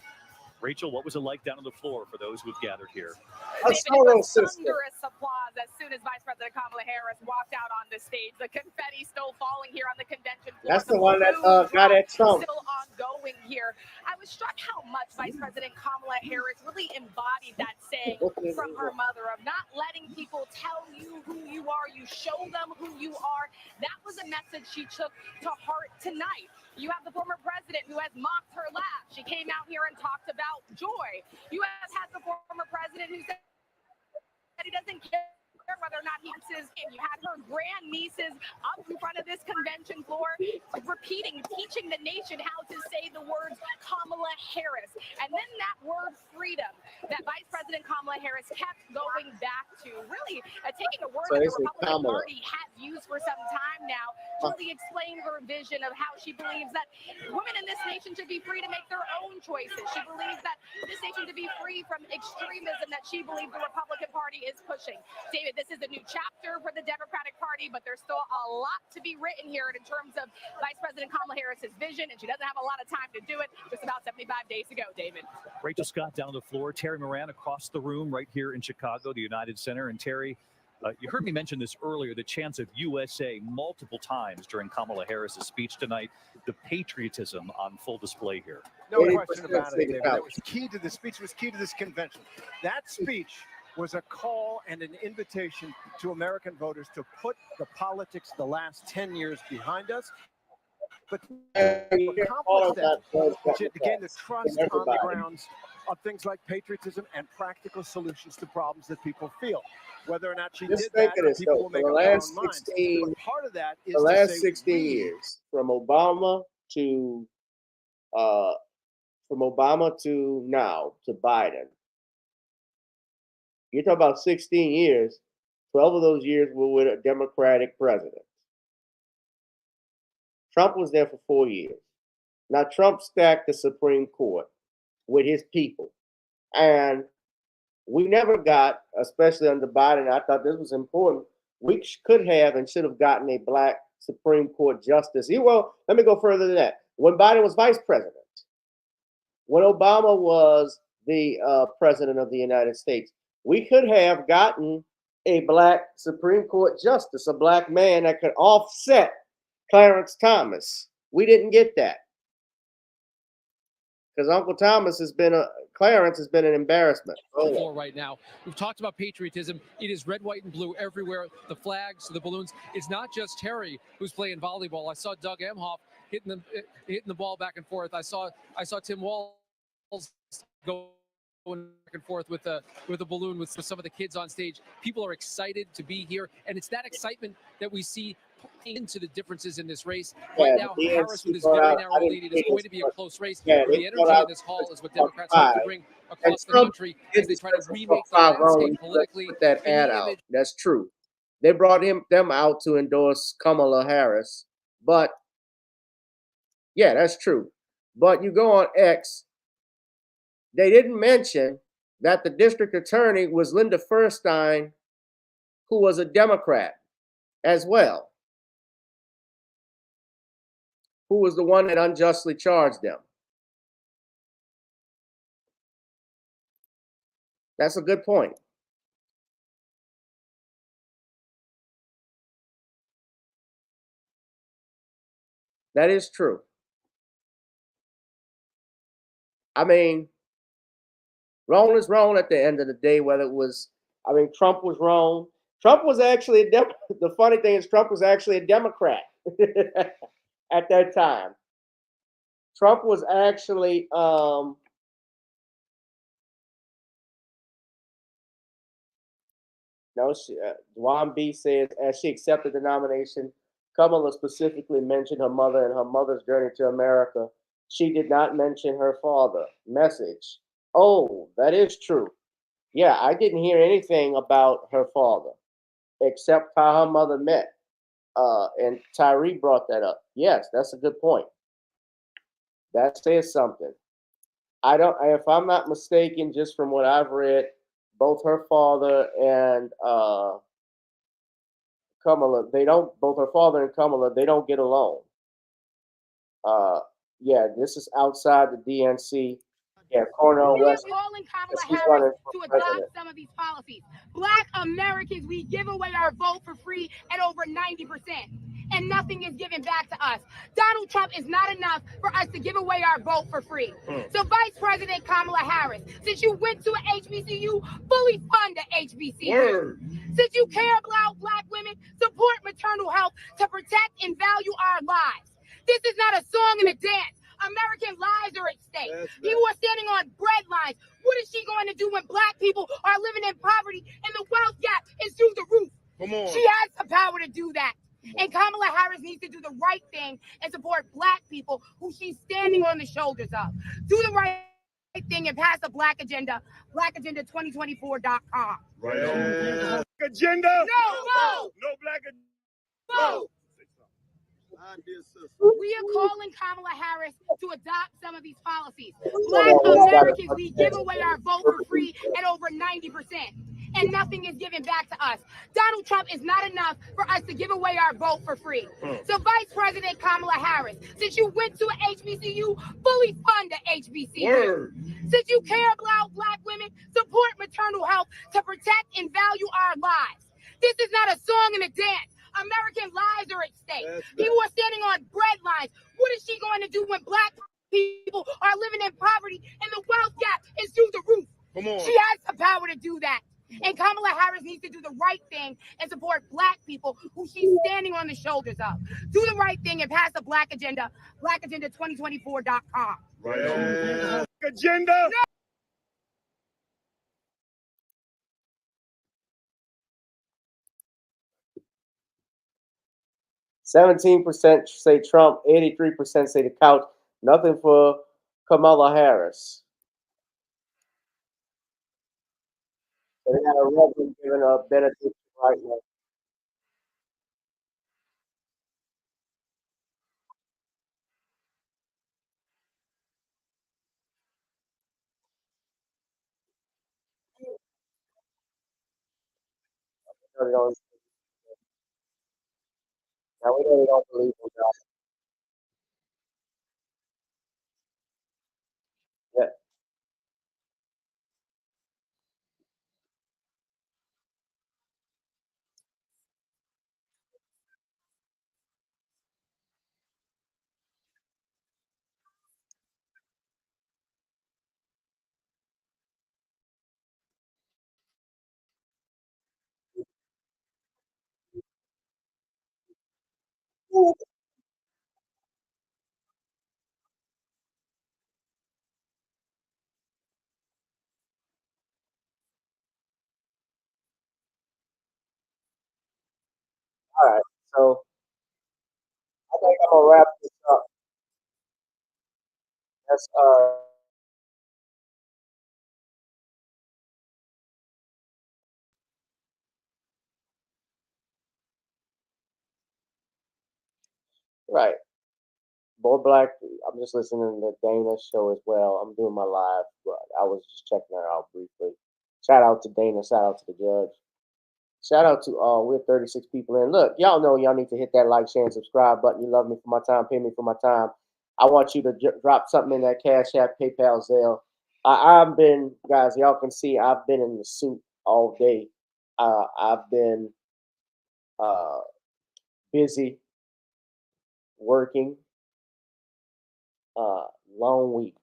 Rachel, what was it like down on the floor for those who have gathered here? David, it was thunderous applause as soon as Vice President Kamala Harris walked out on the stage. The confetti still falling here on the convention floor. That's the one that got at Trump. Still ongoing here. I was struck how much Vice President Kamala Harris really embodied that saying from her mother of not letting people tell you who you are. You show them who you are. That was a message she took to heart tonight. You have the former president who has mocked her laugh. She came out here and talked about joy. You have had the former president who said that he doesn't care whether or not he uses him. You had her grandnieces up in front of this convention floor repeating, teaching the nation how to say the words Kamala Harris. And then that word freedom that Vice President Kamala Harris kept going back to, really taking a word that the Republican Party has used for some time now to really explain her vision of how she believes that women in this nation should be free to make their own choices. She believes that this nation to be free from extremism that she believes the Republican Party is pushing. David, this is a new chapter for the Democratic Party, but there's still a lot to be written here in terms of Vice President Kamala Harris's vision, and she doesn't have a lot of time to do it. Just about 75 days to go, David. Rachel Scott down on the floor. Terry Moran across the room right here in Chicago, the United Center. And Terry, you heard me mention this earlier, the chants of USA multiple times during Kamala Harris's speech tonight, the patriotism on full display here. No question about it, David. That was key to the speech, was key to this convention. That speech was a call and an invitation to American voters to put the politics of the last 10 years behind us, but to accomplish that, to gain the trust on the grounds of things like patriotism and practical solutions to problems that people feel. Whether or not she did that, people will make up their own minds. But part of that is the last 16 years, from Obama to now to Biden. You're talking about 16 years. 12 of those years were with a Democratic president. Trump was there for 4 years. Now, Trump stacked the Supreme Court with his people. And we never got, especially under Biden, I thought this was important, we could have and should have gotten a black Supreme Court justice. Well, let me go further than that. When Biden was vice president, when Obama was the president of the United States, we could have gotten a black Supreme Court justice, a black man that could offset Clarence Thomas. We didn't get that because Uncle Thomas has been Clarence has been an embarrassment. Floor right now. We've talked about patriotism. It is red, white, and blue everywhere. The flags, the balloons. It's not just Terry who's playing volleyball. I saw Doug Emhoff hitting the ball back and forth. I saw Tim Walz going back and forth with a balloon with some of the kids on stage. People are excited to be here, and it's that excitement that we see into the differences in this race. Right now, DNC Harris with his very narrow lead. It is going to be a close race. The energy in this hall is what Democrats hope to bring across the country as they try to remake the landscape politically. Put that ad out. That's true. They brought them out to endorse Kamala Harris, but yeah, that's true. But you go on X, they didn't mention that the district attorney was Linda Feuerstein, who was a Democrat as well, who was the one that unjustly charged them. That's a good point. That is true. I mean, wrong is wrong at the end of the day, whether it was, I mean, Trump was wrong. Trump was actually the funny thing is Trump was actually a Democrat at that time. Trump was actually no, Juan B says as she accepted the nomination, Kamala specifically mentioned her mother and her mother's journey to America. She did not mention her father. Message. Oh, that is true. Yeah, I didn't hear anything about her father except how her mother met. And Tyree brought that up. Yes, that's a good point. That says something. I don't, if I'm not mistaken, just from what I've read, both her father and Kamala, they don't. Both her father and Kamala, they don't get along. Yeah, this is outside the DNC. Yeah, Cornell We are West. calling Kamala She's Harris running to for adopt president. some of these policies. Black Americans, we give away our vote for free at over 90%, and nothing is given back to us. Donald Trump is not enough for us to give away our vote for free. So, Vice President Kamala Harris, since you went to an HBCU, fully fund the HBCU. Since you care about Black women, support maternal health to protect and value our lives. This is not a song and a dance. American lives are at stake. People are standing on bread lines. What is she going to do when Black people are living in poverty and the wealth gap is through the roof? Come on. She has the power to do that. And Kamala Harris needs to do the right thing and support Black people who she's standing on the shoulders of. Do the right thing and pass the Black Agenda, blackagenda2024.com. Right on. Agenda? No. No black agenda. No. We are calling Kamala Harris to adopt some of these policies. Black Americans, we give away our vote for free at over 90%, and nothing is given back to us. Donald Trump is not enough for us to give away our vote for free. So, Vice President Kamala Harris, since you went to an HBCU, fully fund the HBCU. Since you care about Black women, support maternal health to protect and value our lives. This is not a song and a dance. American lives are at stake. People are standing on bread lines. What is she going to do when Black people are living in poverty and the wealth gap is through the roof? Come on. She has the power to do that. And Kamala Harris needs to do the right thing and support Black people who she's standing on the shoulders of. Do the right thing and pass the Black Agenda, blackagenda2024.com. Right on. Agenda? 17% say Trump, 83% say the couch. Nothing for Kamala Harris. They got a reverend giving a benediction right now. Now we really don't believe in God. Yeah. All right. So I think I'm gonna wrap this up. That's right. More Black. I'm just listening to Dana's show as well. I'm doing my live, but I was just checking her out briefly. Shout out to Dana. Shout out to the judge. Shout out to we're 36 people in. Look, y'all know y'all need to hit that like, share, and subscribe button. You love me for my time, pay me for my time. I want you to drop something in that Cash App, PayPal, Zelle. I've been, guys, y'all can see I've been in the suit all day. I've been busy working. long week,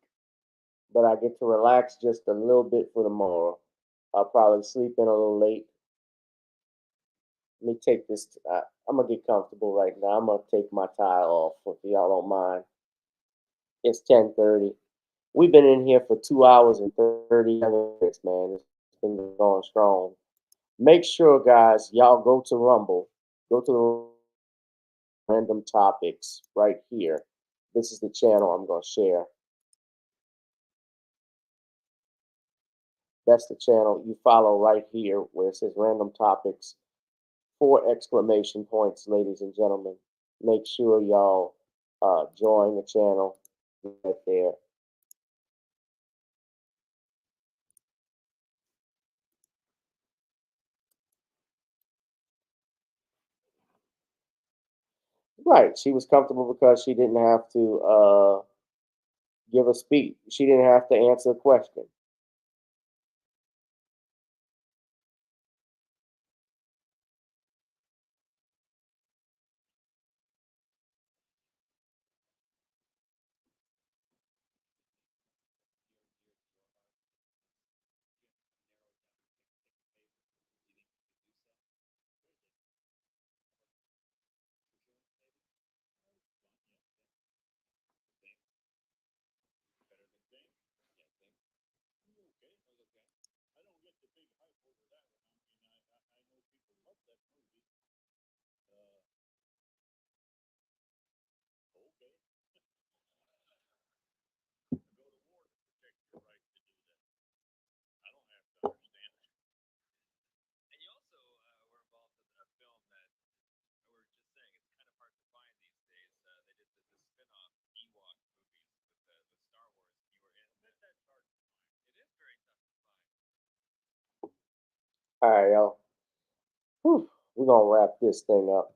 but I get to relax just a little bit for tomorrow. I'll probably sleep in a little late. Let me take this. I'm gonna get comfortable right now. I'm gonna take my tie off if y'all don't mind. It's 10:30. We've been in here for 2 hours and 30 minutes, man. It's been going strong. Make sure, guys, y'all go to Rumble. Go to the random topics right here. This is the channel I'm gonna share. That's the channel you follow right here where it says random topics. 4 exclamation points, ladies and gentlemen. Make sure y'all join the channel right there. Right. She was comfortable because she didn't have to give a speech. She didn't have to answer a question. All right, y'all. Whew. We're going to wrap this thing up.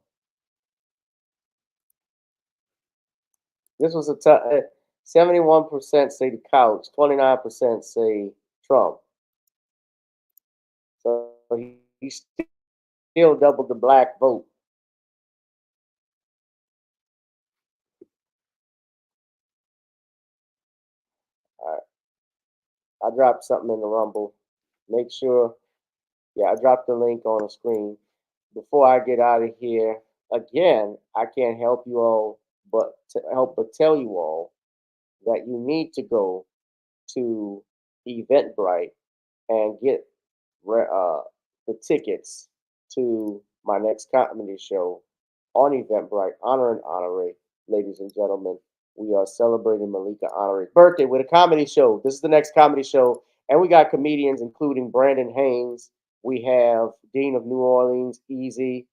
This was a 71% say the couch, 29% say Trump. So he still doubled the black vote. All right. I dropped something in the Rumble. Make sure, I dropped the link on the screen. Before I get out of here, again, I can't help you all but tell you all that you need to go to Eventbrite and get the tickets to my next comedy show on Eventbrite, Honor and Honorary. Ladies and gentlemen, we are celebrating Malika Honorary's birthday with a comedy show. This is the next comedy show, and we got comedians including Brandon Haynes. We have Dean of New Orleans, Easy,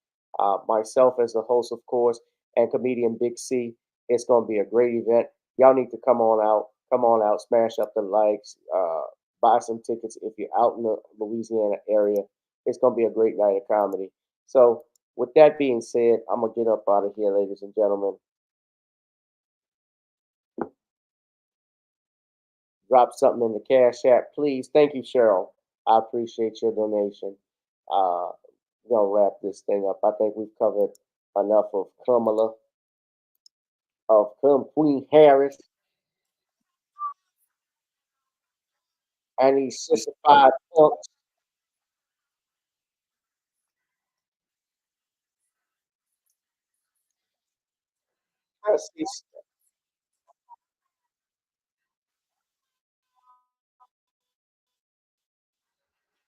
myself as the host, of course, and comedian Big C. It's going to be a great event. Y'all need to come on out. Come on out, smash up the likes, buy some tickets if you're out in the Louisiana area. It's going to be a great night of comedy. So, with that being said, I'm going to get up out of here, ladies and gentlemen. Drop something in the Cash App, please. Thank you, Cheryl. I appreciate your donation. We're going to wrap this thing up. I think we've covered enough of Kamala, of Queen Harris, and these sissified punks.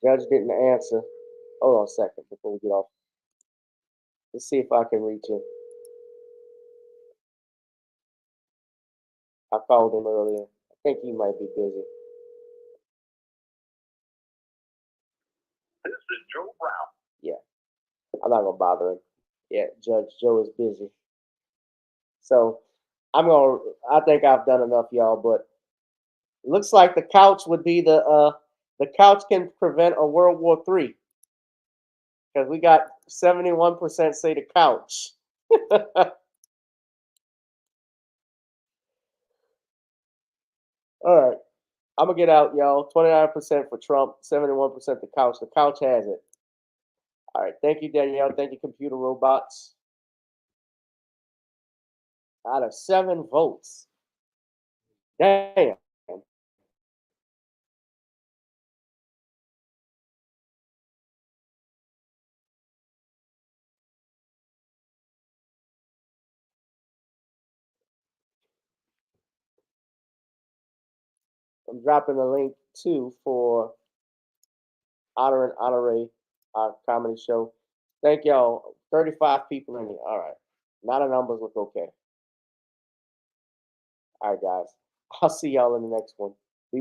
Judge didn't answer. Hold on a second before we get off. Let's see if I can reach him. I called him earlier. I think he might be busy. This is Joe Brown. Yeah, I'm not gonna bother him. Yeah, Judge Joe is busy. So I think I've done enough, y'all. But it looks like the couch would be the couch can prevent a World War III because we got 71% say the couch. All right, I'm gonna get out, y'all. 29% for Trump, 71% the couch. The couch has it. All right, thank you, Danielle. Thank you, computer robots. Out of 7 votes, Damn. I'm dropping a link too for Honor and Honore comedy show. Thank y'all. 35 people in here. All right. Now the numbers look okay. All right, guys. I'll see y'all in the next one.